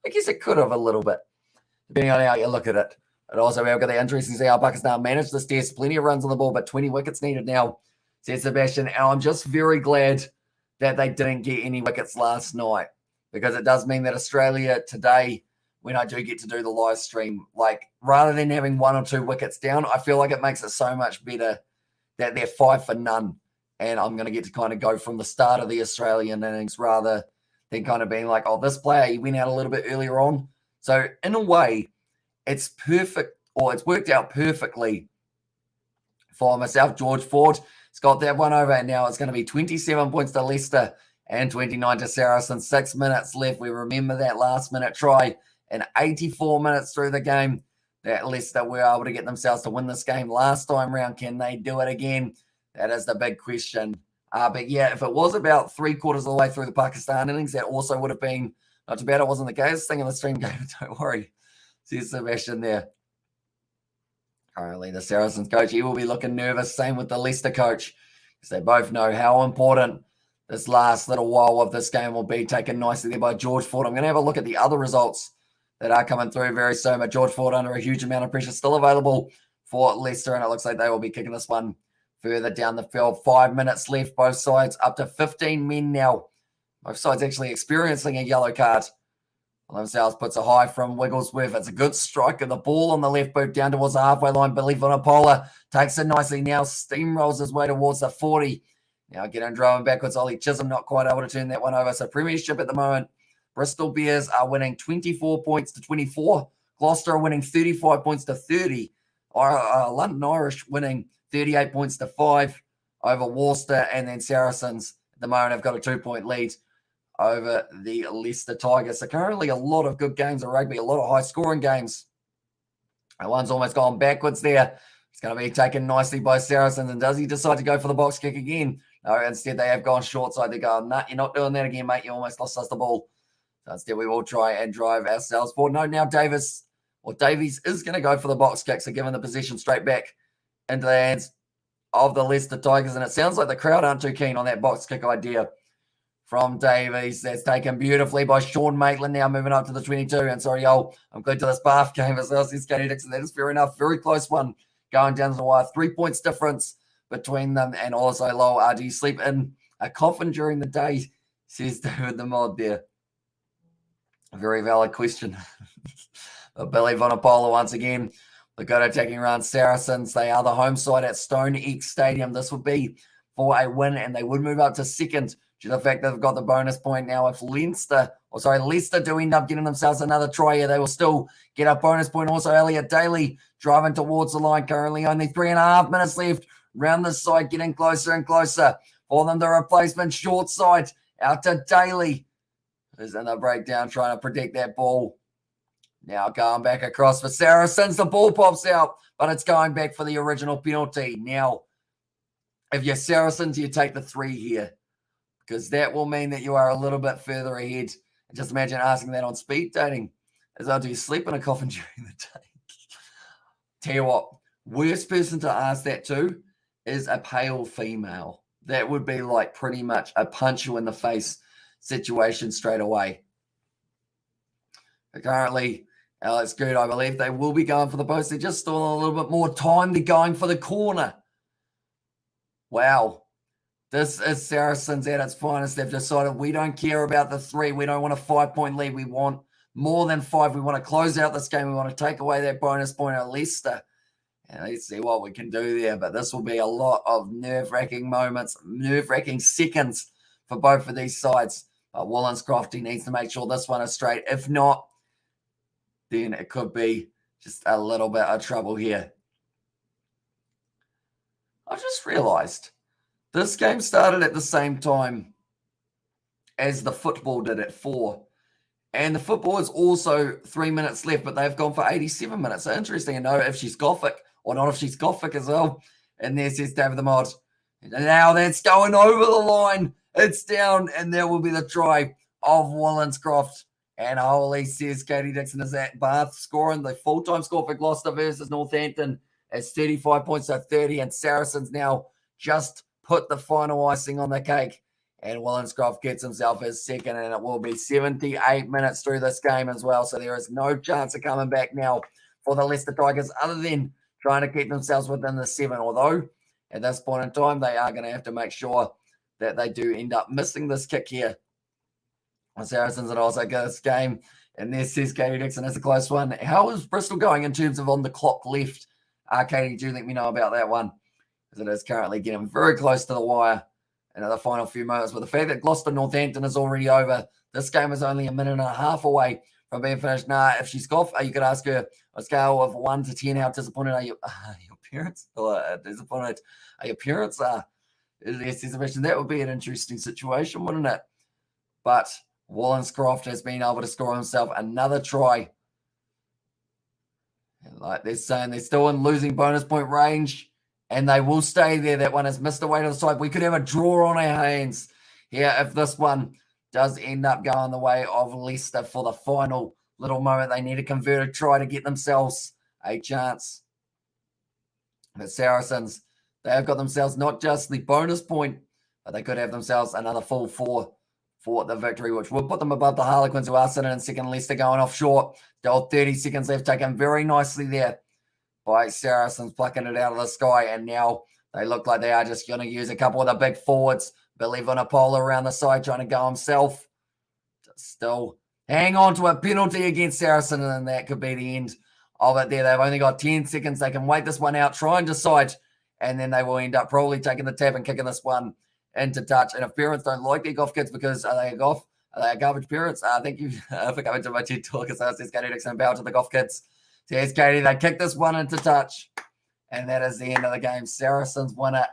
I guess it could have a little bit, depending on how you look at it. And also, we've got the interesting to see how Pakistan managed this test. Plenty of runs on the ball, but 20 wickets needed now, says Sebastian. And I'm just very glad that they didn't get any wickets last night, because it does mean that Australia today, when I do get to do the live stream, like rather than having 1 or 2 wickets down, I feel like it makes it so much better that they're 5 for none. And I'm going to get to kind of go from the start of the Australian innings rather than kind of being like, oh, this player, he went out a little bit earlier on. So in a way, it's perfect, or it's worked out perfectly for myself. George Ford has got that one over, and now it's going to be 27 points to Leicester and 29 to Saracens. 6 minutes left. We remember that last-minute try and 84 minutes through the game that Leicester were able to get themselves to win this game last time round. Can they do it again? That is the big question. But yeah, if it was about 3/4 of the way through the Pakistan innings, that also would have been not too bad. It wasn't the gayest thing in the stream game. Don't worry. See Sebastian there. Currently, the Saracens coach, he will be looking nervous. Same with the Leicester coach, because they both know how important this last little while of this game will be. Taken nicely there by George Ford. I'm going to have a look at the other results that are coming through very soon. But George Ford under a huge amount of pressure, still available for Leicester, and it looks like they will be kicking this one further down the field. 5 minutes left, both sides up to 15 men now. Both sides actually experiencing a yellow card. Themselves puts a high from Wigglesworth. It's a good strike of the ball on the left boot down towards the halfway line. Billy Vunipola takes it nicely now, steamrolls his way towards the 40. Now getting driving backwards. Ollie Chessum not quite able to turn that one over. So Premiership at the moment, Bristol Bears are winning 24 points to 24. Gloucester are winning 35 points to 30. London Irish winning 38 points to 5 over Worcester, and then Saracens at the moment have got a 2-point lead over the Leicester Tigers. So currently a lot of good games of rugby, a lot of high-scoring games. And one's almost gone backwards there. It's going to be taken nicely by Saracens. And does he decide to go for the box kick again? No, instead they have gone short side. They go, nah, you're not doing that again, mate. You almost lost us the ball. So instead we will try and drive ourselves forward. No, now Davies is going to go for the box kick. So giving the position straight back into the hands of the Leicester Tigers. And it sounds like the crowd aren't too keen on that box kick idea from Davies. That's taken beautifully by Sean Maitland, now moving up to the 22. And sorry, I'm good to this Bath game as well, says Katie Dixon. That is fair enough. Very close one going down to the wire. 3 points difference between them. And also, Lowell, do you sleep in a coffin during the day? Says David the Mod there. A very valid question. But Billy Vanapola once again. The good attacking run, Saracens. They are the home side at StoneX Stadium. This would be for a win, and they would move up to second due to the fact that they've got the bonus point now. If Leicester do end up getting themselves another try here, they will still get a bonus point. Also, Elliot Daly driving towards the line. Currently only 3.5 minutes left. Round the side, getting closer and closer. For them, the replacement short side out to Daly. Is in the breakdown, trying to protect that ball. Now going back across for Saracens. The ball pops out, but it's going back for the original penalty. Now, if you're Saracens, you take the 3 here, because that will mean that you are a little bit further ahead. And just imagine asking that on speed dating. Do you sleep in a coffin during the day? Tell you what, worst person to ask that to is a pale female. That would be like pretty much a punch you in the face situation straight away. But currently, Alex Good, I believe they will be going for the post. They're just still a little bit more time. They're going for the corner. Wow. This is Saracens at its finest. They've decided we don't care about the 3. We don't want a 5-point lead. We want more than 5. We want to close out this game. We want to take away that bonus point at Leicester. And let's see what we can do there. But this will be a lot of nerve-wracking moments, nerve-wracking seconds for both of these sides. But Wollongong's needs to make sure this one is straight. If not, then it could be just a little bit of trouble here. I just realized this game started at the same time as the football did at 4. And the football is also 3 minutes left, but they've gone for 87 minutes. So interesting to know if she's Gothic or not, if she's Gothic as well. And there says David the Mod. And now that's going over the line. It's down, and there will be the try of Wollongong. And holy, says Katie Dixon, is that Bath scoring the full-time score for Gloucester versus Northampton as 35 points to 30, and Saracens now just put the final icing on the cake. And Wollongong gets himself his second, and it will be 78 minutes through this game as well. So there is no chance of coming back now for the Leicester Tigers other than trying to keep themselves within the 7. Although at this point in time, they are going to have to make sure that they do end up missing this kick here. The Saracens and also get this game. And there says Katie Dixon, it's a close one. How is Bristol going in terms of on the clock left? Katie, do let me know about that one, because it is currently getting very close to the wire in the final few moments. But the fact that Gloucester Northampton is already over, this game is only a minute and a half away from being finished. Now, if she's Goff, you could ask her on a scale of 1 to 10, how disappointed are your parents? Or disappointed are your parents? That would be an interesting situation, wouldn't it? But Wollongong has been able to score himself another try. And like they're saying, they're still in losing bonus point range, and they will stay there. That one has missed away to the side. We could have a draw on our hands here if this one does end up going the way of Leicester for the final little moment. They need to convert a try to get themselves a chance. The Saracens, they have got themselves not just the bonus point, but they could have themselves another full 4 for the victory, which will put them above the Harlequins, who are sitting in second. Leicester going off short. Still 30 seconds left, taken very nicely there by Saracens, plucking it out of the sky. And now they look like they are just going to use a couple of the big forwards. Billy Vanapola around the side trying to go himself. Still hang on to a penalty against Saracens, and that could be the end of it there. They've only got 10 seconds. They can wait this one out, try and decide, and then they will end up probably taking the tap and kicking this one into touch. And if parents don't like their golf kids because are they garbage parents? Thank you for coming to my TED Talk. It says Katie Dixon, bow to the golf kids. There's Katie. They kick this one into touch. And that is the end of the game. Saracens win it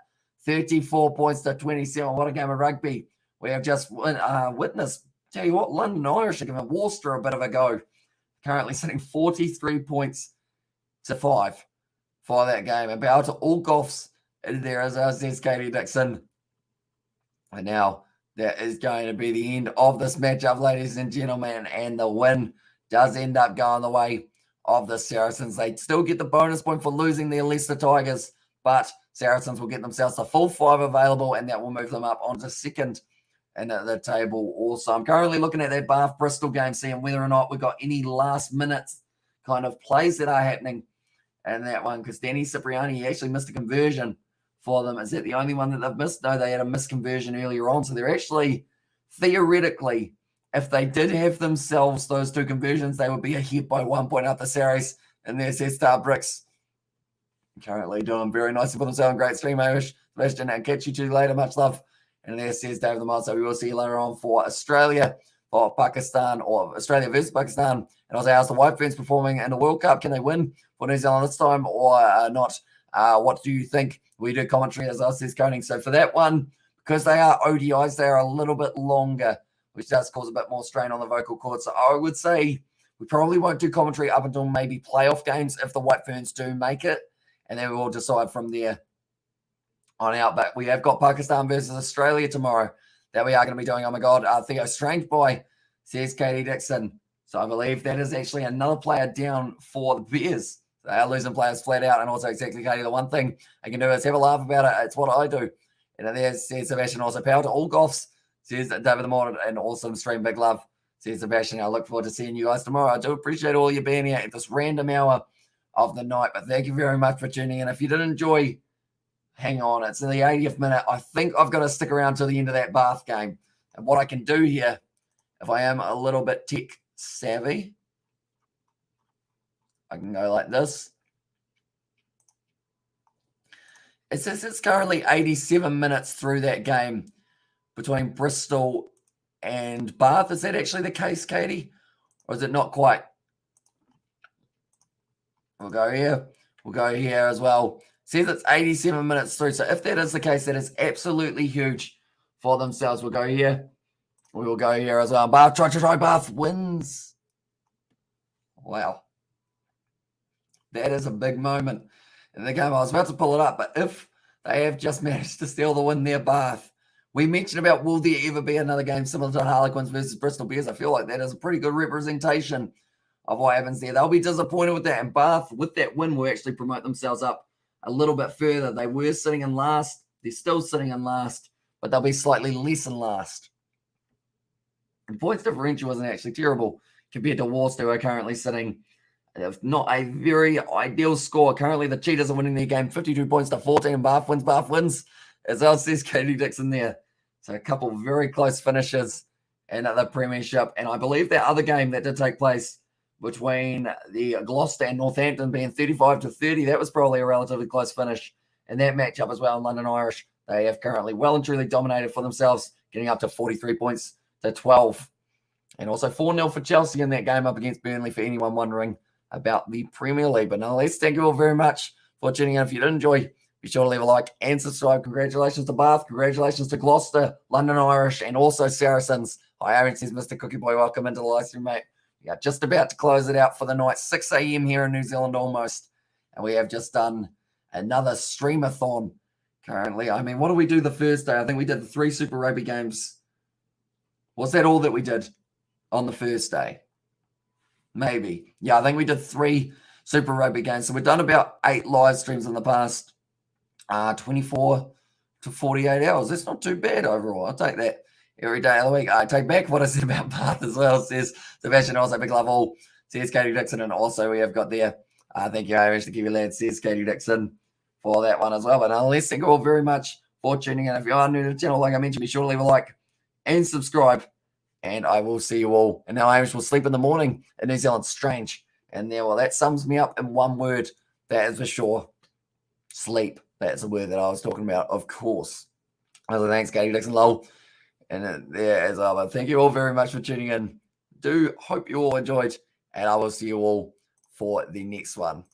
34 points to 27. What a game of rugby we have just witnessed. tell you what, London Irish are giving Worcester a bit of a go. Currently sitting 43 points to 5 for that game. About all Goffs in there, as says Katie Dixon. And now that is going to be the end of this matchup, ladies and gentlemen. And the win does end up going the way of the Saracens. They still get the bonus point for losing their Leicester Tigers, but Saracens will get themselves the full 5 available, and that will move them up onto second in the table also. I'm currently looking at that Bath-Bristol game, seeing whether or not we've got any last-minute kind of plays that are happening in that one, because Danny Cipriani, he actually missed a conversion for them. Is that the only one that they've missed? No, they had a missed conversion earlier on, so they're actually, theoretically, if they did have themselves those 2 conversions, they would be ahead by 1 point up the series. And there's their Star Bricks. Currently doing very nicely for themselves. Great stream, Irish. Sebastian, and catch you two later. Much love. And there says David the Mod. So we will see you later on for Australia, for Pakistan, or Australia versus Pakistan. And also, how's the White Ferns performing in the World Cup? Can they win for New Zealand this time or not? What do you think? We do commentary, as I says, Coning. So for that one, because they are ODIs, they are a little bit longer, which does cause a bit more strain on the vocal cords. So I would say we probably won't do commentary up until maybe playoff games if the White Ferns do make it. And then we'll decide from there on out. But we have got Pakistan versus Australia tomorrow that we are going to be doing. Oh, my God. Theo Strange Boy, says Katie Dixon. So I believe that is actually another player down for the Bears. They are losing players flat out. And also, exactly, Katie, the one thing I can do is have a laugh about it. It's what I do. And there's says Sebastian, also power to all Goffs, says David the Morning, and awesome stream. Big love, says Sebastian. I look forward to seeing you guys tomorrow. I do appreciate all you being here at this random hour of the night, but thank you very much for tuning in. If you did enjoy, hang on, it's in the 80th minute. I think I've got to stick around till the end of that Bath game. And what I can do here, if I am a little bit tech savvy, I can go like this. It says it's currently 87 minutes through that game between Bristol and Bath. Is that actually the case, Katie? Or is it not quite? We'll go here. We'll go here as well. Says it's 87 minutes through. So if that is the case, that is absolutely huge for themselves. We'll go here. We will go here as well. Bath, try. Bath wins. Wow. That is a big moment in the game. I was about to pull it up, but if they have just managed to steal the win there, Bath, we mentioned about will there ever be another game similar to Harlequins versus Bristol Bears. I feel like that is a pretty good representation of what happens there. They'll be disappointed with that. And Bath, with that win, will actually promote themselves up a little bit further. They were sitting in last. They're still sitting in last, but they'll be slightly less in last. And points differential wasn't actually terrible compared to Worcester, who are currently sitting not a very ideal score. Currently, the Cheetahs are winning their game 52 points to 14. Bath wins. As well says Katie Dixon there. So a couple of very close finishes in the Premiership. And I believe that other game that did take place between the Gloucester and Northampton being 35-30, that was probably a relatively close finish in that matchup as well. In London Irish, they have currently well and truly dominated for themselves, getting up to 43 points to 12. And also 4-0 for Chelsea in that game up against Burnley, for anyone wondering about the Premier League. But nonetheless, thank you all very much for tuning in. If you did enjoy, be sure to leave a like and subscribe. Congratulations to Bath. Congratulations to Gloucester, London Irish, and also Saracens. Hi, Aaron says, Mr. Cookie Boy, welcome into the live stream, mate. We are just about to close it out for the night, 6 a.m. here in New Zealand almost. And we have just done another streamathon currently. I mean, what did we do the first day? I think we did the 3 Super Rugby games. Was that all that we did on the first day? Maybe. Yeah, I think we did 3 Super Rugby games. So we've done about 8 live streams in the past 24 to 48 hours. That's not too bad overall. I'll take that every day of the week. I take back what I said about Bath as well, says Sebastian. Also, big love all, says Katie Dixon. And also we have got there, thank you, Irish, to give you lads, says Katie Dixon, for that one as well. But nonetheless, thank you all very much for tuning in. If you are new to the channel, like I mentioned, be sure to leave a like and subscribe. And I will see you all. And now Irish will sleep in the morning in New Zealand. Strange. And there, well, that sums me up in one word. That is for sure. Sleep. That's a word that I was talking about, of course. So thanks, Katie Dixon, lol. And there as well. But thank you all very much for tuning in. Do hope you all enjoyed. And I will see you all for the next one.